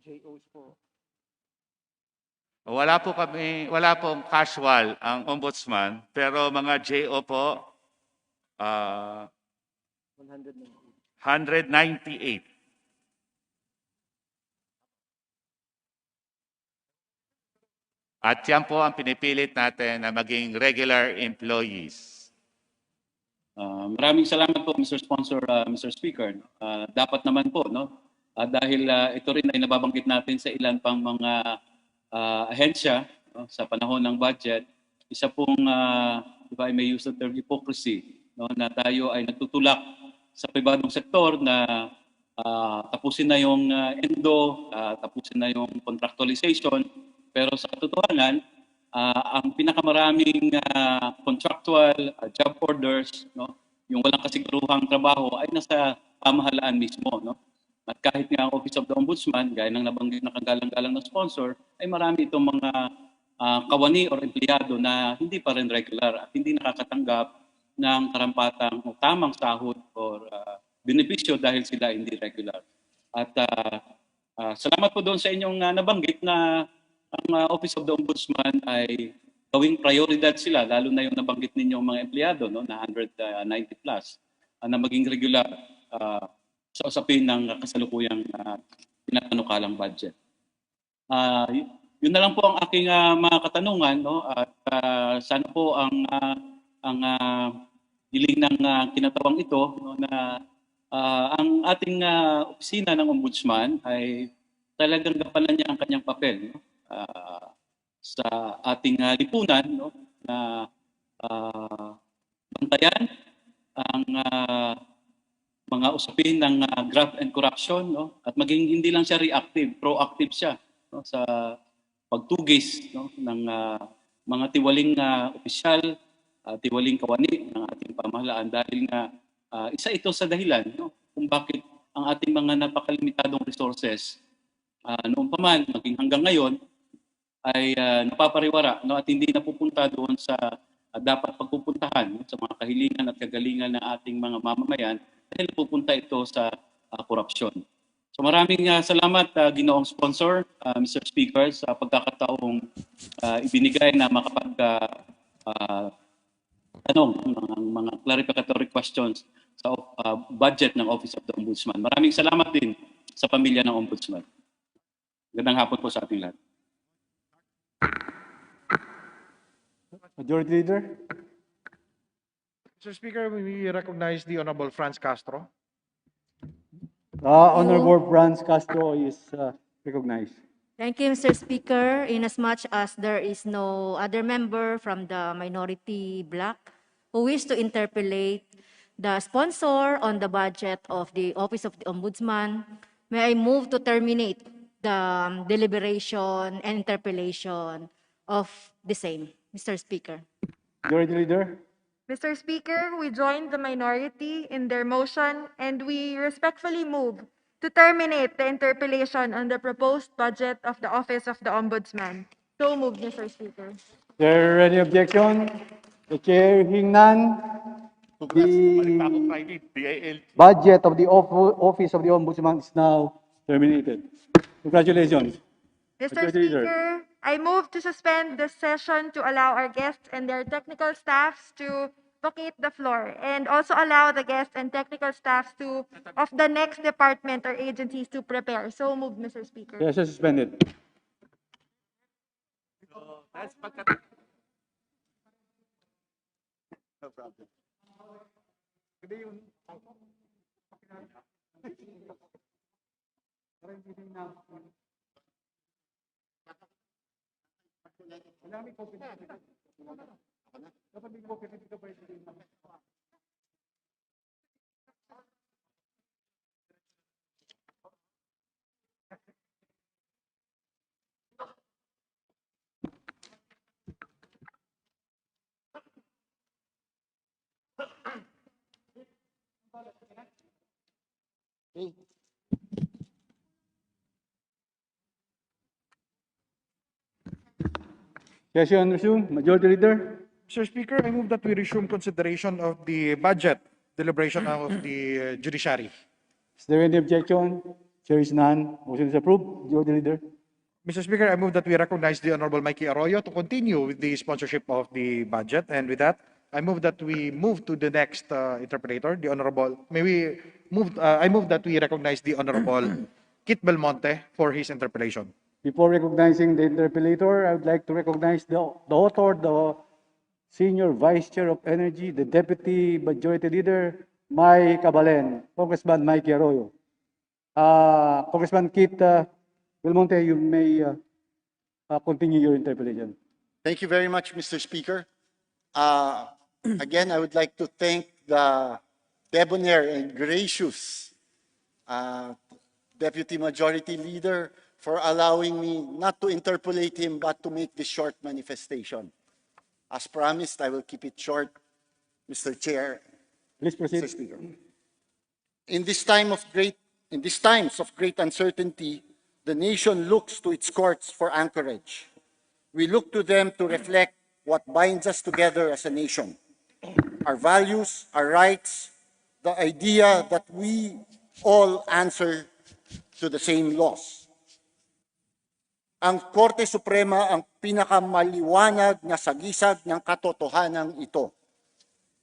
JOs po. Wala pong casual ang ombudsman, pero mga JO po, 198. At yan po ang pinipilit natin na maging regular employees. Maraming salamat po, Mr. Sponsor, Mr. Speaker. Dapat naman po, no? Dahil ito rin ay nababanggit natin sa ilan pang mga ahensya, no, sa panahon ng budget, isa pong, if I may use the term hypocrisy, no, na tayo ay nagtutulak sa pribadong sektor na tapusin na yung endo, tapusin na yung contractualization, pero sa katotohanan, ang pinakamaraming contractual job orders, no, yung walang kasiguruhang trabaho ay nasa pamahalaan mismo, no. At kahit nga ang Office of the Ombudsman, gaya ng nabanggit na kagalang-galang ng sponsor, ay marami itong mga kawani or empleyado na hindi pa rin regular at hindi nakakatanggap ng karampatang o tamang sahod or benepisyo dahil sila hindi regular. At salamat po doon sa inyong nabanggit na ang Office of the Ombudsman ay gawing prioridad sila, lalo na yung nabanggit ninyong mga empleyado, no, na 190 plus, na maging regular sa usapin ng kasalukuyang pinatanukalang budget. Yun na lang po ang aking mga katanungan, no, at sana po ang hiling ng kinatawang ito, no, na ang ating opisina ng Ombudsman ay talagang gampanan niya ang kanyang papel, no, sa ating lipunan, no, na bantayan ang mga usapin ng graft and corruption, no, at maging hindi lang siya reactive, proactive siya, no, sa pagtugis, no, ng mga tiwaling opisyal, tiwaling kawani ng ating pamahalaan dahil nga isa ito sa dahilan, no, kung bakit ang ating mga napakalimitadong resources noon pa man maging hanggang ngayon ay napapariwara, no, at hindi napupunta doon sa dapat pagpupuntahan, no, sa mga kahilingan at kagalingan ng ating mga mamamayan dahil pupunta ito sa korupsyon. So maraming salamat Ginoong Sponsor, Mr. Speaker, sa pagkakataong ibinigay na tanong ng mga clarificatory questions sa budget ng Office of the Ombudsman. Maraming salamat din sa pamilya ng Ombudsman. Magandang hapon po sa ating lahat. Majority Leader. Mr. Speaker, we recognize the Honorable Franz Castro. Honorable Franz Castro is recognized. Thank you, Mr. Speaker. Inasmuch as there is no other member from the minority bloc who wish to interpellate the sponsor on the budget of the Office of the Ombudsman, may I move to terminate the deliberation and interpellation of the same, Mr. Speaker. Majority Leader. Mr. Speaker, we join the minority in their motion and we respectfully move to terminate the interpellation on the proposed budget of the Office of the Ombudsman. So moved, Mr. Speaker. Is there any objection? The chair hearing none. The budget of the Office of the Ombudsman is now terminated. Congratulations. Mr. Speaker, I move to suspend the session to allow our guests and their technical staffs to vacate the floor and also allow the guests and technical staffs of the next department or agencies to prepare. So moved, Mr. Speaker. Session suspended. No problem. Session resumed. Majority Leader. Mr. Speaker, I move that we resume consideration of the budget deliberation of the judiciary. Is there any objection? Chair is none. Motion is approved. Majority Leader. Mr. Speaker, I move that we recognize the Honorable Mikey Arroyo to continue with the sponsorship of the budget. And with that, I move that we move to the next interpreter, the Honorable. I move that we recognize the Honorable Kit Belmonte for his interpellation. Before recognizing the interpellator, I would like to recognize the author, the Senior Vice Chair of Energy, the Deputy Majority Leader, Mike Cabalen, Congressman Mikey Arroyo. Congressman Kit Belmonte, you may continue your interpellation. Thank you very much, Mr. Speaker. Again, I would like to thank the debonair and gracious Deputy Majority Leader for allowing me not to interpolate him, but to make this short manifestation. As promised, I will keep it short, Mr. Chair. Please proceed. Mr. Speaker. In these times of great uncertainty, the nation looks to its courts for anchorage. We look to them to reflect what binds us together as a nation. Our values, our rights, the idea that we all answer to the same laws. Ang Korte Suprema ang pinakamaliwanag na sagisag ng katotohanan ito.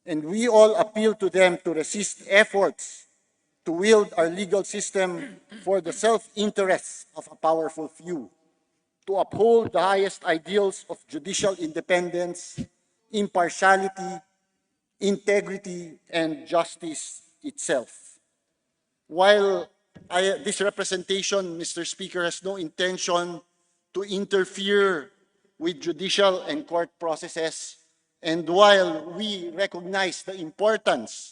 And we all appeal to them to resist efforts to wield our legal system for the self-interest of a powerful few, to uphold the highest ideals of judicial independence, impartiality, integrity, and justice itself. While this representation, Mr. Speaker, has no intention to interfere with judicial and court processes, and while we recognize the importance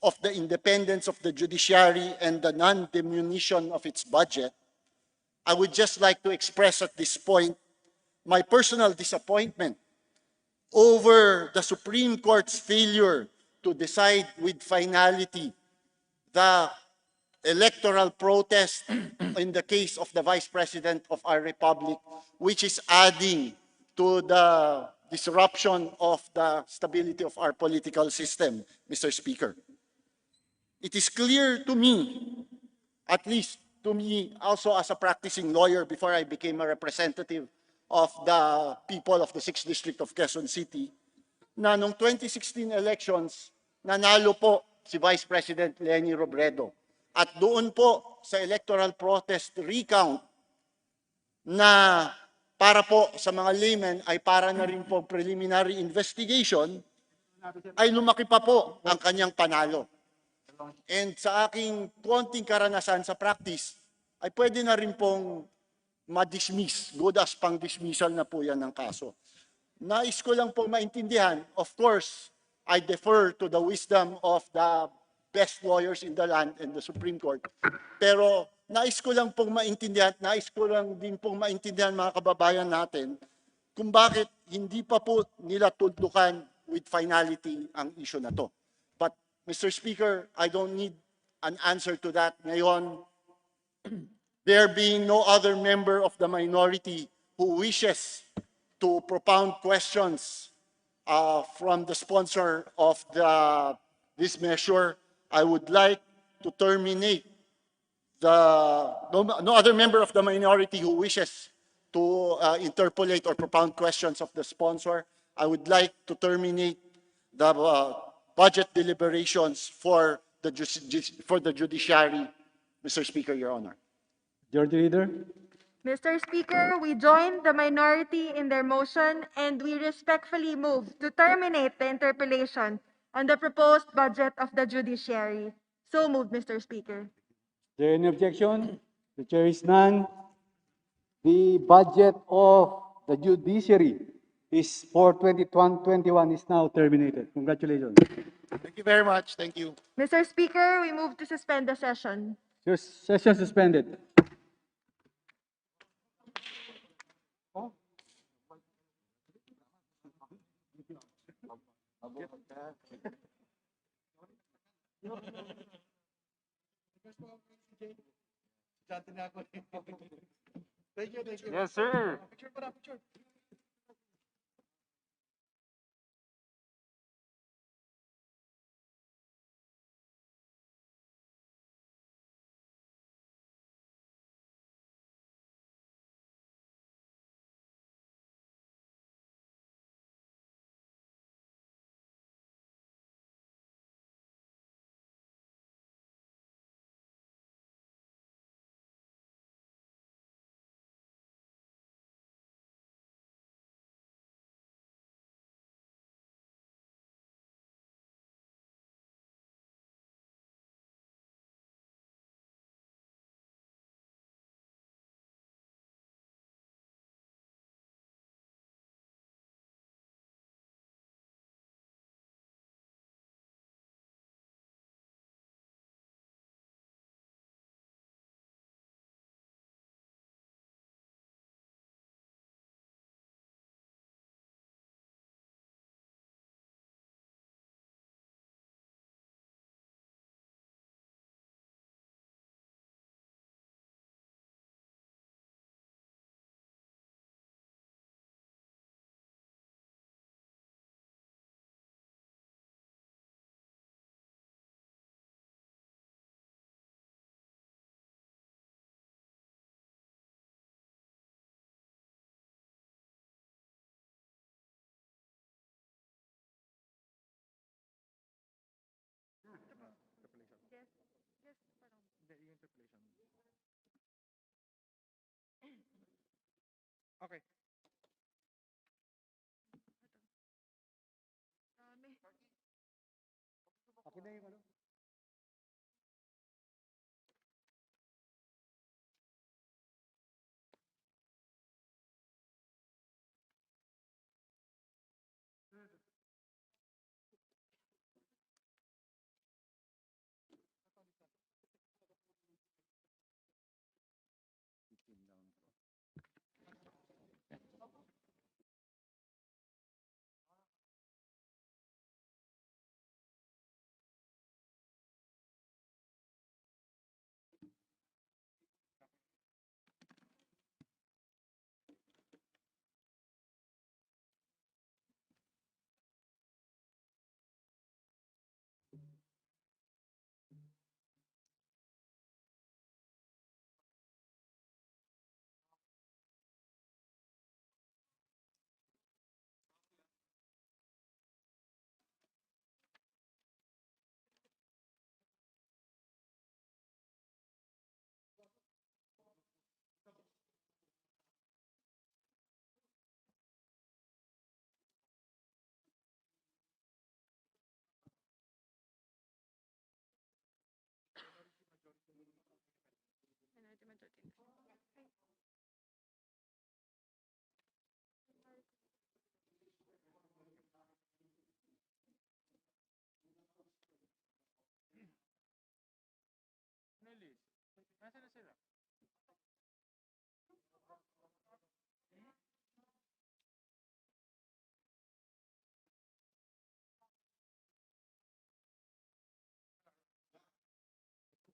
of the independence of the judiciary and the non-diminution of its budget, I would just like to express at this point my personal disappointment over the Supreme Court's failure to decide with finality the electoral protest in the case of the Vice President of our Republic, which is adding to the disruption of the stability of our political system, Mr. Speaker. It is clear to me, at least to me also as a practicing lawyer before I became a representative of the people of the 6th District of Quezon City, na noong 2016 elections, nanalo po si Vice President Leni Robredo. At doon po sa electoral protest recount na para po sa mga laymen ay para na rin po preliminary investigation, ay lumaki pa po ang kanyang panalo. And sa aking konting karanasan sa practice, ay pwede na rin pong ma-dismiss, good as pang dismissal na po yan ng kaso. Nais ko lang pong maintindihan, of course, I defer to the wisdom of the best lawyers in the land and the Supreme Court. Pero nais ko lang pong maintindihan, nais ko lang din pong maintindihan mga kababayan natin kung bakit hindi pa po nila tudlukan with finality ang issue na to. But Mr. Speaker, I don't need an answer to that ngayon. There being no other member of the minority who wishes to propound questions from the sponsor of this measure, I would like to terminate no other member of the minority who wishes to interpolate or propound questions of the sponsor. I would like to terminate the budget deliberations for the judiciary, Mr. Speaker, Your Honor. Majority Leader. Mr. Speaker, we join the minority in their motion and we respectfully move to terminate the interpellation on the proposed budget of the judiciary. So moved, Mr. Speaker. Is there any objection? The chair is none. The budget of the judiciary is for 2021 is now terminated. Congratulations. Thank you very much. Thank you. Mr. Speaker, we move to suspend the session. Your session suspended. Yes, sir. Picture.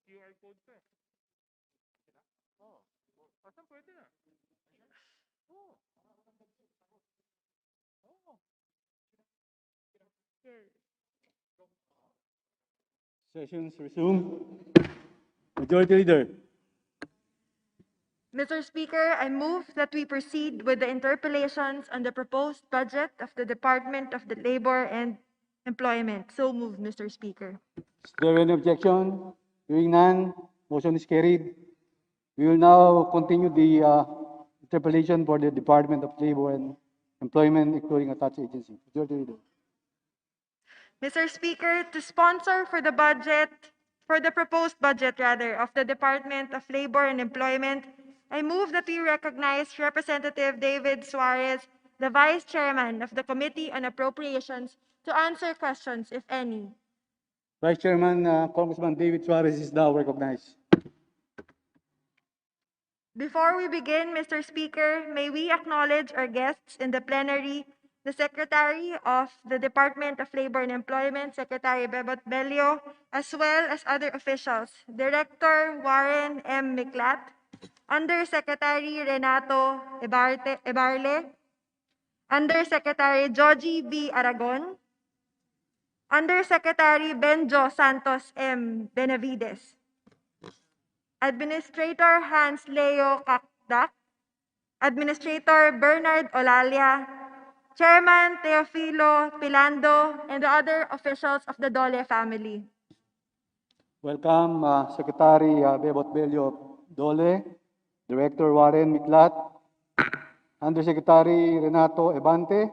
QR code pa eh. Oh, basta pwede na. Oh. Oh. Sessions resume. Majority Leader. Mr. Speaker, I move that we proceed with the interpellations on the proposed budget of the Department of the Labor and Employment. So moved, Mr. Speaker. Is there any objection? Hearing none, motion is carried. We will now continue the interpellation for the Department of Labor and Employment, including attached agency. Majority Leader. Mr. Speaker, to sponsor for the proposed budget of the Department of Labor and Employment, I move that we recognize Representative David Suarez, the Vice Chairman of the Committee on Appropriations, to answer questions, if any. Vice Chairman Congressman David Suarez is now recognized. Before we begin, Mr. Speaker, may we acknowledge our guests in the plenary, the Secretary of the Department of Labor and Employment, Secretary Bebot Bello, as well as other officials, Director Warren M. Miklat, Undersecretary Renato Ebarle, Undersecretary Joji B. Aragon, Undersecretary Benjo Santos M. Benavides, Administrator Hans Leo Kakdak, Administrator Bernard Olalia, Chairman Teofilo Pilando, and the other officials of the Dole family. Welcome, Secretary Bebot Bello Dole, Director Warren Miklat, Undersecretary Renato Ebante,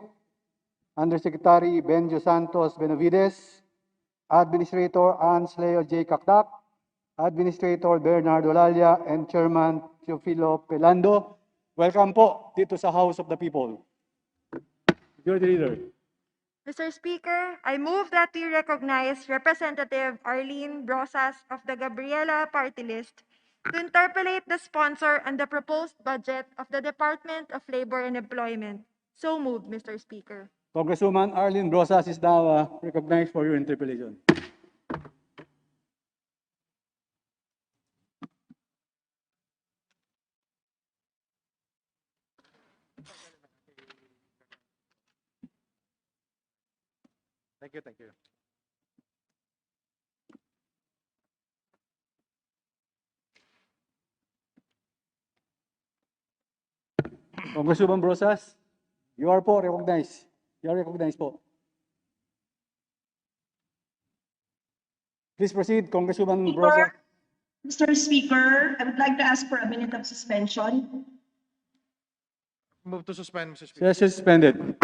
Undersecretary Benjo Santos Benavides, Administrator Hans Leo J. Kakdak, Administrator Bernard Olalia, and Chairman Teofilo Pelando. Welcome po dito sa House of the People. Majority Leader. Mr. Speaker, I move that we recognize Representative Arlene Brosas of the Gabriela Party List to interpellate the sponsor on the proposed budget of the Department of Labor and Employment. So moved, Mr. Speaker. Congresswoman Arlene Brosas is now recognized for your interpellation. Thank you. Congresswoman Brosas, you are po recognized. You are recognized po. Please proceed, Congresswoman Brosas. Mr. Speaker, I would like to ask for a minute of suspension. Move to suspend, Mr. Speaker. Session suspended.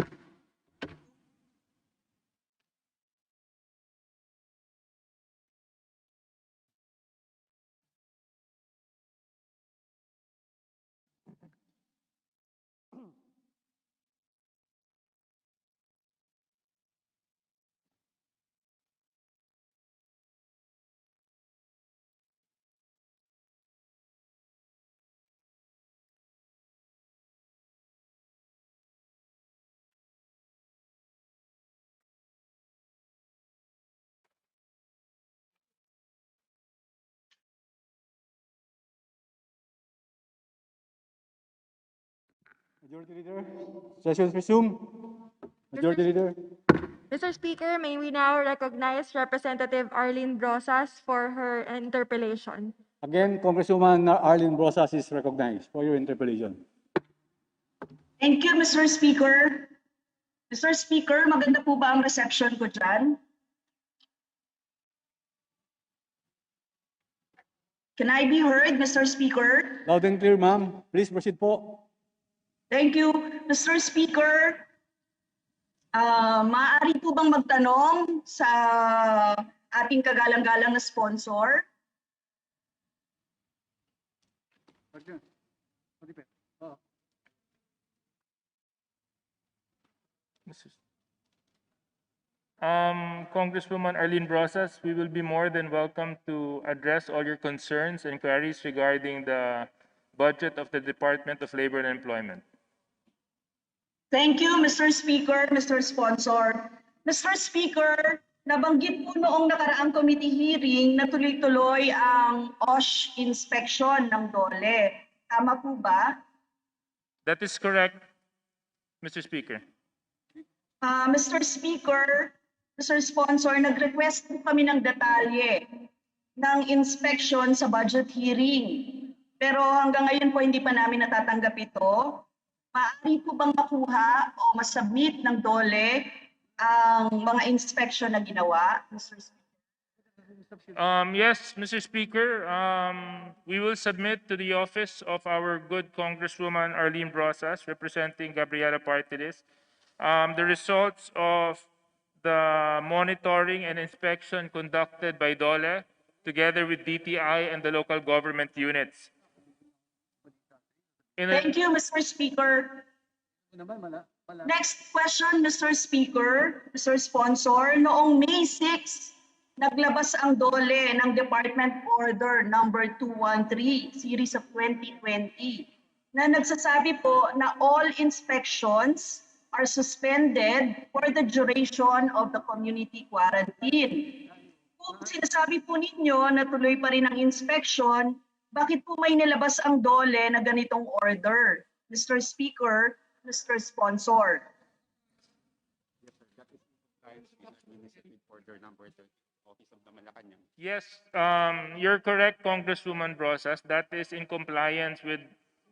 Majority Leader, session resume. Majority Leader. Mr. Speaker, may we now recognize Representative Arlene Brosas for her interpellation. Again, Congresswoman Arlene Brosas is recognized for your interpellation. Thank you, Mr. Speaker. Mr. Speaker, maganda po ba ang reception ko dyan? Can I be heard, Mr. Speaker? Loud and clear, ma'am. Please proceed po. Thank you, Mr. Speaker. Maaari po bang magtanong sa ating kagalang-galang na sponsor? Congresswoman Arlene Brosas, we will be more than welcome to address all your concerns and queries regarding the budget of the Department of Labor and Employment. Thank you, Mr. Speaker, Mr. Sponsor. Mr. Speaker, nabanggit po noong nakaraang committee hearing na tuloy-tuloy ang OSH inspection ng DOLE. Tama po ba? That is correct, Mr. Speaker. Mr. Speaker, Mr. Sponsor, nag-request po kami ng detalye ng inspection sa budget hearing. Pero hanggang ngayon po hindi pa namin natatanggap ito. Maaari po bang makuha o masubmit ng DOLE ang mga inspection na ginawa, Mr. Speaker? Yes, Mr. Speaker, we will submit to the office of our good Congresswoman Arlene Brosas, representing Gabriela Partides, the results of the monitoring and inspection conducted by DOLE together with DTI and the local government units. Thank you, Mr. Speaker. Next question, Mr. Speaker, Mr. Sponsor. Noong May 6, naglabas ang DOLE ng Department Order number 213, series of 2020, na nagsasabi po na all inspections are suspended for the duration of the community quarantine. Kung sinasabi po ninyo na tuloy pa rin ang inspection, bakit po may nilabas ang DOLE na ganitong order? Mr. Speaker, Mr. Sponsor. Yes, you're correct, Congresswoman Brosas. That is in compliance with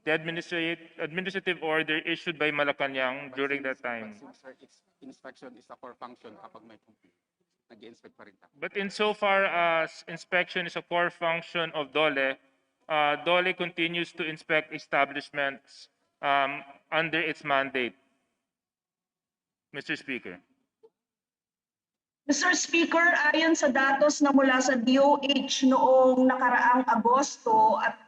the administrative order issued by Malacanang during that time. Inspection is a core function kapag may nag-i-inspect pa rin tayo. But insofar as inspection is a core function of DOLE, DOLE continues to inspect establishments under its mandate. Mr. Speaker. Mr. Speaker, ayon sa datos na mula sa DOH noong nakaraang Agosto at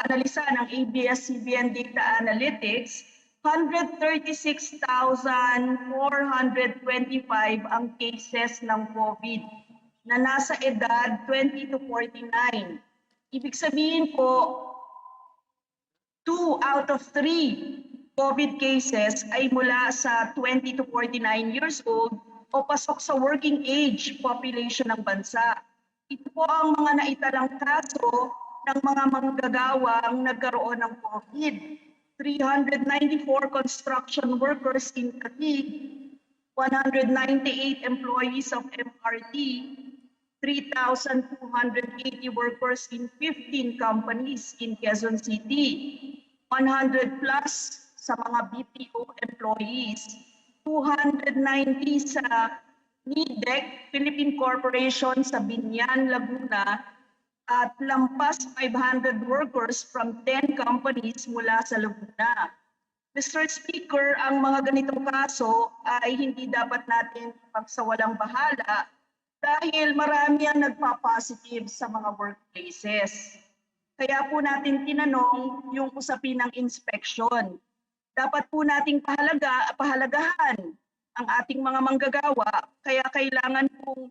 analisa ng ABS-CBN Data Analytics, 136,425 ang cases ng COVID na nasa edad 20 to 49. Ibig sabihin po, 2 out of 3 COVID cases ay mula sa 20 to 49 years old o pasok sa working age population ng bansa. Ito po ang mga naitalang kaso ng mga manggagawang nagkaroon ng COVID. 394 construction workers in Taguig, 198 employees of MRT, 3,280 workers in 15 companies in Quezon City, 100 plus sa mga BPO employees, 290 sa NIDEC, Philippine Corporation sa Binyan, Laguna, at lampas 500 workers from 10 companies mula sa Laguna. Mr. Speaker, ang mga ganitong kaso ay hindi dapat natin pagsawalang bahala dahil marami ang nagpa-positive sa mga workplaces. Kaya po natin tinanong yung usapin ng inspection. Dapat po nating pahalagahan ang ating mga manggagawa, kaya kailangan pong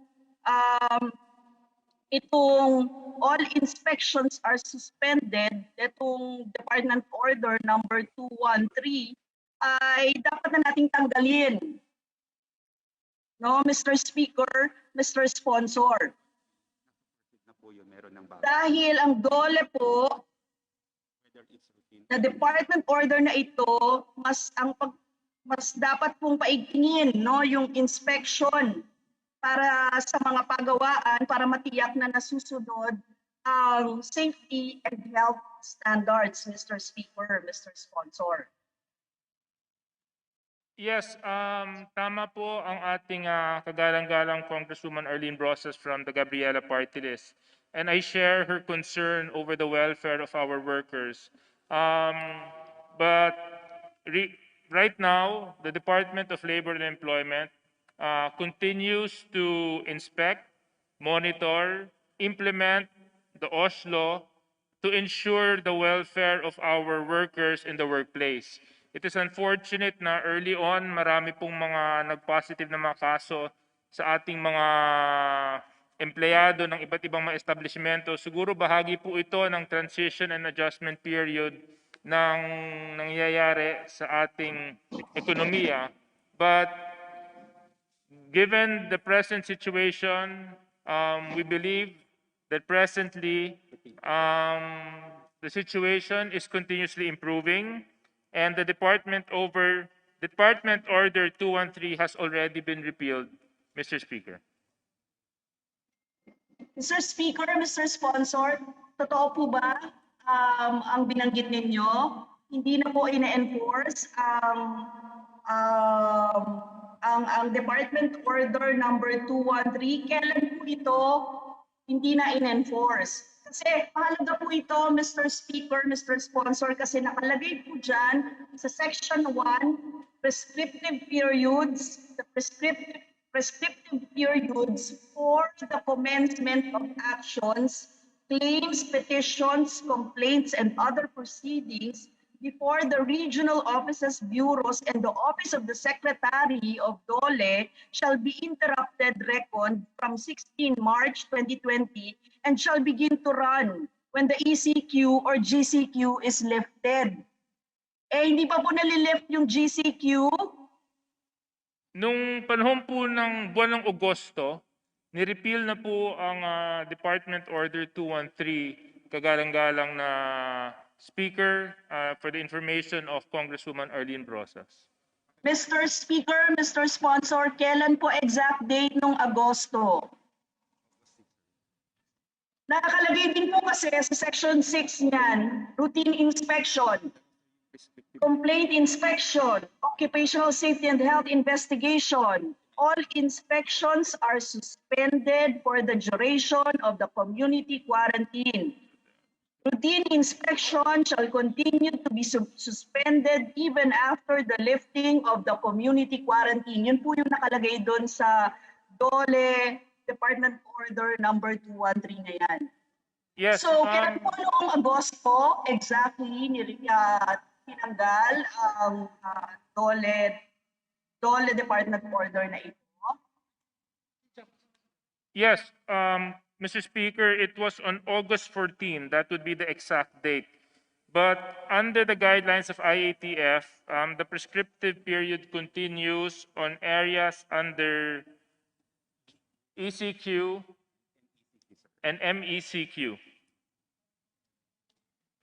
itong all inspections are suspended, itong Department Order number 213 ay dapat na nating tanggalin. No, Mr. Speaker, Mr. Sponsor. Dahil ang DOLE po na department order na ito, mas dapat pong paigtingin, no, yung inspection para sa mga pagawaan para matiyak na nasusunod ang safety and health standards, Mr. Speaker, Mr. Sponsor. Yes, tama po ang ating kagalang-galang Congresswoman Arlene Brosas from the Gabriela Party List. And I share her concern over the welfare of our workers. But right now, the Department of Labor and Employment continues to inspect, monitor, implement the OSH law to ensure the welfare of our workers in the workplace. It is unfortunate na early on, marami pong mga nag-positive na mga kaso sa ating mga empleyado ng iba't ibang mga establishmento. Siguro bahagi po ito ng transition and adjustment period ng nangyayari sa ating ekonomiya. But given the present situation, we believe that presently the situation is continuously improving, and the Department Order 213 has already been repealed, Mr. Speaker. Mr. Speaker, Mr. Sponsor, totoo po ba ang binanggit ninyo? Hindi na po ina-enforce ang Department Order number 213. Kailan po ito hindi na in-enforce? Kasi mahalaga po ito, Mr. Speaker, Mr. Sponsor, kasi nakalagay po dyan sa Section 1, prescriptive periods, the prescriptive periods for the commencement of actions, claims, petitions, complaints, and other proceedings before the regional offices, bureaus, and the office of the Secretary of DOLE shall be interrupted reckoned from 16 March 2020 and shall begin to run when the ECQ or GCQ is lifted. Eh, hindi pa po nalilift yung GCQ. Nung panahon po ng buwan ng Agosto, nirepeal na po ang Department Order 213, kagalang-galang na Speaker, for the information of Congresswoman Arlene Brosas. Mr. Speaker, Mr. Sponsor, kailan po exact date nung Agosto? Nakalagay din po kasi sa Section 6 niyan, routine inspection, complaint inspection, occupational safety and health investigation. All inspections are suspended for the duration of the community quarantine. Routine inspection shall continue to be suspended even after the lifting of the community quarantine. Yun po yung nakalagay doon sa DOLE Department Order number 213 na yan. Yes. So, kailan po noong Agosto, exactly, tinanggal ang DOLE Department Order na ito? Yes, Mr. Speaker, it was on August 14. That would be the exact date. But under the guidelines of IATF, the prescriptive period continues on areas under ECQ and MECQ.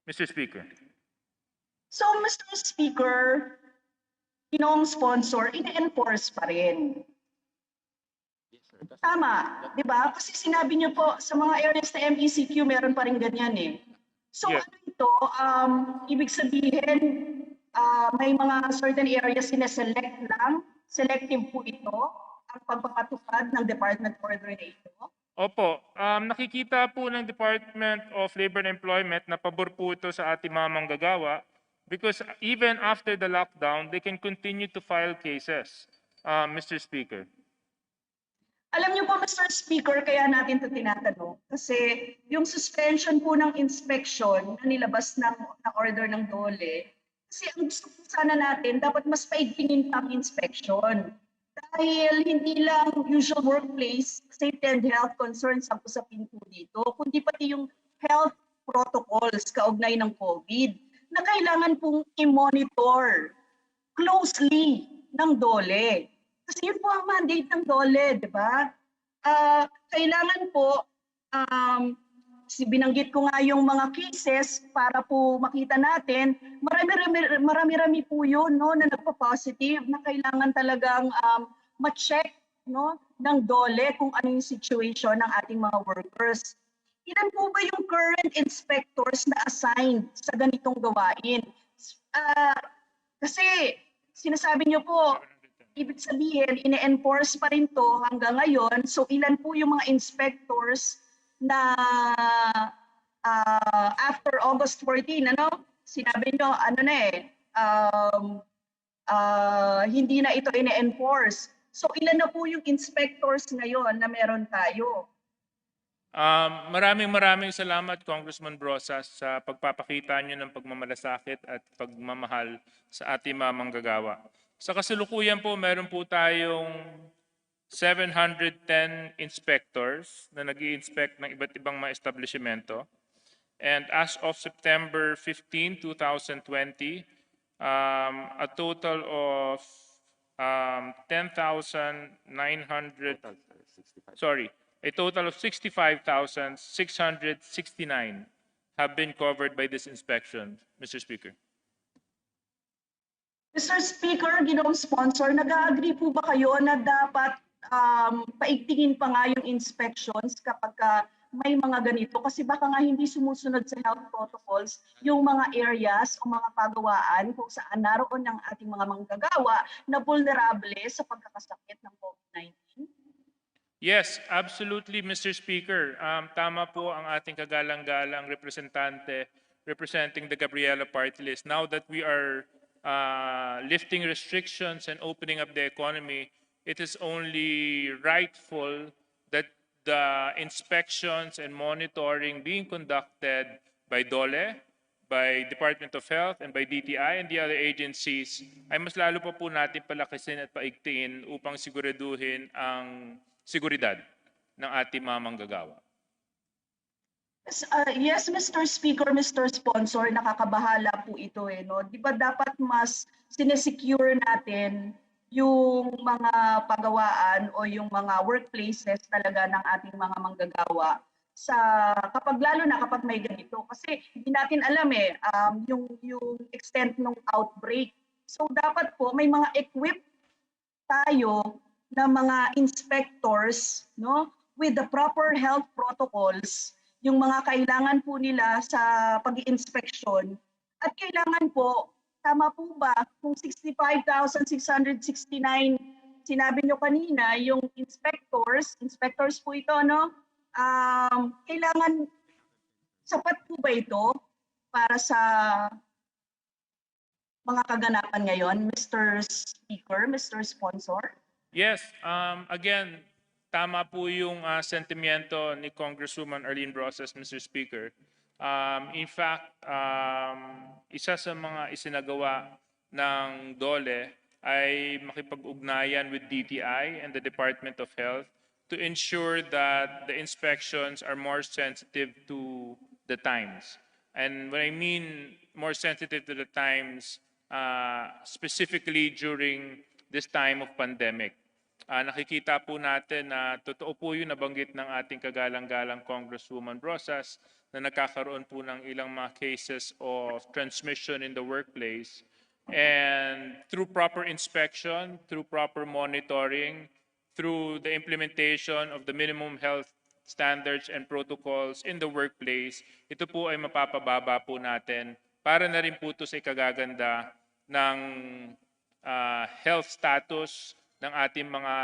Mr. Speaker. So, Mr. Speaker, Ginoong sponsor, ina-enforce pa rin. Tama, di ba? Kasi sinabi niyo po, sa mga areas na MECQ, meron pa rin ganyan eh. So, Yes. ano ito? Ibig sabihin, may mga certain areas sine-select lang, selective po ito, ang pagpapatupad ng Department Order na ito. Opo, nakikita po ng Department of Labor and Employment na pabor po ito sa ating mga manggagawa because even after the lockdown, they can continue to file cases, Mr. Speaker. Alam niyo po, Mr. Speaker, kaya natin ito tinatanong. Kasi yung suspension po ng inspection na nilabas na order ng DOLE, kasi ang gusto po sana natin, dapat mas paigtingin pa ang inspection. Dahil hindi lang usual workplace, safety and health concerns ang usapin po dito, kundi pati yung health protocols kaugnay ng COVID na kailangan pong i-monitor closely ng DOLE. Kasi yun po ang mandate ng DOLE, di ba? Kailangan po binanggit ko nga yung mga cases para po makita natin, marami-rami po yun, no, na nagpa-positive na kailangan talagang ma-check, no, ng DOLE kung ano yung situation ng ating mga workers. Ilan po ba yung current inspectors na assigned sa ganitong gawain? Kasi sinasabi niyo po, ibig sabihin, ine-enforce pa rin to hanggang ngayon. So ilan po yung mga inspectors na after August 14, ano? Sinabi nyo, ano na hindi na ito ine-enforce. So ilan na po yung inspectors ngayon na meron tayo? Maraming salamat, Congressman Brosas, sa pagpapakita niyo ng pagmamalasakit at pagmamahal sa ating mga manggagawa. Sa kasalukuyan po, meron po tayong 710 inspectors na nag-i-inspect ng iba't ibang mga establishmento. And as of September 15, 2020, a total of 65,669 have been covered by this inspection, Mr. Speaker. Mr. Speaker, Ginoong Sponsor, nag-agree po ba kayo na dapat paigtingin pa nga yung inspections kapag may mga ganito? Kasi baka nga hindi sumusunod sa health protocols yung mga areas o mga pagawaan kung saan naroon ang ating mga manggagawa na vulnerable sa pagkakasakit ng COVID-19? Yes, absolutely, Mr. Speaker. Tama po ang ating kagalang-galang representante representing the Gabriela Party List. Now that we are lifting restrictions and opening up the economy, it is only rightful that the inspections and monitoring being conducted by DOLE, by Department of Health, and by DTI and the other agencies ay mas lalo pa po natin palakasin at paigtiin upang siguraduhin ang seguridad ng ating mga manggagawa. Yes, Mr. Speaker, Mr. Sponsor, nakakabahala po ito no. Di ba dapat mas sinesecure natin yung mga pagawaan o yung mga workplaces talaga ng ating mga manggagawa sa lalo na kapag may ganito, kasi hindi natin alam yung extent ng outbreak. So dapat po may mga equipped tayo na mga inspectors, no, with the proper health protocols, yung mga kailangan po nila sa pag-i-inspection. At kailangan po, tama po ba, kung 65,669 sinabi nyo kanina, yung inspectors po ito, no? Kailangan, sapat po ba ito para sa mga kaganapan ngayon, Mr. Speaker, Mr. Sponsor? Yes, again, tama po yung sentimiento ni Congresswoman Arlene Brosas, Mr. Speaker. In fact, isa sa mga isinagawa ng DOLE ay makipag-ugnayan with DTI and the Department of Health to ensure that the inspections are more sensitive to the times. And when I mean more sensitive to the times, specifically during this time of pandemic. Nakikita po natin na totoo po yung nabanggit ng ating kagalang-galang Congresswoman Brosas na nagkakaroon po ng ilang mga cases of transmission in the workplace. And through proper inspection, through proper monitoring, through the implementation of the minimum health standards and protocols in the workplace, ito po ay mapapababa po natin para na rin po ito sa ikagaganda ng health status ng ating mga